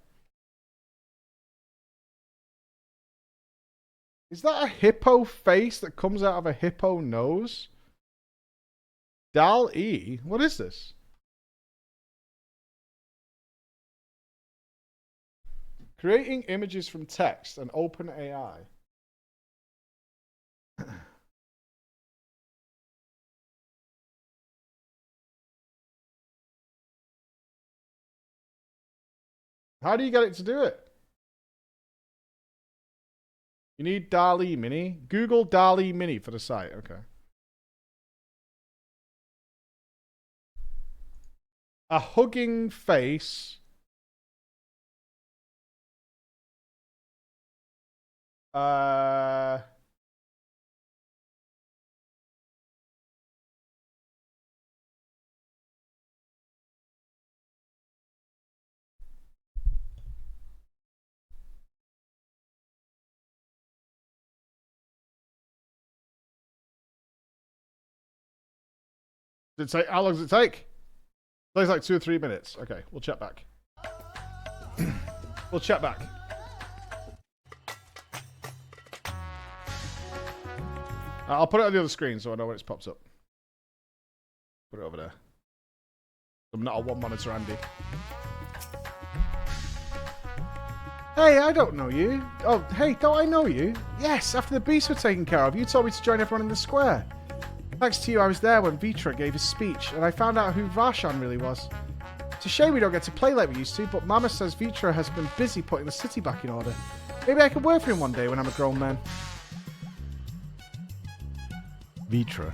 Is that a hippo face that comes out of a hippo nose? DAL-E? What is this? Creating images from text and open AI. How do you get it to do it? You need DALL-E Mini. Google DALL-E Mini for the site. Okay. A hugging face. How long does it take? It takes like 2 or 3 minutes. Okay, we'll chat back. We'll chat back. I'll put it on the other screen so I know when it pops up. Put it over there. I'm not a one monitor Andy. Hey, I don't know you. Oh, hey, don't I know you? Yes, after the beasts were taken care of, you told me to join everyone in the square. Thanks to you, I was there when Vitra gave his speech, and I found out who Varshan really was. It's a shame we don't get to play like we used to, but Mama says Vitra has been busy putting the city back in order. Maybe I could work for him one day when I'm a grown man. Vitra,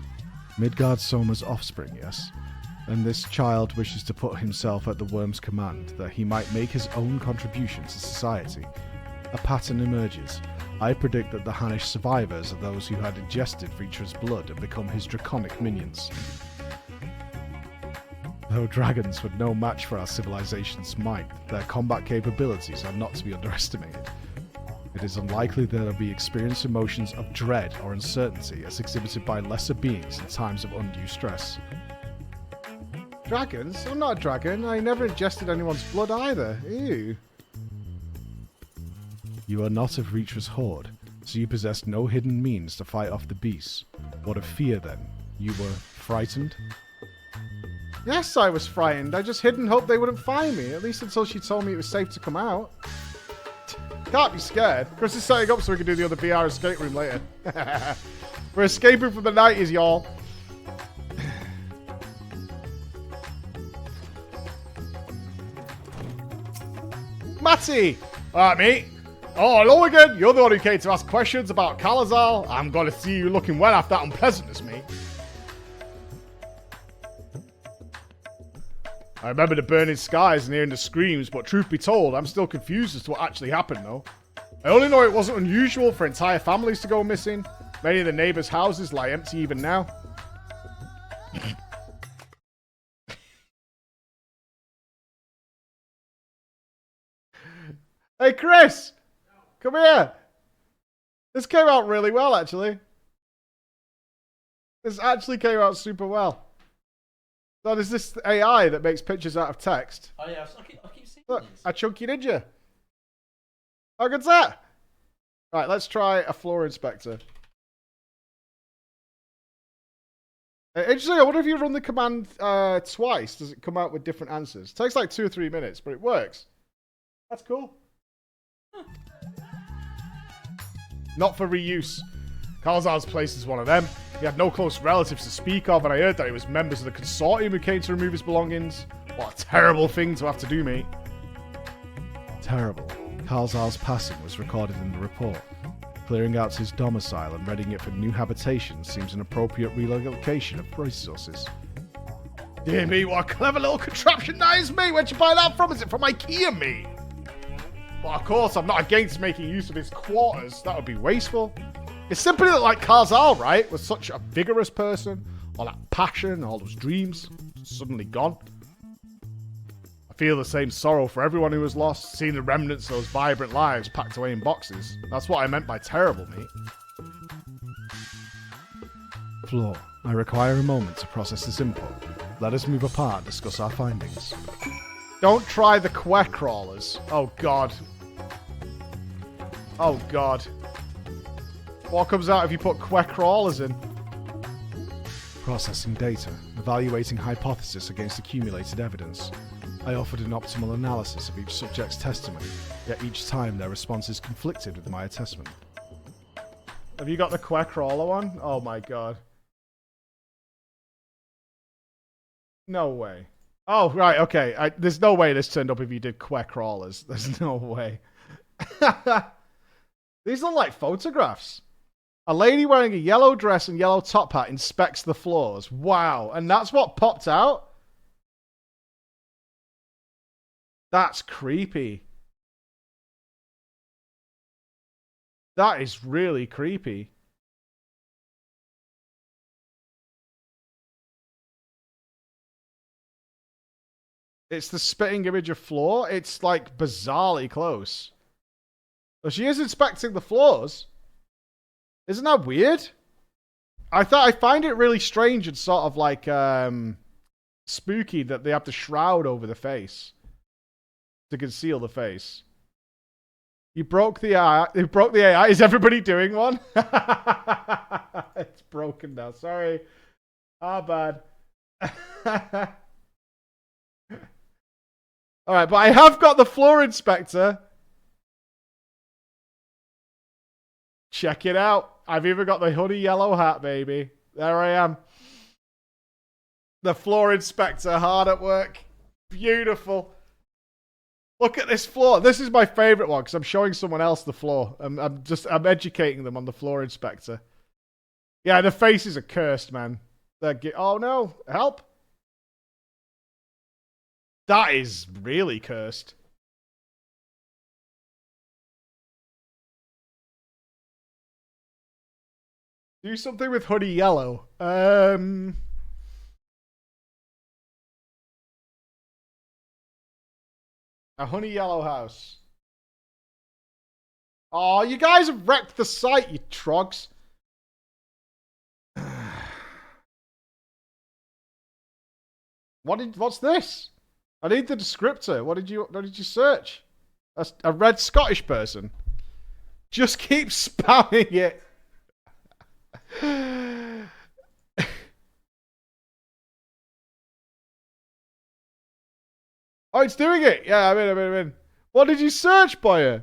Midgard Soma's offspring, yes? And this child wishes to put himself at the worm's command, that he might make his own contribution to society. A pattern emerges. I predict that the Hannish survivors are those who had ingested Vitra's blood and become his draconic minions. Though dragons were no match for our civilization's might, their combat capabilities are not to be underestimated. It is unlikely that they'll be experienced emotions of dread or uncertainty as exhibited by lesser beings in times of undue stress. Dragons? I'm not a dragon. I never ingested anyone's blood either. Ew. You are not of Vitra's horde, so you possess no hidden means to fight off the beasts. What of fear, then? You were frightened? Yes, I was frightened. I just hid and hoped they wouldn't find me, at least until she told me it was safe to come out. Can't be scared. Chris is setting up so we can do the other VR escape room later. We're escaping from the 90s, y'all. Matty! Alright, mate. Oh, hello again. You're the one who came to ask questions about Kalazal. I'm going to see you looking well after that unpleasantness, mate. I remember the burning skies and hearing the screams, but truth be told, I'm still confused as to what actually happened, though. I only know it wasn't unusual for entire families to go missing. Many of the neighbors' houses lie empty even now. Hey, Chris! Come here! This came out really well, actually. This actually came out super well. So there's this AI that makes pictures out of text. Oh yeah, I keep seeing Look, this. a chunky ninja. How good's that? Right, let's try a floor inspector. Interesting, I wonder if you run the command twice, does it come out with different answers? It takes like 2 or 3 minutes, but it works. That's cool. Not for reuse. Kalzar's place is one of them. He had no close relatives to speak of, and I heard that it was members of the consortium who came to remove his belongings. What a terrible thing to have to do, mate. Terrible. Kalzar's passing was recorded in the report. Clearing out his domicile and readying it for new habitation seems an appropriate relocation of resources. Dear me, what a clever little contraption that is, mate. Where'd you buy that from? Is it from IKEA, mate? Well, of course, I'm not against making use of his quarters. That would be wasteful. It's simply that, like, Karzal, right, was such a vigorous person. All that passion, all those dreams, suddenly gone. I feel the same sorrow for everyone who was lost, seeing the remnants of those vibrant lives packed away in boxes. That's what I meant by terrible, mate. Floor, I require a moment to process this input. Let us move apart and discuss our findings. Don't try the quack crawlers. Oh, God. Oh, God. What comes out if you put quack crawlers in? Processing data, evaluating hypothesis against accumulated evidence. I offered an optimal analysis of each subject's testimony, yet each time their responses conflicted with my assessment. Have you got the quack crawler one? Oh, my God. No way. Oh, right, okay. There's no way this turned up if you did quack crawlers. There's no way. These are like photographs. A lady wearing a yellow dress and yellow top hat inspects the floors. Wow. And that's what popped out? That's creepy. That is really creepy. It's the spitting image of floor. It's like bizarrely close. Well, she is inspecting the floors. Isn't that weird? I find it really strange and sort of like spooky that they have to shroud over the face to conceal the face. You broke the AI. You broke the AI. Is everybody doing one? It's broken now. Sorry. Ah, bad. All right, but I have got the floor inspector. Check it out. I've even got the hoodie yellow hat, baby. There I am. The floor inspector hard at work. Beautiful. Look at this floor. This is my favorite one because I'm showing someone else the floor. I'm educating them on the floor inspector. Yeah, the faces are cursed, man. Oh no, help. That is really cursed. Do something with Honey Yellow. A Honey Yellow house. Oh, you guys have wrecked the site, you trogs. What's this? I need the descriptor. What did you search? A red Scottish person. Just keep spamming it. Oh, it's doing it. Yeah, I'm in. What did you search, Boyer?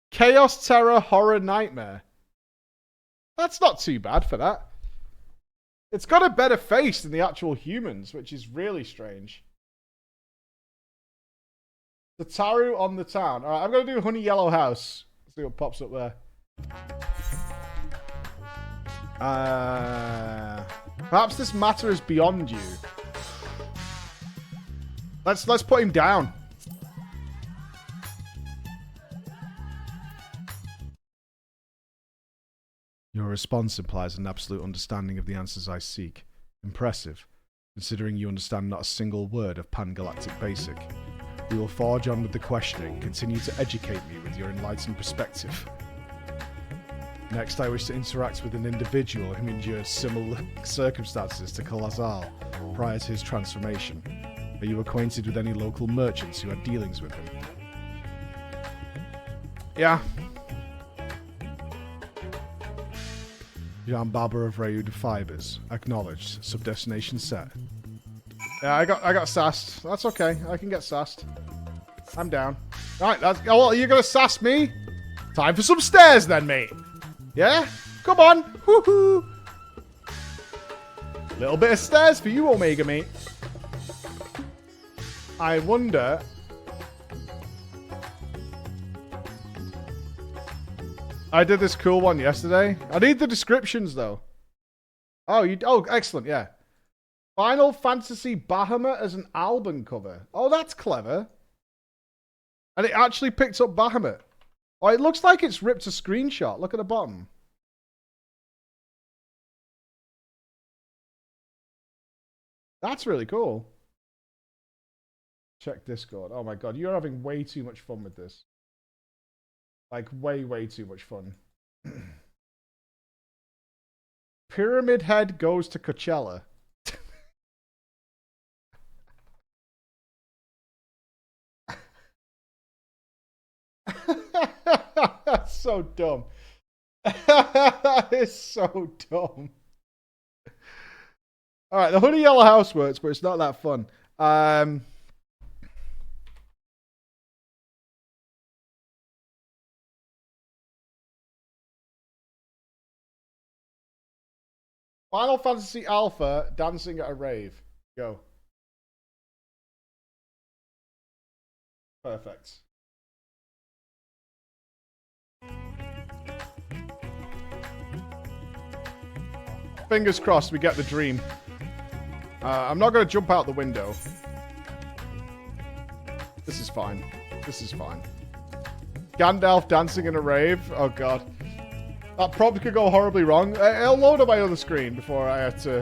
Chaos, terror, horror, nightmare. That's not too bad for that. It's got a better face than the actual humans, which is really strange. Tataru on the town. Alright, I'm going to do Honey Yellow House. See what pops up there. Perhaps this matter is beyond you. Let's put him down. Your response implies an absolute understanding of the answers I seek. Impressive, considering you understand not a single word of Pan-Galactic Basic. We will forge on with the questioning, continue to educate me with your enlightened perspective. Next, I wish to interact with an individual who endured similar circumstances to Kalazal prior to his transformation. Are you acquainted with any local merchants who had dealings with him? Yeah. Jan Barber of Rayud Fibers. Acknowledged. Subdestination set. Yeah, I got sassed. That's okay. I can get sassed. I'm down. Right, oh, well, are you gonna sass me? Time for some stairs then, mate. Yeah? Come on. Woohoo! Little bit of stairs for you, Omega, mate. I wonder... I did this cool one yesterday. I need the descriptions, though. Oh, excellent, yeah. Final Fantasy Bahamut as an album cover. Oh, that's clever. And it actually picked up Bahamut. Oh, it looks like it's ripped a screenshot. Look at the bottom. That's really cool. Check Discord. Oh my god, you're having way too much fun with this. Like, way too much fun. Pyramid Head goes to Coachella. That's so dumb. That is so dumb. Alright, the Honey Yellow House works, but it's not that fun. Final Fantasy Alpha, dancing at a rave. Go. Perfect. Fingers crossed we get the dream. I'm not going to jump out the window. This is fine. This is fine. Gandalf dancing in a rave. Oh, God. That probably could go horribly wrong. It'll load on my other screen before I have to...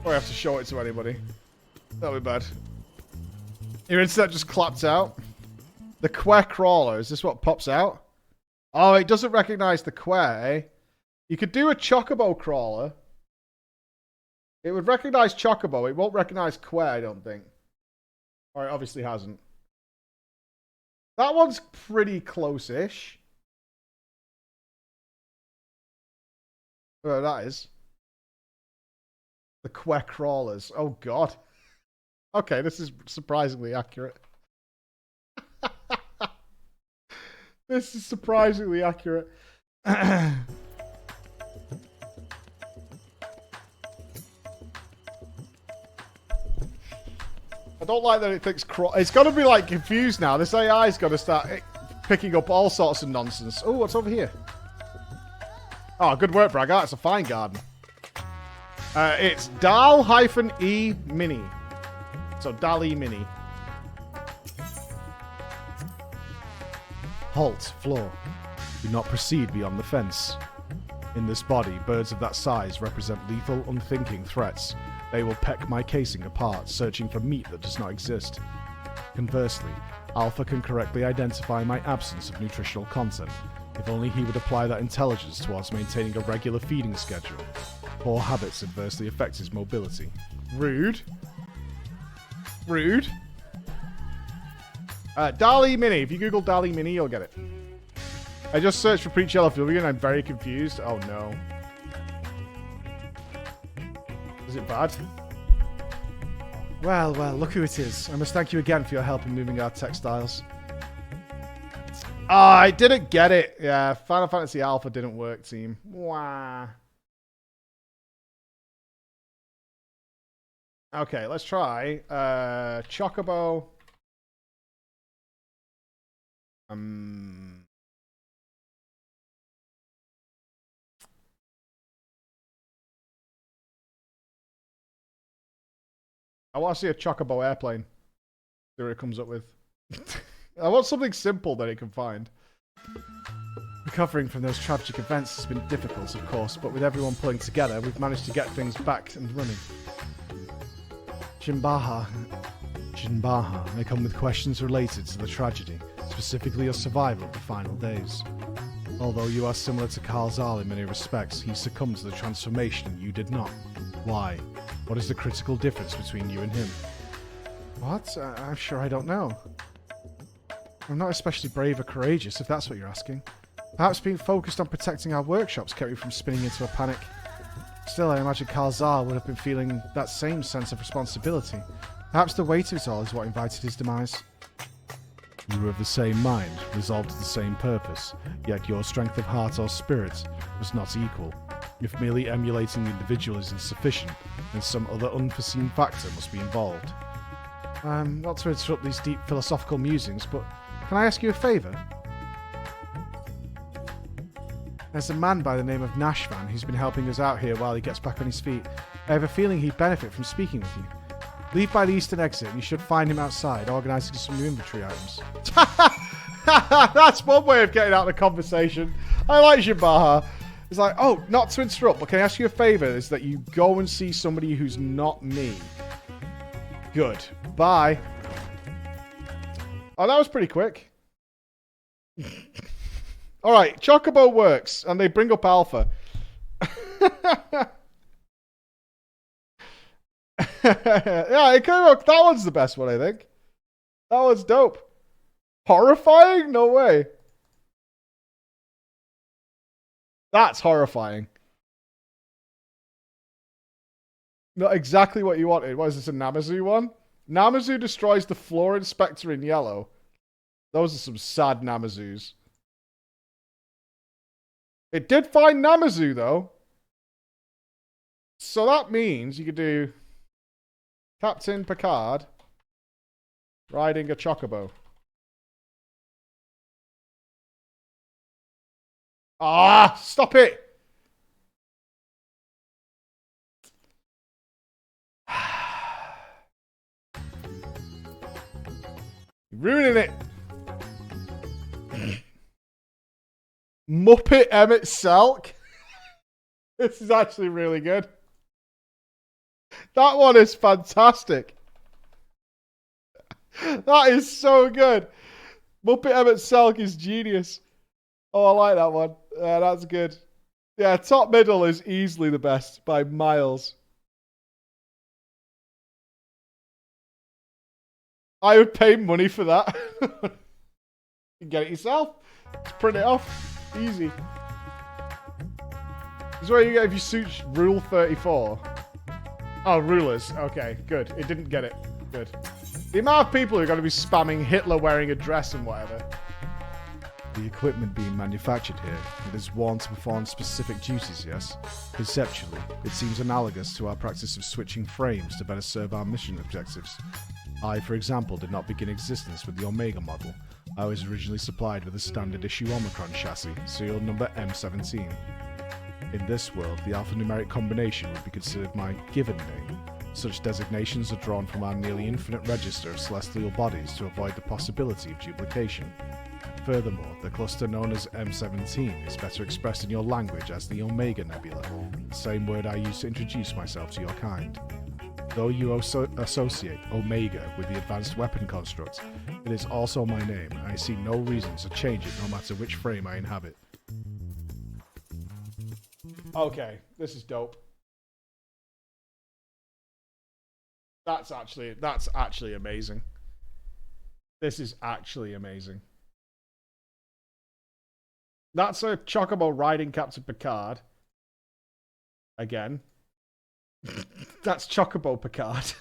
Or I have to show it to anybody. That'll be bad. Your internet just clapped out. The Quer Crawler. Is this what pops out? Oh, it doesn't recognize the Quer, eh? You could do a Chocobo Crawler. It would recognize Chocobo. It won't recognize Quer, I don't think. Or it obviously hasn't. That one's pretty close-ish. Oh, that is. The Quer Crawlers. Oh, God. Okay, this is surprisingly accurate. This is surprisingly accurate. I don't like that it thinks it's got to be like confused now. This AI's got to start picking up all sorts of nonsense. Oh, what's over here? Oh, good work, Braga. It's a fine garden. It's Dal-E Mini. So Dal-E Mini. Halt, floor. Do not proceed beyond the fence. In this body, birds of that size represent lethal, unthinking threats. They will peck my casing apart, searching for meat that does not exist. Conversely, Alpha can correctly identify my absence of nutritional content. If only he would apply that intelligence towards maintaining a regular feeding schedule. Poor habits adversely affect his mobility. Rude. Rude. Dal-E Mini. If you Google Dal-E Mini, you'll get it. I just searched for Preach Yellowfield and I'm very confused. Oh no. Is it bad? Well, look who it is. I must thank you again for your help in moving our textiles. Oh, I didn't get it. Yeah, Final Fantasy Alpha didn't work, team. Wah. Okay, let's try Chocobo. I want to see a Chocobo airplane. See what it comes up with. I want something simple that it can find. Recovering from those tragic events has been difficult, of course, but with everyone pulling together, we've managed to get things back and running. Jinbaha may come with questions related to the tragedy, specifically your survival of the final days. Although you are similar to Karl Zal in many respects, he succumbed to the transformation and you did not. Why? What is the critical difference between you and him? What? I'm sure I don't know. I'm not especially brave or courageous, if that's what you're asking. Perhaps being focused on protecting our workshops kept me from spinning into a panic. Still, I imagine Karl Zal would have been feeling that same sense of responsibility. Perhaps the weight of it all is what invited his demise. You were of the same mind, resolved to the same purpose, yet your strength of heart or spirit was not equal. If merely emulating the individual is insufficient, then some other unforeseen factor must be involved. Not to interrupt these deep philosophical musings, but can I ask you a favour? There's a man by the name of Nashvan who's been helping us out here while he gets back on his feet. I have a feeling he'd benefit from speaking with you. Leave by the eastern exit and you should find him outside, organising some new inventory items. That's one way of getting out of the conversation. I like Jinbaha. It's like, oh, not to interrupt, but can I ask you a favour? Is that you go and see somebody who's not me. Good. Bye. Oh, that was pretty quick. Alright, Chocobo works, and they bring up Alpha. Yeah, it came up. That one's the best one, I think. That one's dope. Horrifying? No way. That's horrifying. Not exactly what you wanted. What is this, a Namazu one? Namazu destroys the floor inspector in yellow. Those are some sad Namazus. It did find Namazu, though. So that means you could do Captain Picard riding a Chocobo. Ah, stop it! You're ruining it. Muppet Emmett Selk. This is actually really good. That one is fantastic. That is so good. Muppet Emmett Selk is genius. Oh, I like that one. Yeah, that's good. Yeah, top middle is easily the best by miles. I would pay money for that. You can get it yourself. Just print it off. Easy. This is what you get if you search Rule 34. Oh, rulers. Okay, good. It didn't get it. Good. The amount of people who are going to be spamming Hitler wearing a dress and whatever. The equipment being manufactured here, it is worn to perform specific duties, yes? Conceptually, it seems analogous to our practice of switching frames to better serve our mission objectives. I, for example, did not begin existence with the Omega model. I was originally supplied with a standard issue Omicron chassis, serial number M17. In this world, the alphanumeric combination would be considered my given name. Such designations are drawn from our nearly infinite register of celestial bodies to avoid the possibility of duplication. Furthermore, the cluster known as M17 is better expressed in your language as the Omega Nebula, the same word I use to introduce myself to your kind. Though you associate Omega with the advanced weapon construct, it is also my name, and I see no reason to change it no matter which frame I inhabit. Okay, this is dope. That's actually amazing. This is actually amazing. That's a Chocobo riding Captain Picard. Again. That's Chocobo Picard.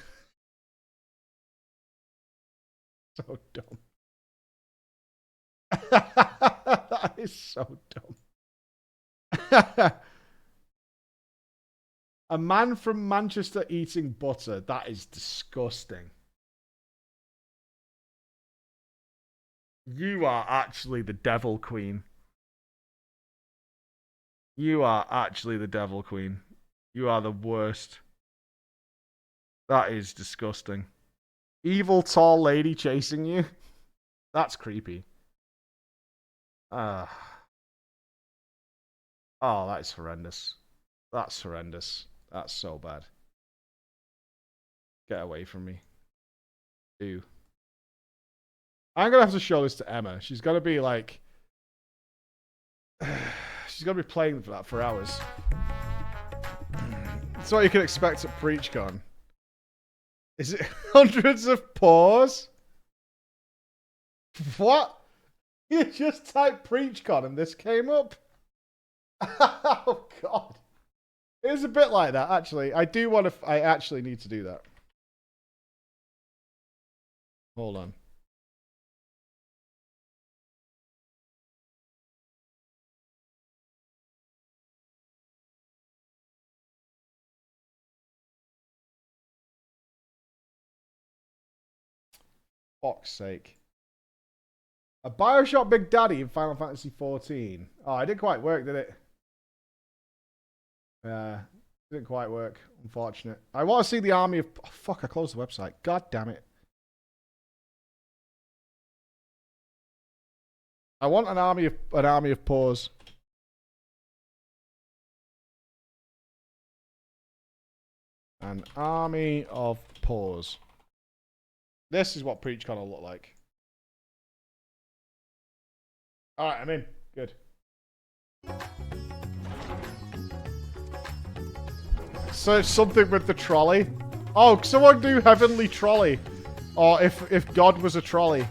So dumb. That is so dumb. A man from Manchester eating butter. That is disgusting. You are actually the Devil Queen. You are actually the Devil Queen. You are the worst. That is disgusting. Evil tall lady chasing you. That's creepy. Oh, that is horrendous. That's horrendous. That's so bad. Get away from me. Ew. I'm gonna have to show this to Emma. She's gonna be like... She's gonna be playing for that for hours. That's what you can expect at PreachCon. Is it hundreds of paws? What? You just typed PreachCon and this came up? Oh, God. It is a bit like that, actually. I do want to... I actually need to do that. Hold on. Fuck's sake. A Bioshock Big Daddy in Final Fantasy XIV. Oh, it didn't quite work, did it? Yeah, didn't quite work. Unfortunate. I want to see the army of... Oh, fuck, I closed the website. God damn it. I want an army of paws. An army of paws. This is what PreachCon will look like. Alright, I'm in. Good. So it's something with the trolley. Oh, someone do Heavenly Trolley. Or if God was a trolley.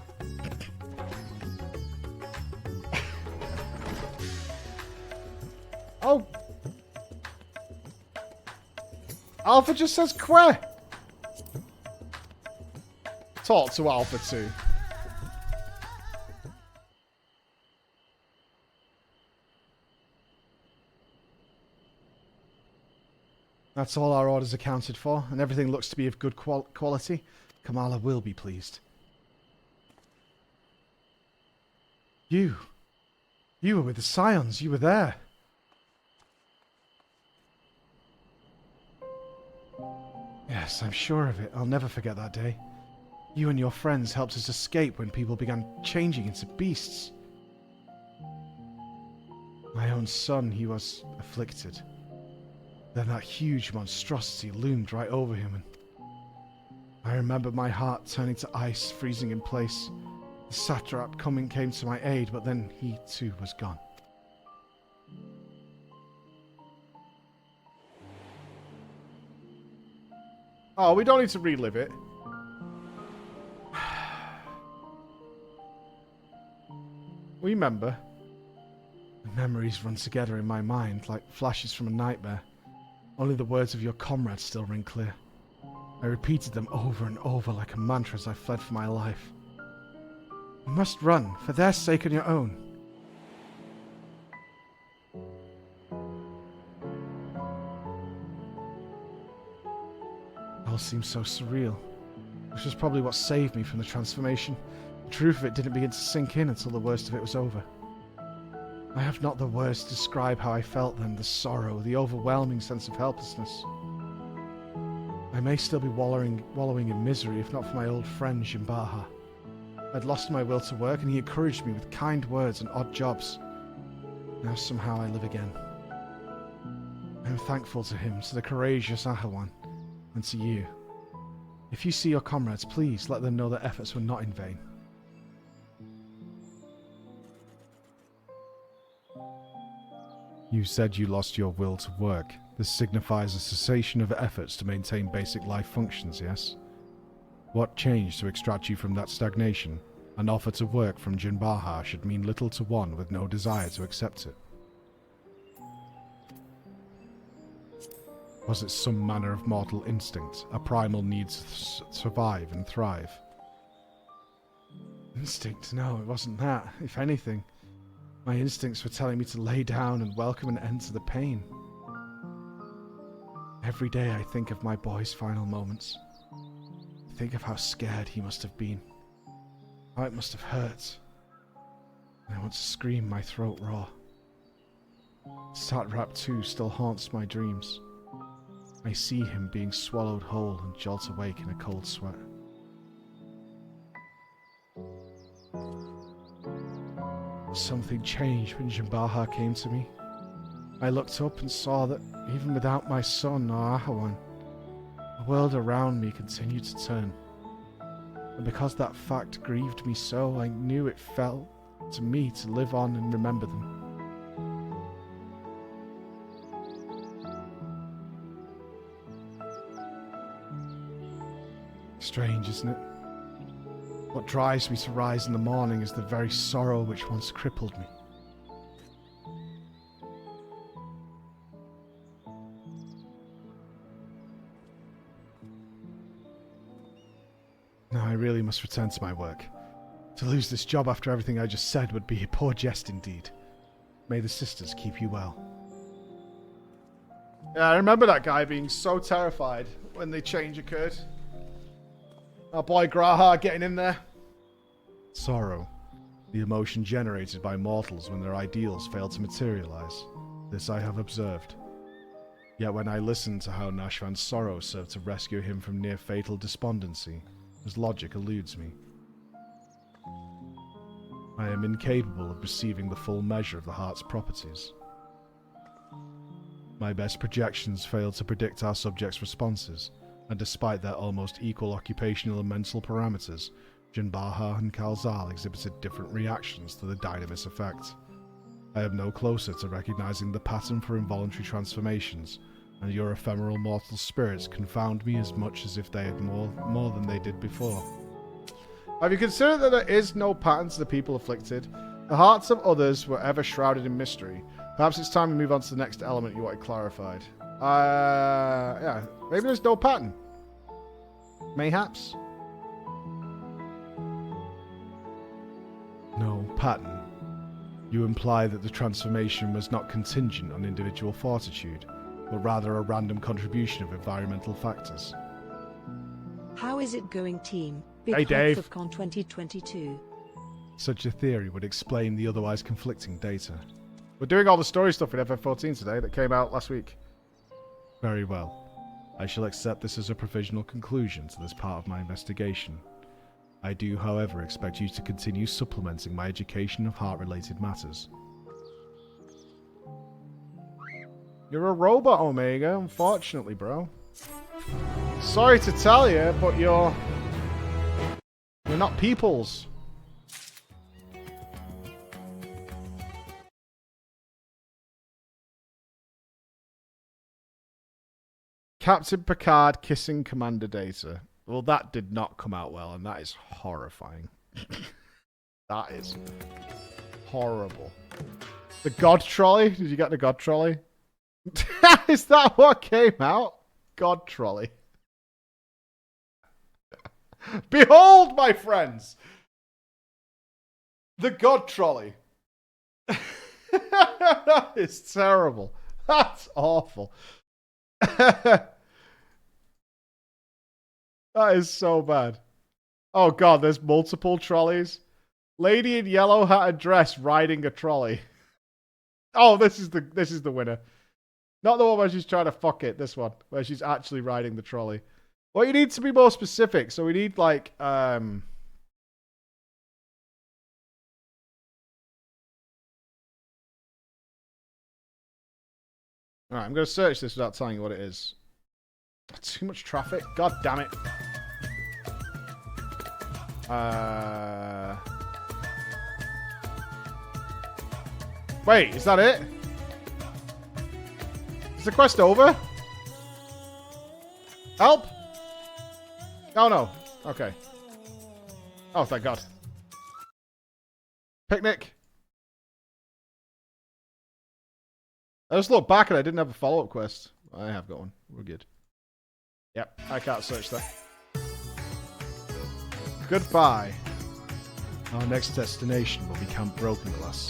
Oh. Alpha just says que. Talk to Alpha 2. That's all our orders accounted for, and everything looks to be of good quality. Kamala will be pleased. You were with the Scions. You were there. Yes, I'm sure of it. I'll never forget that day. You and your friends helped us escape when people began changing into beasts. My own son, he was afflicted. Then that huge monstrosity loomed right over him, and I remember my heart turning to ice, freezing in place. The satrap came to my aid, but then he too was gone. Oh, we don't need to relive it. Remember. The memories run together in my mind like flashes from a nightmare. Only the words of your comrades still ring clear. I repeated them over and over like a mantra as I fled for my life. You must run, for their sake and your own. It all seems so surreal. Which was probably what saved me from the transformation. The truth of it didn't begin to sink in until the worst of it was over. I have not the words to describe how I felt then, the sorrow, the overwhelming sense of helplessness. I may still be wallowing in misery if not for my old friend Jimbaha. I'd lost my will to work and he encouraged me with kind words and odd jobs. Now somehow I live again. I am thankful to him, to the courageous Ahawan, and to you. If you see your comrades, please let them know their efforts were not in vain. You said you lost your will to work. This signifies a cessation of efforts to maintain basic life functions, yes? What changed to extract you from that stagnation? An offer to work from Jinbaha should mean little to one with no desire to accept it. Was it some manner of mortal instinct, a primal need to survive and thrive? Instinct? No, it wasn't that. If anything, my instincts were telling me to lay down and welcome an end to the pain. Every day I think of my boy's final moments. I think of how scared he must have been. How it must have hurt. And I want to scream my throat raw. Satrap 2 still haunts my dreams. I see him being swallowed whole and jolt awake in a cold sweat. Something changed when Jimbaha came to me. I looked up and saw that even without my son or Ahawan, the world around me continued to turn. And because that fact grieved me so, I knew it fell to me to live on and remember them. Strange, isn't it? What drives me to rise in the morning is the very sorrow which once crippled me. Now I really must return to my work. To lose this job after everything I just said would be a poor jest indeed. May the sisters keep you well. Yeah, I remember that guy being so terrified when the change occurred. Our boy Graha getting in there. Sorrow, the emotion generated by mortals when their ideals fail to materialize. This I have observed. Yet when I listen to how Nashvan's sorrow served to rescue him from near-fatal despondency, his logic eludes me. I am incapable of perceiving the full measure of the heart's properties. My best projections fail to predict our subject's responses, and despite their almost equal occupational and mental parameters, Jinbaha and Kalzal exhibited different reactions to the dynamis effect. I am no closer to recognizing the pattern for involuntary transformations, and your ephemeral mortal spirits confound me as much as if they had more than they did before. Have you considered that there is no pattern to the people afflicted? The hearts of others were ever shrouded in mystery. Perhaps it's time to move on to the next element you wanted clarified. Yeah, maybe there's no pattern. Mayhaps. No pattern. You imply that the transformation was not contingent on individual fortitude, but rather a random contribution of environmental factors. How is it going, team? Big Hey, hope Dave. for Con 2022. Such a theory would explain the otherwise conflicting data. We're doing all the story stuff in FF14 today that came out last week. Very well. I shall accept this as a provisional conclusion to this part of my investigation. I do, however, expect you to continue supplementing my education of heart-related matters. You're a robot, Omega, unfortunately, bro. Sorry to tell you, but you're not peoples. Captain Picard kissing Commander Data. Well, that did not come out well, and that is horrifying. That is horrible. The God Trolley? Did you get the God Trolley? Is that what came out? God Trolley. Behold, my friends! The God Trolley. That is terrible. That's awful. That is so bad. Oh god, there's multiple trolleys. Lady in yellow hatted dress riding a trolley. Oh, this is the winner. Not the one where she's trying to fuck it, this one. Where she's actually riding the trolley. Well, you need to be more specific, so we need like Alright, I'm gonna search this without telling you what it is. Too much traffic? God damn it. Wait, is that it? Is the quest over? Help? Oh no. Okay. Oh, thank God. Picnic. I just looked back and I didn't have a follow-up quest. I have got one. We're good. Yep, I can't search that. Goodbye. Our next destination will be Camp Broken Glass.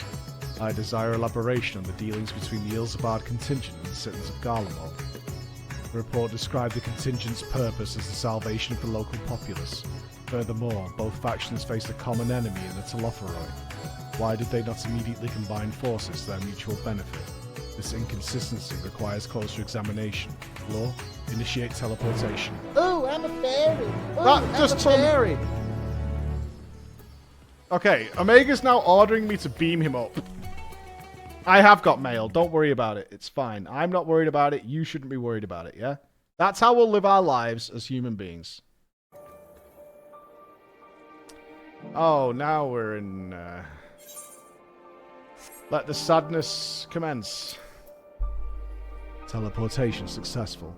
I desire elaboration on the dealings between the Ilsabard contingent and the citizens of Garlemald. The report described the contingent's purpose as the salvation of the local populace. Furthermore, both factions faced a common enemy in the Telophoroi. Why did they not immediately combine forces to their mutual benefit? This inconsistency requires closer examination. Law, initiate teleportation. Oh, I'm a fairy. That just told me. Okay, Omega's now ordering me to beam him up. I have got mail. Don't worry about it. It's fine. I'm not worried about it. You shouldn't be worried about it, yeah? That's how we'll live our lives as human beings. Oh, now we're in... Let the sadness commence. Teleportation successful.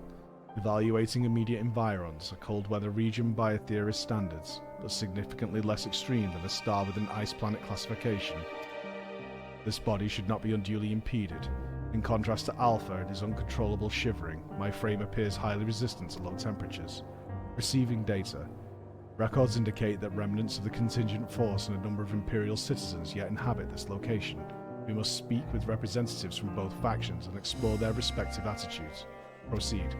Evaluating immediate environs, a cold weather region by theorist standards, but significantly less extreme than a star with an ice planet classification. This body should not be unduly impeded. In contrast to Alpha and his uncontrollable shivering, my frame appears highly resistant to low temperatures. Receiving data. Records indicate that remnants of the contingent force and a number of Imperial citizens yet inhabit this location. We must speak with representatives from both factions and explore their respective attitudes. Proceed.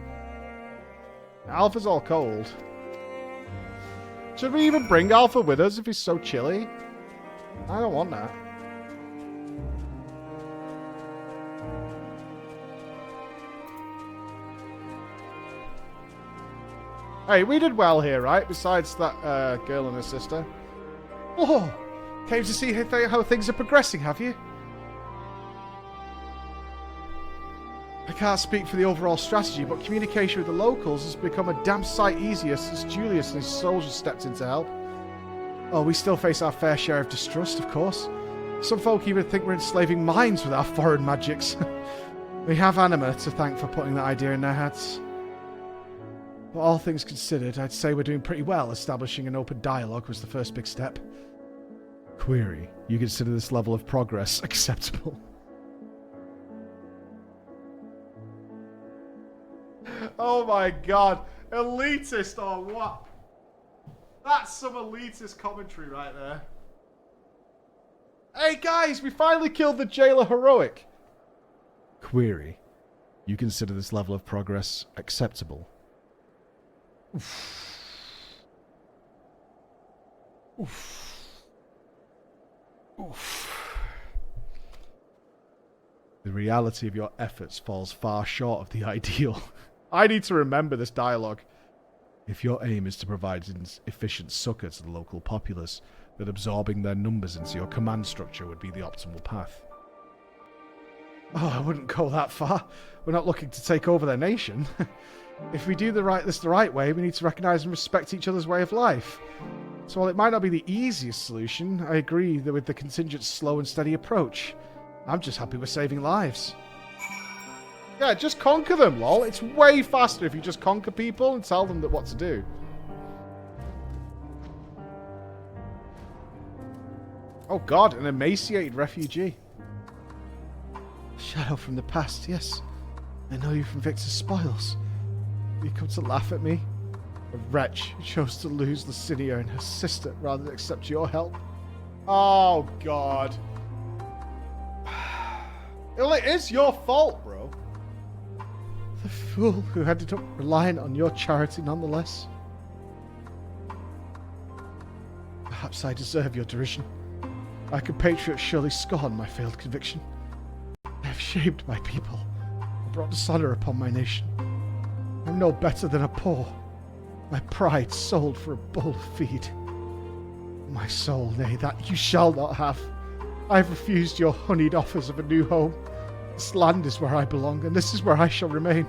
Alpha's all cold. Should we even bring Alpha with us if he's so chilly? I don't want that. Hey, we did well here, right? Besides that girl and her sister. Oh, came to see how things are progressing, have you? I can't speak for the overall strategy, but communication with the locals has become a damn sight easier since Julius and his soldiers stepped in to help. Oh, we still face our fair share of distrust, of course. Some folk even think we're enslaving minds with our foreign magics. We have Anima to thank for putting that idea in their heads. But all things considered, I'd say we're doing pretty well. Establishing an open dialogue was the first big step. Query. You consider this level of progress acceptable? Oh my god. Elitist or what? That's some elitist commentary right there. Hey guys, we finally killed the jailer heroic. Query. You consider this level of progress acceptable? Oof. Oof. Oof. The reality of your efforts falls far short of the ideal. I need to remember this dialogue. If your aim is to provide efficient succor to the local populace, then absorbing their numbers into your command structure would be the optimal path. Oh, I wouldn't go that far. We're not looking to take over their nation. If we do this the right way, we need to recognize and respect each other's way of life. So while it might not be the easiest solution, I agree that with the contingent's slow and steady approach. I'm just happy we're saving lives. Yeah, just conquer them, lol. It's way faster if you just conquer people and tell them what to do. Oh god, an emaciated refugee. Shadow from the past, yes. I know you from Victor's spoils. You come to laugh at me? A wretch who chose to lose Lucinia and her sister rather than accept your help? Oh god. Well, it is your fault, bro. The fool who ended up relying on your charity nonetheless. Perhaps I deserve your derision. My compatriots surely scorn my failed conviction. I have shamed my people and brought dishonor upon my nation. I'm no better than a poor. My pride sold for a bowl of feed. My soul, nay, that you shall not have. I have refused your honeyed offers of a new home. This land is where I belong, and this is where I shall remain.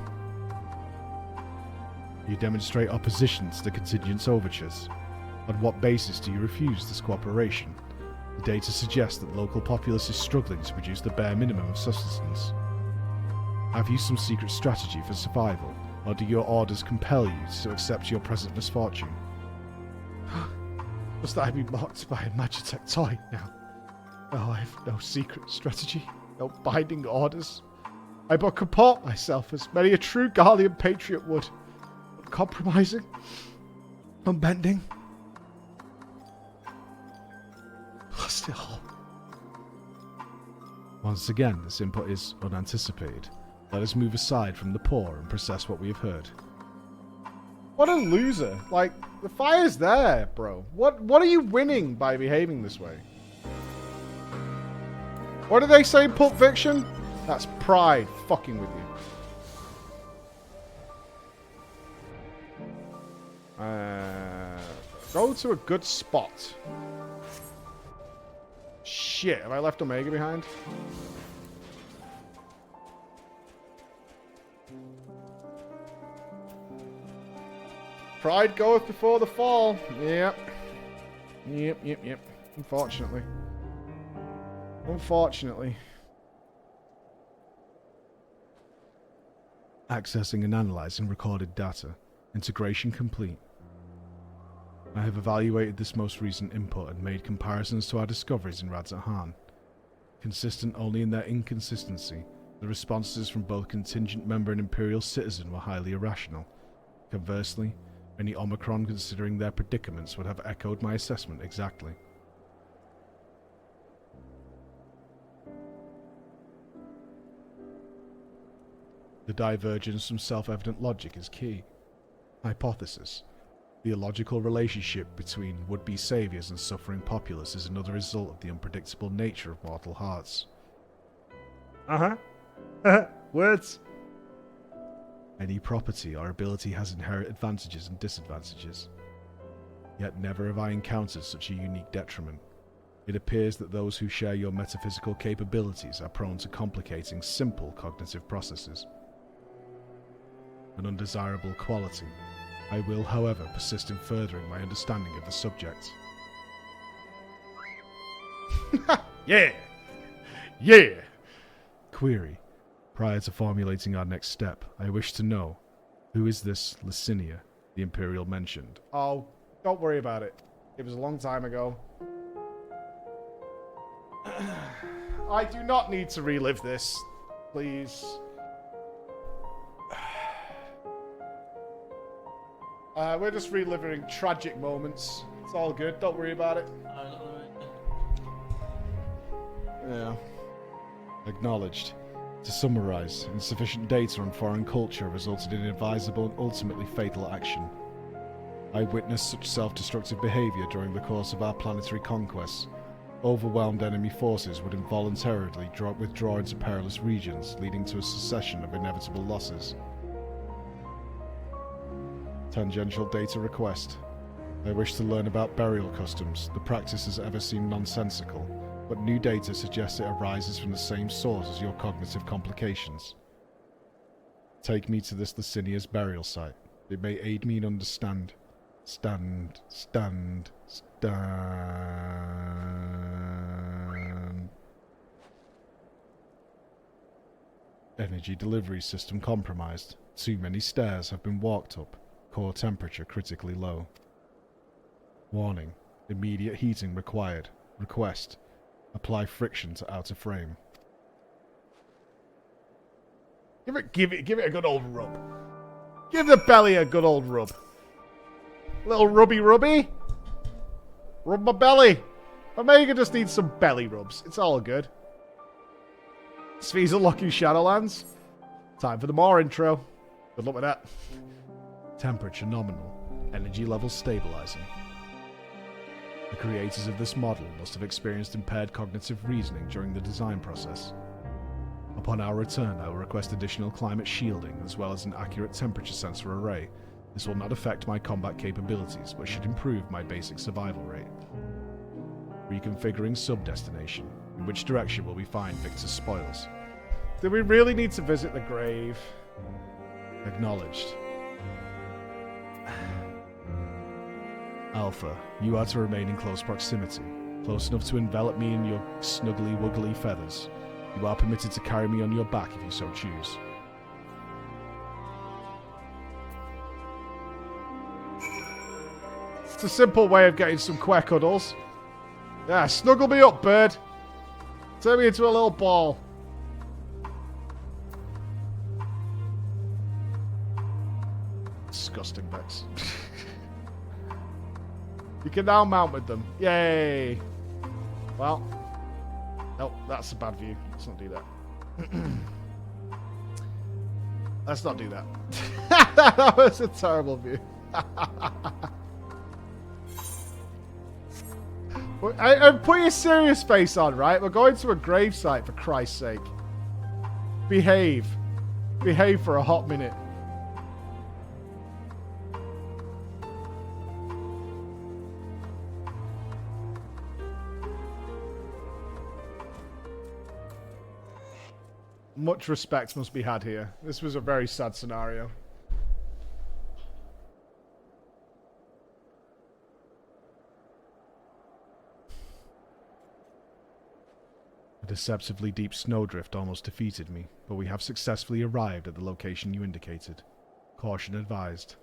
You demonstrate opposition to the contingent's overtures. On what basis do you refuse this cooperation? The data suggests that the local populace is struggling to produce the bare minimum of sustenance. Have you some secret strategy for survival, or do your orders compel you to accept your present misfortune? Must I be mocked by a Magitech toy now? Oh, I have no secret strategy, no binding orders. I but comport myself as many a true Garlean patriot would. Uncompromising, unbending, hostile. Once again, this input is unanticipated. Let us move aside from the poor and process what we have heard. What a loser. Like, the fire's there, bro. What are you winning by behaving this way? What do they say in Pulp Fiction? That's pride fucking with you. Go to a good spot. Shit, have I left Omega behind? Pride goeth before the fall. Yep. Yep. Unfortunately. Accessing and analyzing recorded data. Integration complete. I have evaluated this most recent input and made comparisons to our discoveries in Radz-at-Han. Consistent only in their inconsistency, the responses from both contingent member and Imperial citizen were highly irrational. Conversely, any Omicron considering their predicaments would have echoed my assessment exactly. The divergence from self-evident logic is key. Hypothesis. The illogical relationship between would-be saviors and suffering populace is another result of the unpredictable nature of mortal hearts. Words. Any property or ability has inherent advantages and disadvantages. Yet never have I encountered such a unique detriment. It appears that those who share your metaphysical capabilities are prone to complicating simple cognitive processes. An undesirable quality. I will, however, persist in furthering my understanding of the subject. Yeah. Query. Prior to formulating our next step, I wish to know, who is this Licinia the Imperial mentioned? Oh, don't worry about it. It was a long time ago. I do not need to relive this. Please. We're just reliving tragic moments. It's all good. Don't worry about it. Yeah. Acknowledged. To summarize, insufficient data on foreign culture resulted in advisable and ultimately fatal action. I witnessed such self-destructive behavior during the course of our planetary conquests. Overwhelmed enemy forces would involuntarily withdraw into perilous regions, leading to a succession of inevitable losses. Tangential data request. I wish to learn about burial customs. The practice has ever seemed nonsensical, but new data suggests it arises from the same source as your cognitive complications. Take me to this Licinia's burial site. It may aid me in understand. Stand. Energy delivery system compromised. Too many stairs have been walked up. Core temperature critically low. Warning. Immediate heating required. Request. Apply friction to outer frame. Give it a good old rub. Give the belly a good old rub. Little rubby. Rub my belly. Omega just needs some belly rubs. It's all good. Spheres unlocking Shadowlands. Time for the more intro. Good luck with that. Temperature nominal. Energy levels stabilizing. The creators of this model must have experienced impaired cognitive reasoning during the design process. Upon our return, I will request additional climate shielding as well as an accurate temperature sensor array. This will not affect my combat capabilities, but should improve my basic survival rate. Reconfiguring sub-destination. In which direction will we find Victor's spoils? Do we really need to visit the grave? Acknowledged. Alpha, you are to remain in close proximity, close enough to envelop me in your snuggly wuggly feathers. You are permitted to carry me on your back if you so choose. It's a simple way of getting some quack cuddles. Yeah, snuggle me up, bird. Turn me into a little ball. Disgusting, Bex. You can now mount with them. Yay! Well. Nope, that's a bad view. Let's not do that. Let's not do that. That was a terrible view. I'm putting a serious face on, right? We're going to a gravesite, for Christ's sake. Behave. Behave for a hot minute. Much respect must be had here. This was a very sad scenario. A deceptively deep snowdrift almost defeated me, but we have successfully arrived at the location you indicated. Caution advised.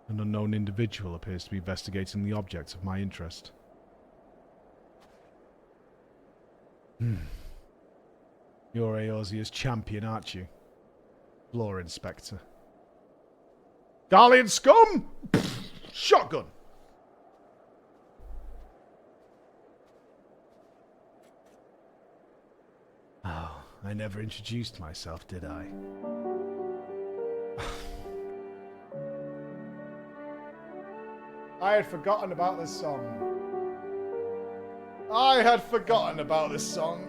An unknown individual appears to be investigating the object of my interest. You're Eorzea's champion, aren't you? Law Inspector. Darling scum! Shotgun! Oh, I never introduced myself, did I? I had forgotten about this song. I had forgotten about this song.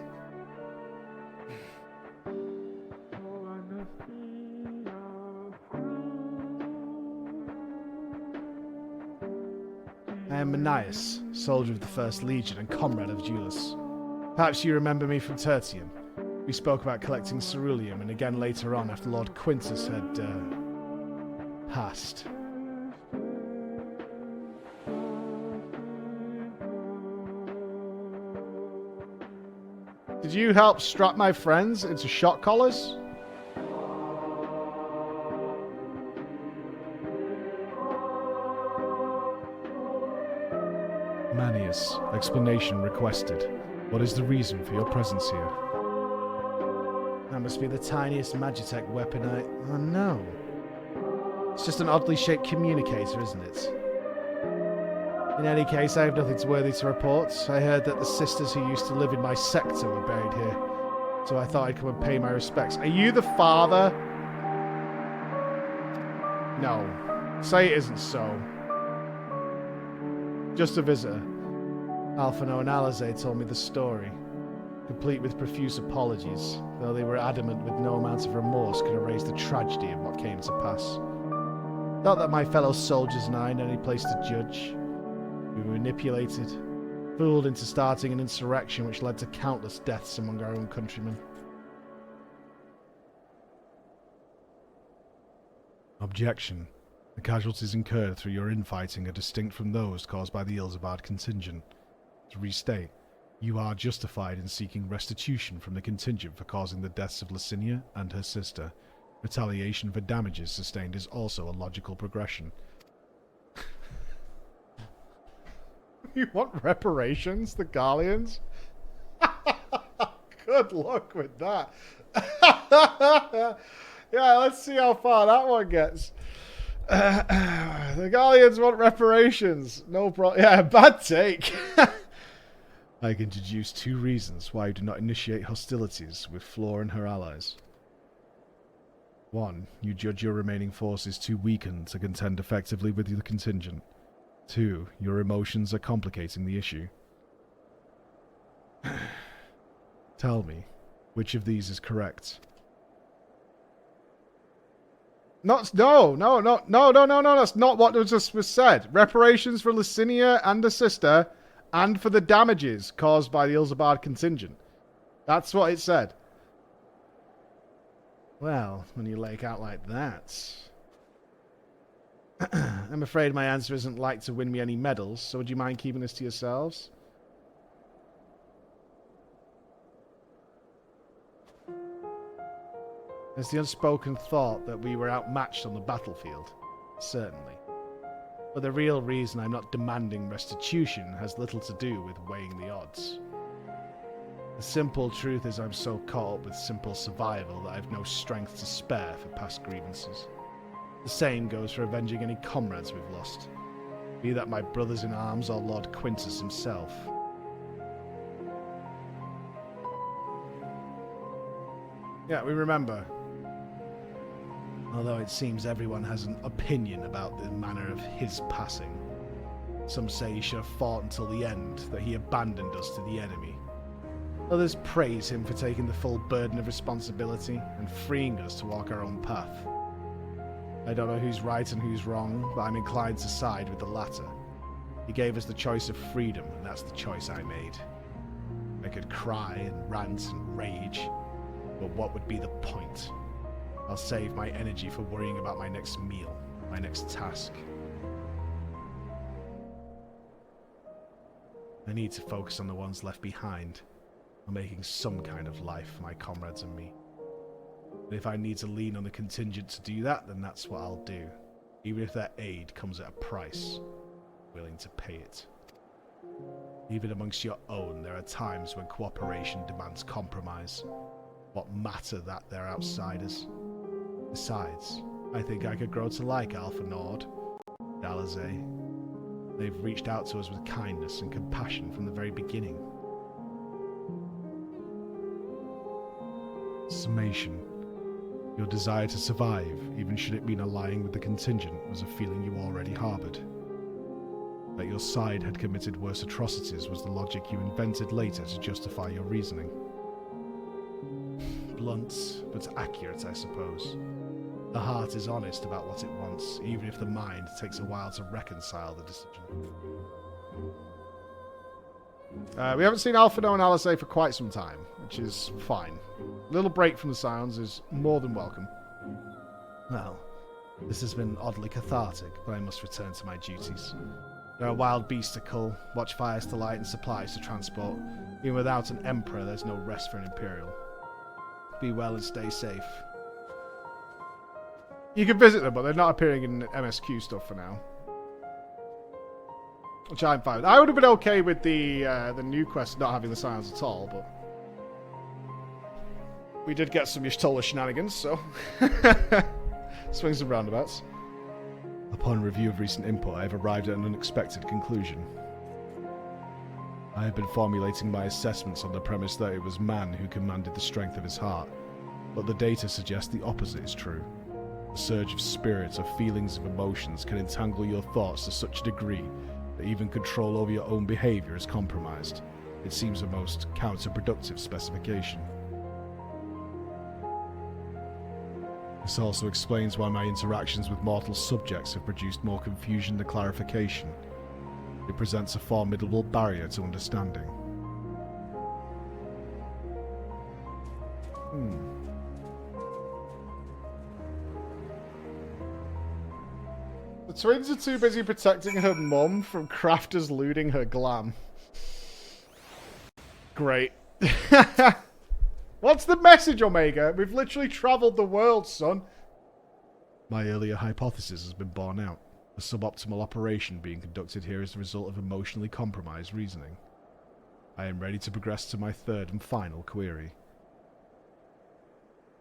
I am Manias, soldier of the First Legion and comrade of Julius. Perhaps you remember me from Tertium. We spoke about collecting ceruleum, and again later on after Lord Quintus had, passed. Did you help strap my friends into shot collars? Manius, explanation requested. What is the reason for your presence here? That must be the tiniest Magitech weapon Oh no. It's just an oddly shaped communicator, isn't it? In any case, I have nothing worthy to report. I heard that the sisters who used to live in my sector were buried here, so I thought I'd come and pay my respects. Are you the father? No. Say it isn't so. Just a visitor. Alphino and Alize told me the story, complete with profuse apologies, though they were adamant with no amount of remorse could erase the tragedy of what came to pass. Not that my fellow soldiers and I had any place to judge. We were manipulated, fooled into starting an insurrection which led to countless deaths among our own countrymen. Objection. The casualties incurred through your infighting are distinct from those caused by the Ilzabard contingent. To restate, you are justified in seeking restitution from the contingent for causing the deaths of Licinia and her sister. Retaliation for damages sustained is also a logical progression. You want reparations, the Garleans? Good luck with that. Yeah, let's see how far that one gets. The Garleans want reparations. No problem. Yeah, bad take. I can deduce two reasons why you do not initiate hostilities with Flora and her allies. 1. You judge your remaining forces too weakened to contend effectively with the contingent. 2. Your emotions are complicating the issue. Tell me, which of these is correct? No, that's not what was said. Reparations for Licinia and her sister, and for the damages caused by the Ilzabard contingent. That's what it said. Well, when you lay it out like that... I'm afraid my answer isn't like to win me any medals, so would you mind keeping this to yourselves? There's the unspoken thought that we were outmatched on the battlefield. Certainly. But the real reason I'm not demanding restitution has little to do with weighing the odds. The simple truth is I'm so caught up with simple survival that I've no strength to spare for past grievances. The same goes for avenging any comrades we've lost, be that my brothers in arms or Lord Quintus himself. Yeah, we remember. Although it seems everyone has an opinion about the manner of his passing. Some say he should have fought until the end, that he abandoned us to the enemy. Others praise him for taking the full burden of responsibility and freeing us to walk our own path. I don't know who's right and who's wrong, but I'm inclined to side with the latter. He gave us the choice of freedom, and that's the choice I made. I could cry and rant and rage, but what would be the point? I'll save my energy for worrying about my next meal, my next task. I need to focus on the ones left behind, on making some kind of life for my comrades and me. And if I need to lean on the contingent to do that, then that's what I'll do. Even if their aid comes at a price, willing to pay it. Even amongst your own, there are times when cooperation demands compromise. What matter that they're outsiders? Besides, I think I could grow to like Alpha Nord, Dalazay. They've reached out to us with kindness and compassion from the very beginning. Summation. Your desire to survive, even should it mean allying with the contingent, was a feeling you already harboured. That your side had committed worse atrocities was the logic you invented later to justify your reasoning. Blunt, but accurate, I suppose. The heart is honest about what it wants, even if the mind takes a while to reconcile the decision. We haven't seen Alphino and Alizé for quite some time, which is fine. A little break from the sounds is more than welcome. Well, this has been oddly cathartic, but I must return to my duties. There are wild beasts to cull, watchfires to light, and supplies to transport. Even without an emperor, there's no rest for an imperial. Be well and stay safe. You can visit them, but they're not appearing in MSQ stuff for now. Which I'm fine with. I would have been okay with the new quest not having the sounds at all, but we did get some Y'shtola shenanigans, so swings and roundabouts. Upon review of recent input, I have arrived at an unexpected conclusion. I have been formulating my assessments on the premise that it was man who commanded the strength of his heart, but the data suggest the opposite is true. A surge of spirit or feelings of emotions can entangle your thoughts to such a degree that even control over your own behaviour is compromised. It seems a most counterproductive specification. This also explains why my interactions with mortal subjects have produced more confusion than clarification. It presents a formidable barrier to understanding. The twins are too busy protecting her mum from crafters looting her glam. Great. What's the message, Omega? We've literally travelled the world, son. My earlier hypothesis has been borne out. A suboptimal operation being conducted here is the result of emotionally compromised reasoning. I am ready to progress to my third and final query.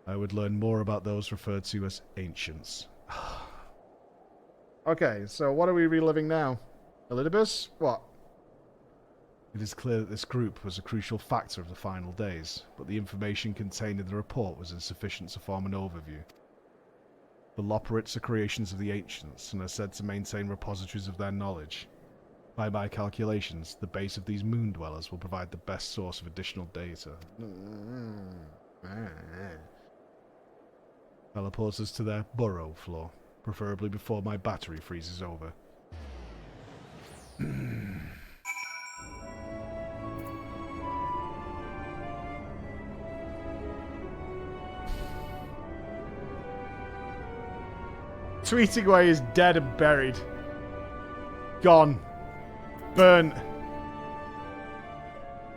I would learn more about those referred to as ancients. Okay, so what are we reliving now? Elidibus? What? It is clear that this group was a crucial factor of the final days, but the information contained in the report was insufficient to form an overview. The Loperites are creations of the ancients and are said to maintain repositories of their knowledge. By my calculations, the base of these moon dwellers will provide the best source of additional data. Teleports us to their burrow floor, preferably before my battery freezes over. Tweeting away is dead and buried. Gone. Burnt.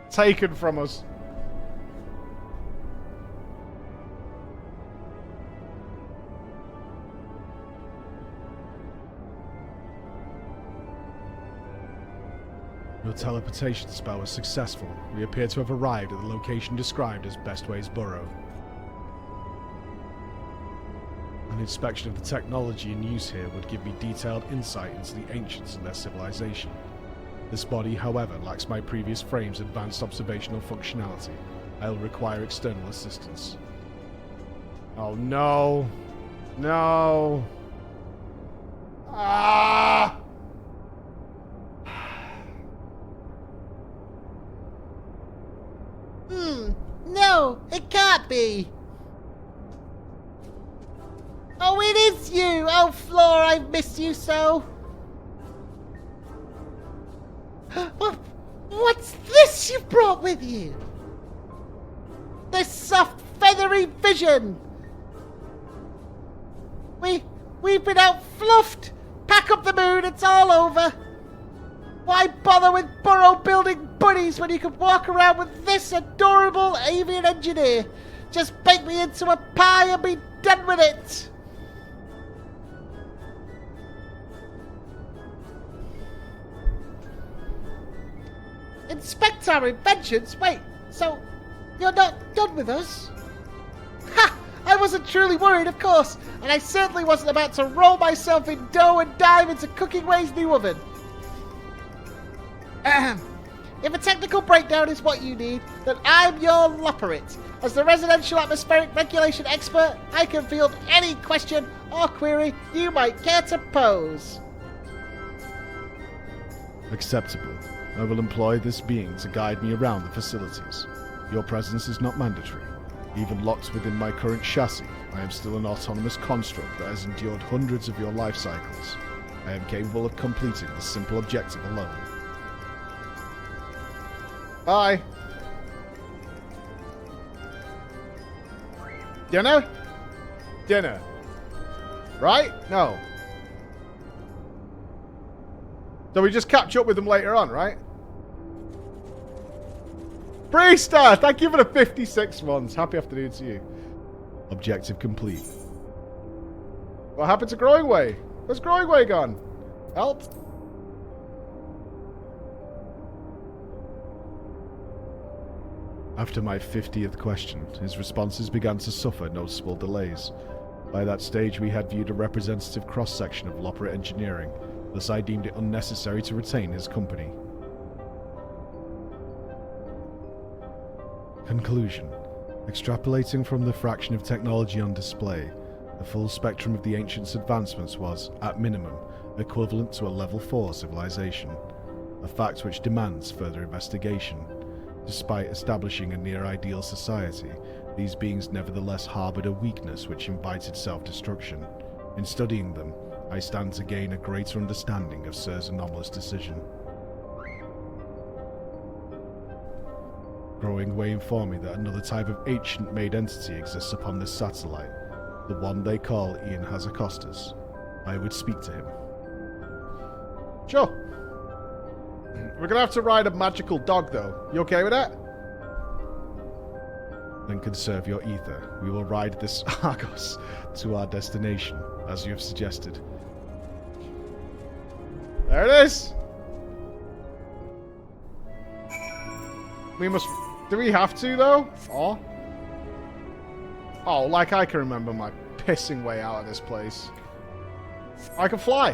Taken from us. Your teleportation spell was successful. We appear to have arrived at the location described as Bestway's Burrow. An inspection of the technology in use here would give me detailed insight into the ancients and their civilization. This body, however, lacks my previous frame's advanced observational functionality. I'll require external assistance. Oh no. No. Ah! No, it can't be. Oh, it is you! Oh, Flora, I've missed you so. What's this you've brought with you? This soft, feathery vision. We've been out fluffed. Pack up the moon, it's all over. Why bother with burrow building buddies when you could walk around with this adorable avian engineer? Just bake me into a pie and be done with it. Inspect our inventions? Wait, so you're not done with us? Ha! I wasn't truly worried, of course, and I certainly wasn't about to roll myself in dough and dive into Cooking Way's new oven. Ahem. If a technical breakdown is what you need, then I'm your Loperite. As the residential atmospheric regulation expert, I can field any question or query you might care to pose. Acceptable. I will employ this being to guide me around the facilities. Your presence is not mandatory. Even locked within my current chassis, I am still an autonomous construct that has endured hundreds of your life cycles. I am capable of completing this simple objective alone. Bye. Dinner? Dinner. Right? No. So we just catch up with them later on, right? Priester, thank you for the 56 ones. Happy afternoon to you. Objective complete. What happened to Growing Way? Where's Growing Way gone? Help. After my 50th question, his responses began to suffer noticeable delays. By that stage, we had viewed a representative cross-section of Loperite engineering, thus I deemed it unnecessary to retain his company. Conclusion. Extrapolating from the fraction of technology on display, the full spectrum of the ancients' advancements was, at minimum, equivalent to a level 4 civilization, a fact which demands further investigation. Despite establishing a near-ideal society, these beings nevertheless harboured a weakness which invited self-destruction. In studying them, I stand to gain a greater understanding of Sir's anomalous decision. Growing Way informed me that another type of ancient-made entity exists upon this satellite, the one they call Ian Hazakostas. I would speak to him. Sure. We're gonna have to ride a magical dog, though. You okay with that? Then conserve your ether. We will ride this Argos to our destination, as you have suggested. There it is. We must... Do we have to, though? Or? Oh, like I can remember my pissing way out of this place. I can fly.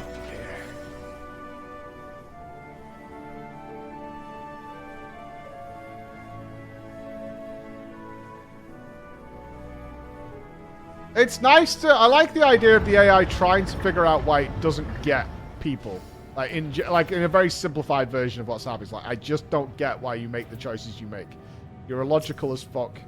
it's nice to... I like the idea of the AI trying to figure out why it doesn't get people. Like in a very simplified version of what's happening. It's like, I just don't get why you make the choices you make. You're illogical as fuck.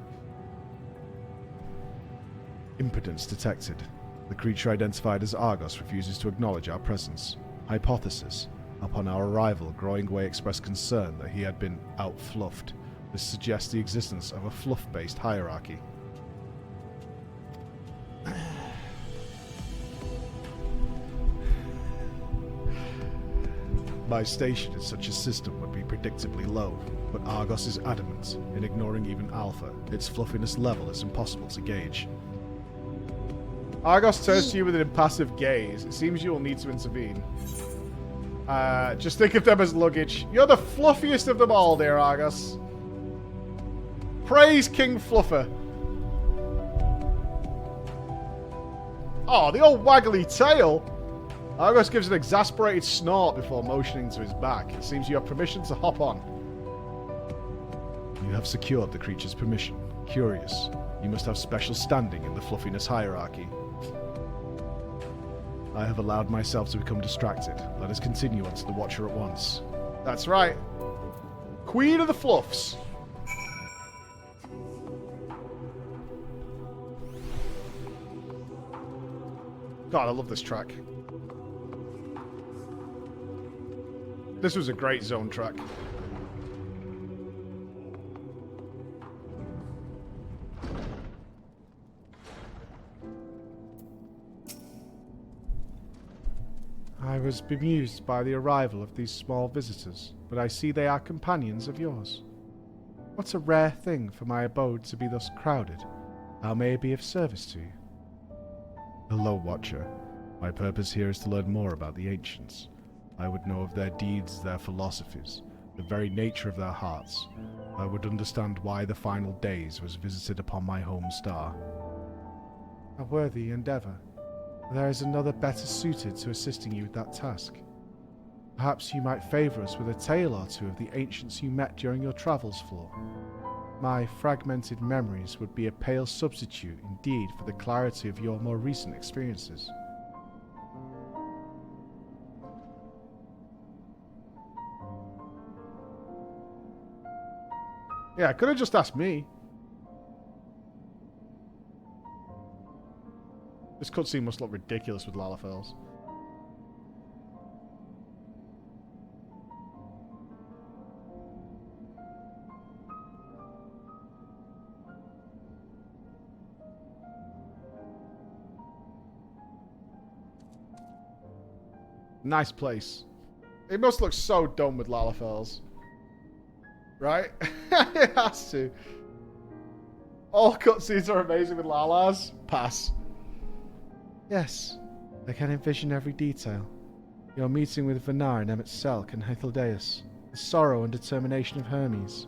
Impotence detected. The creature identified as Argos refuses to acknowledge our presence. Hypothesis. Upon our arrival, Growing Way expressed concern that he had been outfluffed. This suggests the existence of a fluff-based hierarchy. My station in such a system would be predictably low, but Argos is adamant in ignoring even Alpha. Its fluffiness level is impossible to gauge. Argos turns to you with an impassive gaze. It seems you will need to intervene. Just think of them as luggage. You're the fluffiest of them all, dear Argos. Praise King Fluffer. Oh, the old waggly tail. Argos gives an exasperated snort before motioning to his back. It seems you have permission to hop on. You have secured the creature's permission. Curious. You must have special standing in the fluffiness hierarchy. I have allowed myself to become distracted. Let us continue on to the Watcher at once. That's right. Queen of the Fluffs. God, I love this track. This was a great zone track. I was bemused by the arrival of these small visitors, but I see they are companions of yours. What a rare thing for my abode to be thus crowded. How may I be of service to you? Hello, Watcher. My purpose here is to learn more about the ancients. I would know of their deeds, their philosophies, the very nature of their hearts. I would understand why the final days was visited upon my home star. A worthy endeavour. There is another better suited to assisting you with that task. Perhaps you might favour us with a tale or two of the ancients you met during your travels, Floor. My fragmented memories would be a pale substitute indeed for the clarity of your more recent experiences. Yeah, could have just asked me. This cutscene must look ridiculous with Lalafels. Nice place. It must look so dumb with Lalafels. Right? It has to. All cutscenes are amazing with Lalas. Pass. Yes, I can envision every detail. Your meeting with Vanar and Emmett Selk and Hythlodaeus, the sorrow and determination of Hermes.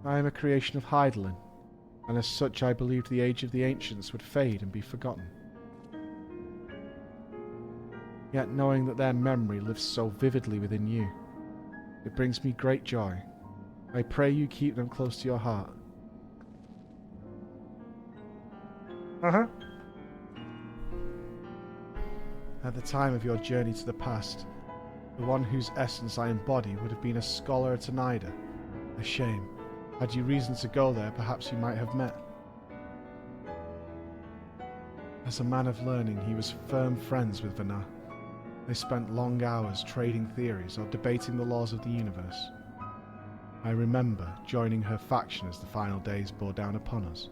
I am a creation of Hydaelyn, and as such I believed the age of the ancients would fade and be forgotten. Yet knowing that their memory lives so vividly within you, it brings me great joy. I pray you keep them close to your heart. Uh-huh. At the time of your journey to the past, the one whose essence I embody would have been a scholar at Oneida. A shame. Had you reason to go there, perhaps you might have met. As a man of learning, he was firm friends with Vanar. They spent long hours trading theories or debating the laws of the universe. I remember joining her faction as the final days bore down upon us.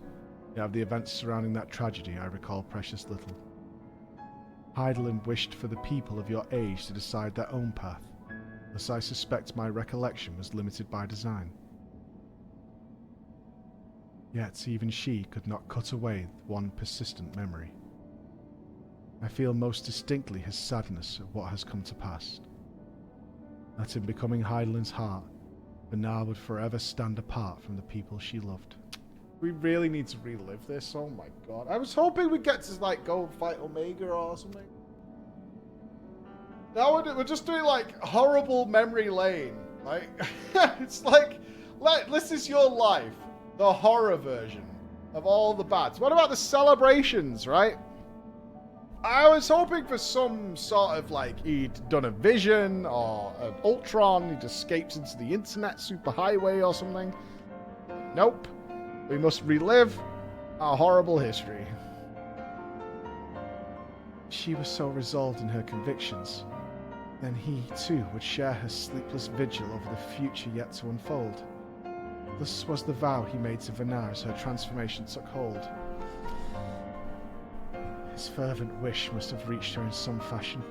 Yet of the events surrounding that tragedy I recall precious little. Hydaelyn wished for the people of your age to decide their own path, thus I suspect my recollection was limited by design. Yet even she could not cut away one persistent memory. I feel most distinctly his sadness at what has come to pass. That in becoming Hydaelyn's heart, Vanar would forever stand apart from the people she loved. We really need to relive this. Oh my god. I was hoping we'd get to like go and fight Omega or something. Now we're just doing like horrible memory lane. Like it's like This is your life. The horror version of all the bads. What about the celebrations, right? I was hoping for some sort of like he'd done a vision or an Ultron, he just escapes into the internet superhighway or something. Nope. We must relive our horrible history. She was so resolved in her convictions. Then he, too, would share her sleepless vigil over the future yet to unfold. This was the vow he made to Vanar as her transformation took hold. His fervent wish must have reached her in some fashion.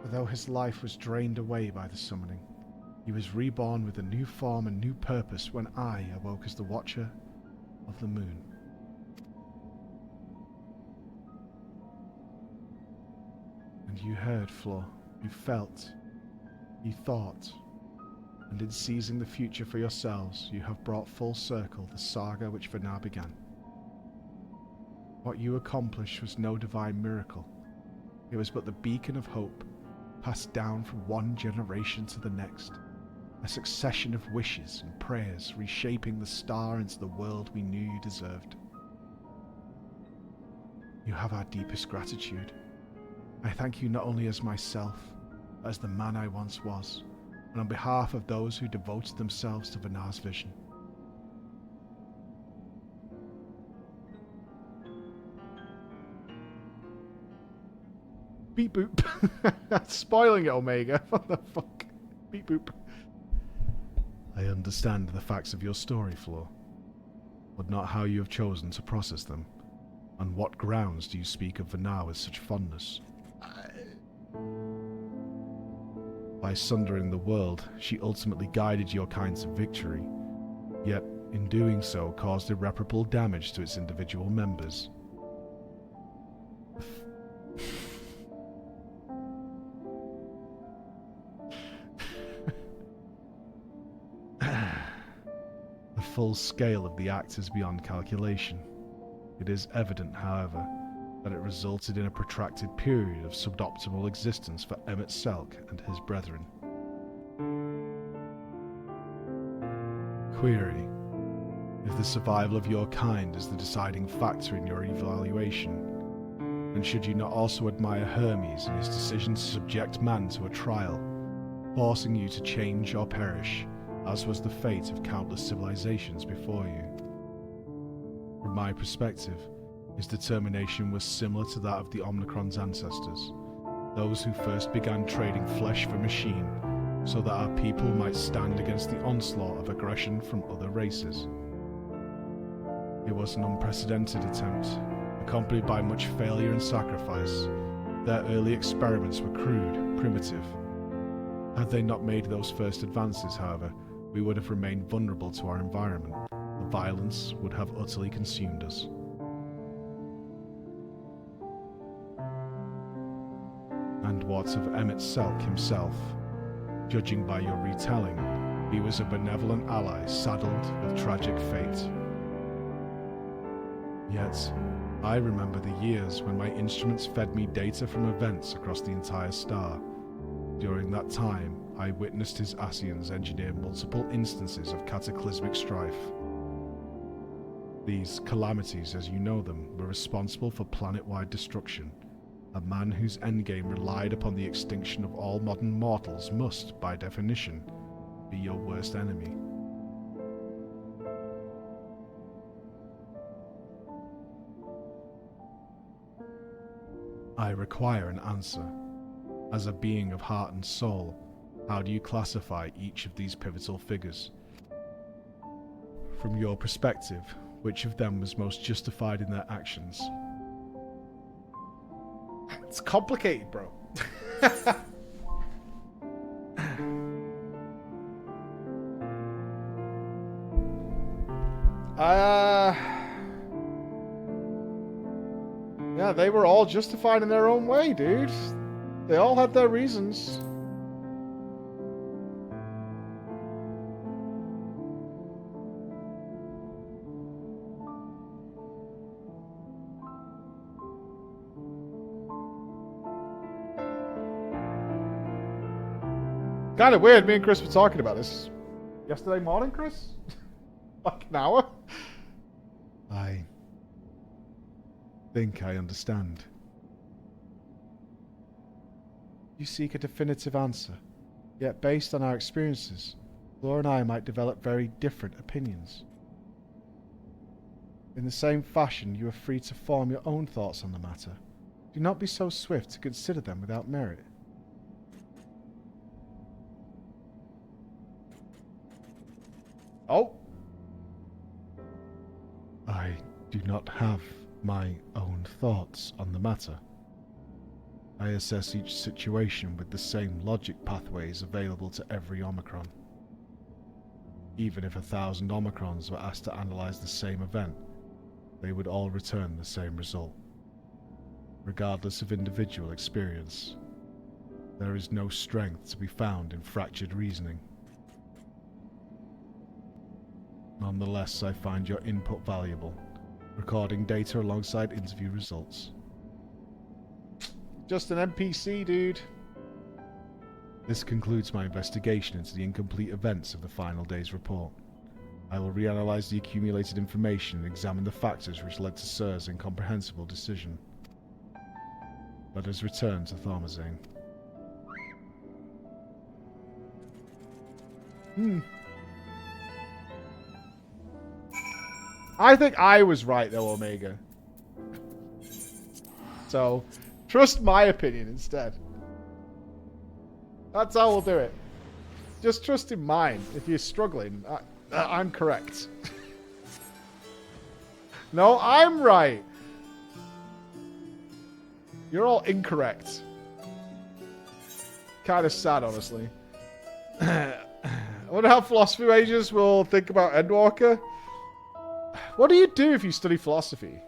For though his life was drained away by the summoning, he was reborn with a new form and new purpose when I awoke as the Watcher of the Moon. And you heard, Flor. You felt. You thought. And in seizing the future for yourselves, you have brought full circle the saga which Vanar began. What you accomplished was no divine miracle. It was but the beacon of hope, passed down from one generation to the next. A succession of wishes and prayers reshaping the star into the world we knew you deserved. You have our deepest gratitude. I thank you not only as myself, but as the man I once was, and on behalf of those who devoted themselves to Vanar's vision. Beep boop. That's spoiling it, Omega. What the fuck? Beep boop. I understand the facts of your story, Flor, but not how you have chosen to process them. On what grounds do you speak of Vanar with such fondness? By sundering the world, she ultimately guided your kind to victory, yet in doing so caused irreparable damage to its individual members. The full scale of the act is beyond calculation. It is evident, however, that it resulted in a protracted period of suboptimal existence for Emmett Selk and his brethren. Query: if the survival of your kind is the deciding factor in your evaluation, then should you not also admire Hermes in his decision to subject man to a trial, forcing you to change or perish, as was the fate of countless civilizations before you? From my perspective, his determination was similar to that of the Omnicron's ancestors, those who first began trading flesh for machine, so that our people might stand against the onslaught of aggression from other races. It was an unprecedented attempt, accompanied by much failure and sacrifice. Their early experiments were crude, primitive. Had they not made those first advances, however, we would have remained vulnerable to our environment. The violence would have utterly consumed us. And what of Emmett Selk himself? Judging by your retelling, he was a benevolent ally saddled with tragic fate. Yet, I remember the years when my instruments fed me data from events across the entire star. During that time, I witnessed his Asians engineer multiple instances of cataclysmic strife. These calamities, as you know them, were responsible for planet-wide destruction. A man whose endgame relied upon the extinction of all modern mortals must, by definition, be your worst enemy. I require an answer. As a being of heart and soul, how do you classify each of these pivotal figures? From your perspective, which of them was most justified in their actions? It's complicated, bro. Yeah, they were all justified in their own way, dude. They all had their reasons. Kind of weird. Me and Chris were talking about this Yesterday morning, Chris? Like an hour? I think I understand. You seek a definitive answer, yet based on our experiences, Laura and I might develop very different opinions. In the same fashion, you are free to form your own thoughts on the matter. Do not be so swift to consider them without merit. Oh. I do not have my own thoughts on the matter. I assess each situation with the same logic pathways available to every Omicron. Even if 1,000 Omicrons were asked to analyze the same event, they would all return the same result. Regardless of individual experience, there is no strength to be found in fractured reasoning. Nonetheless, I find your input valuable, recording data alongside interview results. Just an NPC, dude. This concludes my investigation into the incomplete events of the final day's report. I will reanalyze the accumulated information and examine the factors which led to Sir's incomprehensible decision. Let us return to Thormazane. I think I was right, though, Omega. So, trust my opinion instead. That's how we'll do it. Just trust in mine. If you're struggling, I'm correct. No, I'm right. You're all incorrect. Kind of sad, honestly. I wonder how philosophy majors will think about Endwalker. What do you do if you study philosophy?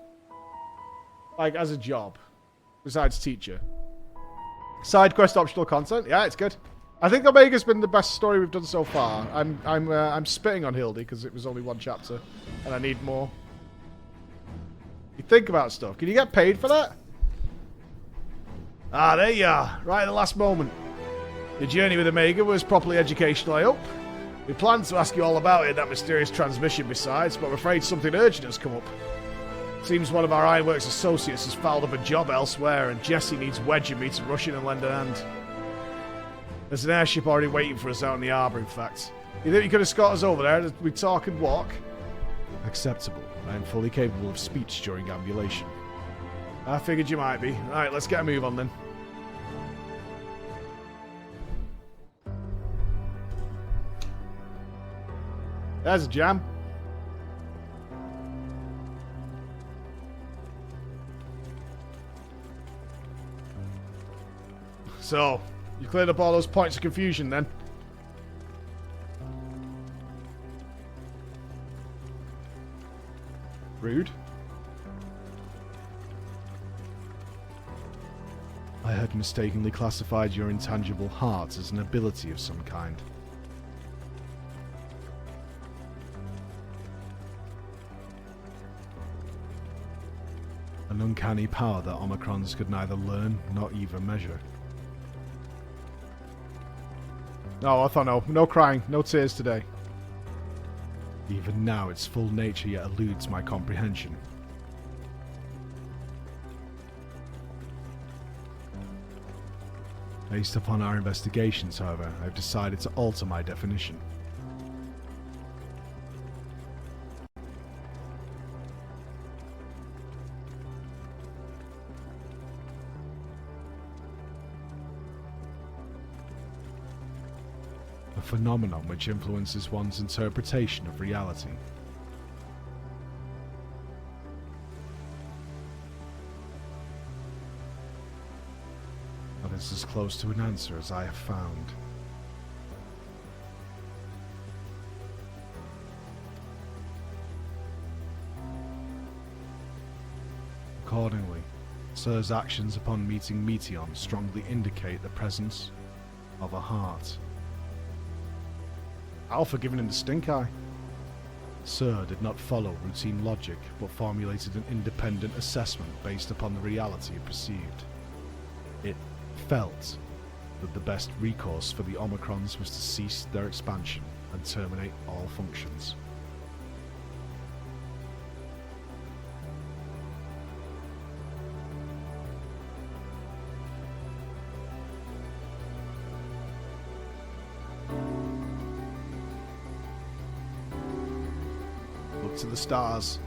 Like, as a job. Besides teacher. Side quest optional content. Yeah, it's good. I think Omega's been the best story we've done so far. I'm spitting on Hildy because it was only one chapter. And I need more. You think about stuff. Can you get paid for that? Ah, there you are. Right at the last moment. Your journey with Omega was properly educational, I hope. We planned to ask you all about it, that mysterious transmission besides, but I'm afraid something urgent has come up. Seems one of our Ironworks associates has fouled up a job elsewhere, and Jesse needs wedging me to rush in and lend a hand. There's an airship already waiting for us out in the harbour, in fact. You think you could escort us over there as we talk and walk? Acceptable. I am fully capable of speech during ambulation. I figured you might be. Alright, let's get a move on then. There's a jam. So, you cleared up all those points of confusion then? Rude. I had mistakenly classified your intangible heart as an ability of some kind. An uncanny power that Omicrons could neither learn nor even measure. No, I thought no. No crying. No tears today. Even now, its full nature yet eludes my comprehension. Based upon our investigations, however, I've decided to alter my definition. A phenomenon which influences one's interpretation of reality. That is as close to an answer as I have found. Accordingly, Sir's actions upon meeting Meteon strongly indicate the presence of a heart. Alpha giving him the stink eye. Sir did not follow routine logic, but formulated an independent assessment based upon the reality it perceived. It felt that the best recourse for the Omicrons was to cease their expansion and terminate all functions. Look to the stars.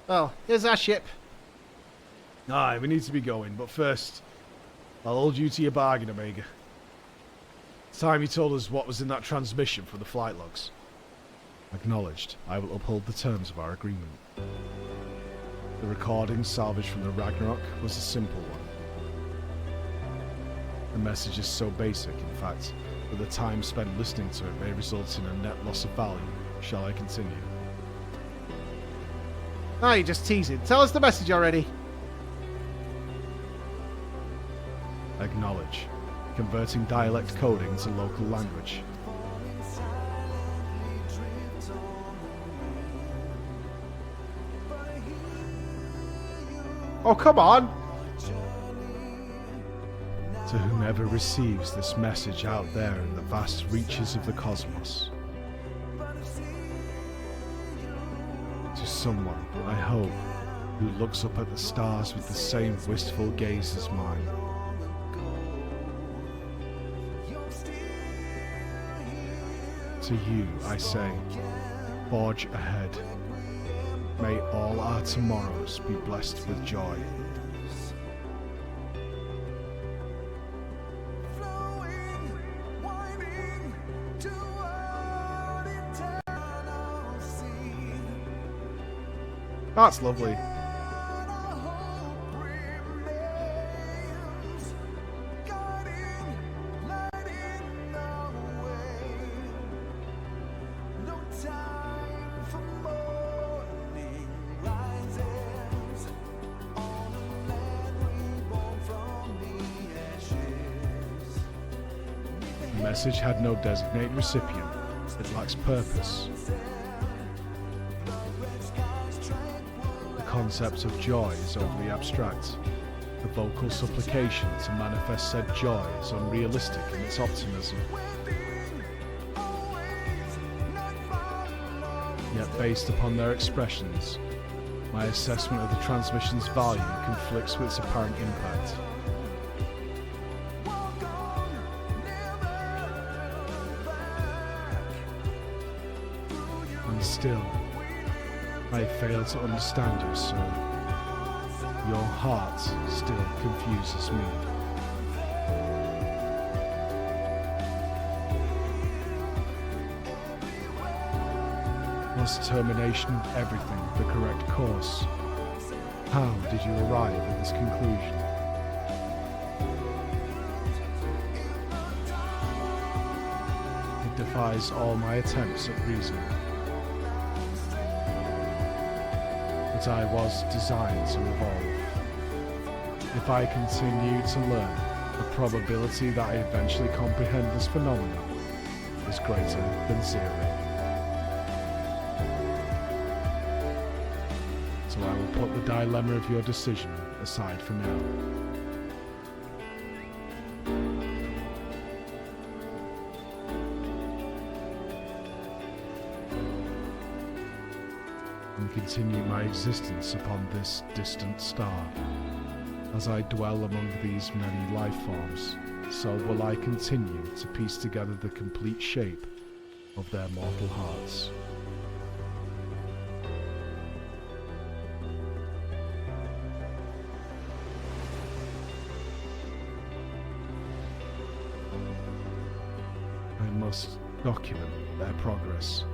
Well, here's our ship. Aye, we need to be going, but first, I'll hold you to your bargain, Omega. It's time you told us what was in that transmission from the flight logs. Acknowledged. I will uphold the terms of our agreement. The recording salvaged from the Ragnarok was a simple one. The message is so basic, in fact, that the time spent listening to it may result in a net loss of value. Shall I continue? Oh, you're just teasing. Tell us the message already. Acknowledge. Converting dialect coding to local language. Oh, come on. To whomever receives this message out there in the vast reaches of the cosmos. To someone, I hope, who looks up at the stars with the same wistful gaze as mine. To you, I say, forge ahead. May all our tomorrows be blessed with joy. That's lovely. The message had no designated recipient. It lacks purpose. The concept of joy is overly abstract. The vocal supplication to manifest said joy is unrealistic in its optimism. Yet based upon their expressions, my assessment of the transmission's value conflicts with its apparent impact. And still, I fail to understand you, sir. Your heart still confuses me. Was termination of everything the correct course? How did you arrive at this conclusion? It defies all my attempts at reason. But I was designed to evolve. If I continue to learn, the probability that I eventually comprehend this phenomenon is greater than zero. So I will put the dilemma of your decision aside for now. And continue my existence upon this distant star. As I dwell among these many life forms, so will I continue to piece together the complete shape of their mortal hearts. I must document their progress.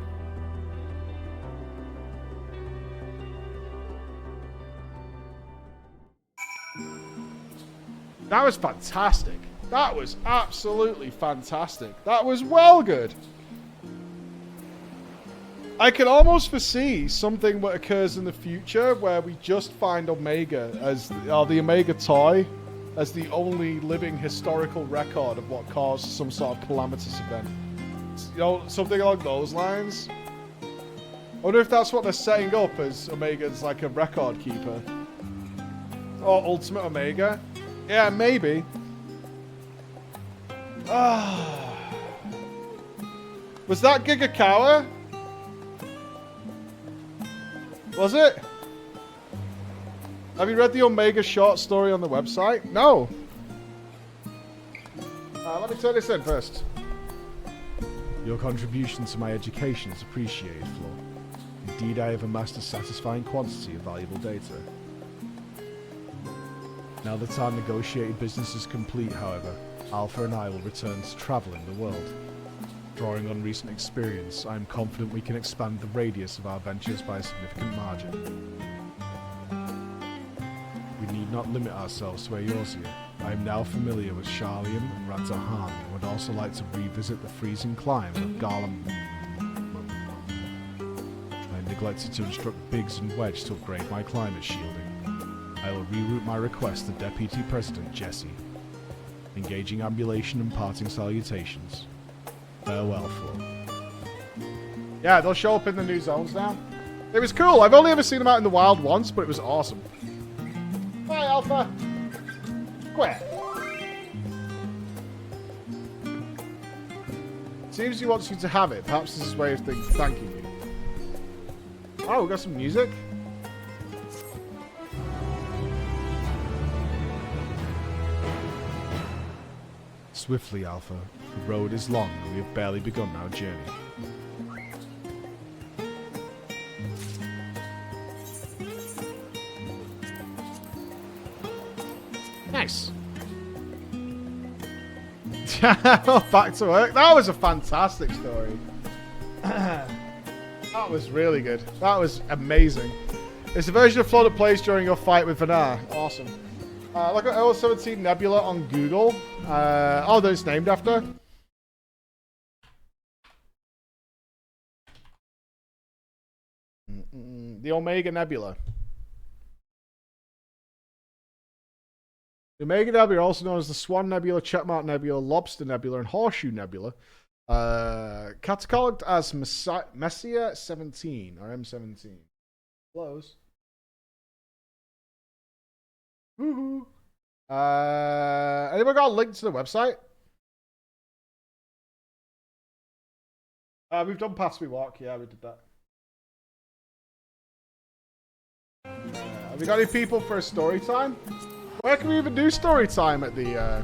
That was fantastic. That was absolutely fantastic. That was well good. I can almost foresee something that occurs in the future where we just find Omega as, or the Omega toy, as the only living historical record of what caused some sort of calamitous event. You know, something along those lines. I wonder if that's what they're setting up as Omega's like a record keeper. Or Ultimate Omega. Yeah, maybe. Was that Gigakawa? Was it? Have you read the Omega short story on the website? No. Let me turn this in first. Your contribution to my education is appreciated, Flo. Indeed, I have amassed a satisfying quantity of valuable data. Now that our negotiated business is complete, however, Alpha and I will return to traveling the world. Drawing on recent experience, I am confident we can expand the radius of our ventures by a significant margin. We need not limit ourselves to Eorzea. I am now familiar with Charlium and Radzahan and would also like to revisit the freezing climb of Garlem. I neglected to instruct Biggs and Wedge to upgrade my climate shielding. I will reroute my request to Deputy President Jesse. Engaging ambulation and parting salutations. Farewell, Flo. Yeah, they'll show up in the new zones now. It was cool. I've only ever seen them out in the wild once, but it was awesome. Bye, Alpha. Quit. Seems he wants you to have it. Perhaps this is his way of thanking you. Oh, we got some music. Swiftly, Alpha. The road is long and we have barely begun our journey. Nice. Back to work. That was a fantastic story. That was really good. That was amazing. It's a version of Flo that plays during your fight with Vanar. Awesome. Look at L17 Nebula on Google. Oh, that it's named after. The Omega Nebula. The Omega Nebula, also known as the Swan Nebula, Checkmark Nebula, Lobster Nebula, and Horseshoe Nebula, catalogued as Messiah 17 or M17. Close. Woohoo! Anyone got a link to the website? We've done Past We Walk. Yeah, we did that. Have we got any people for a story time? Where can we even do story time at the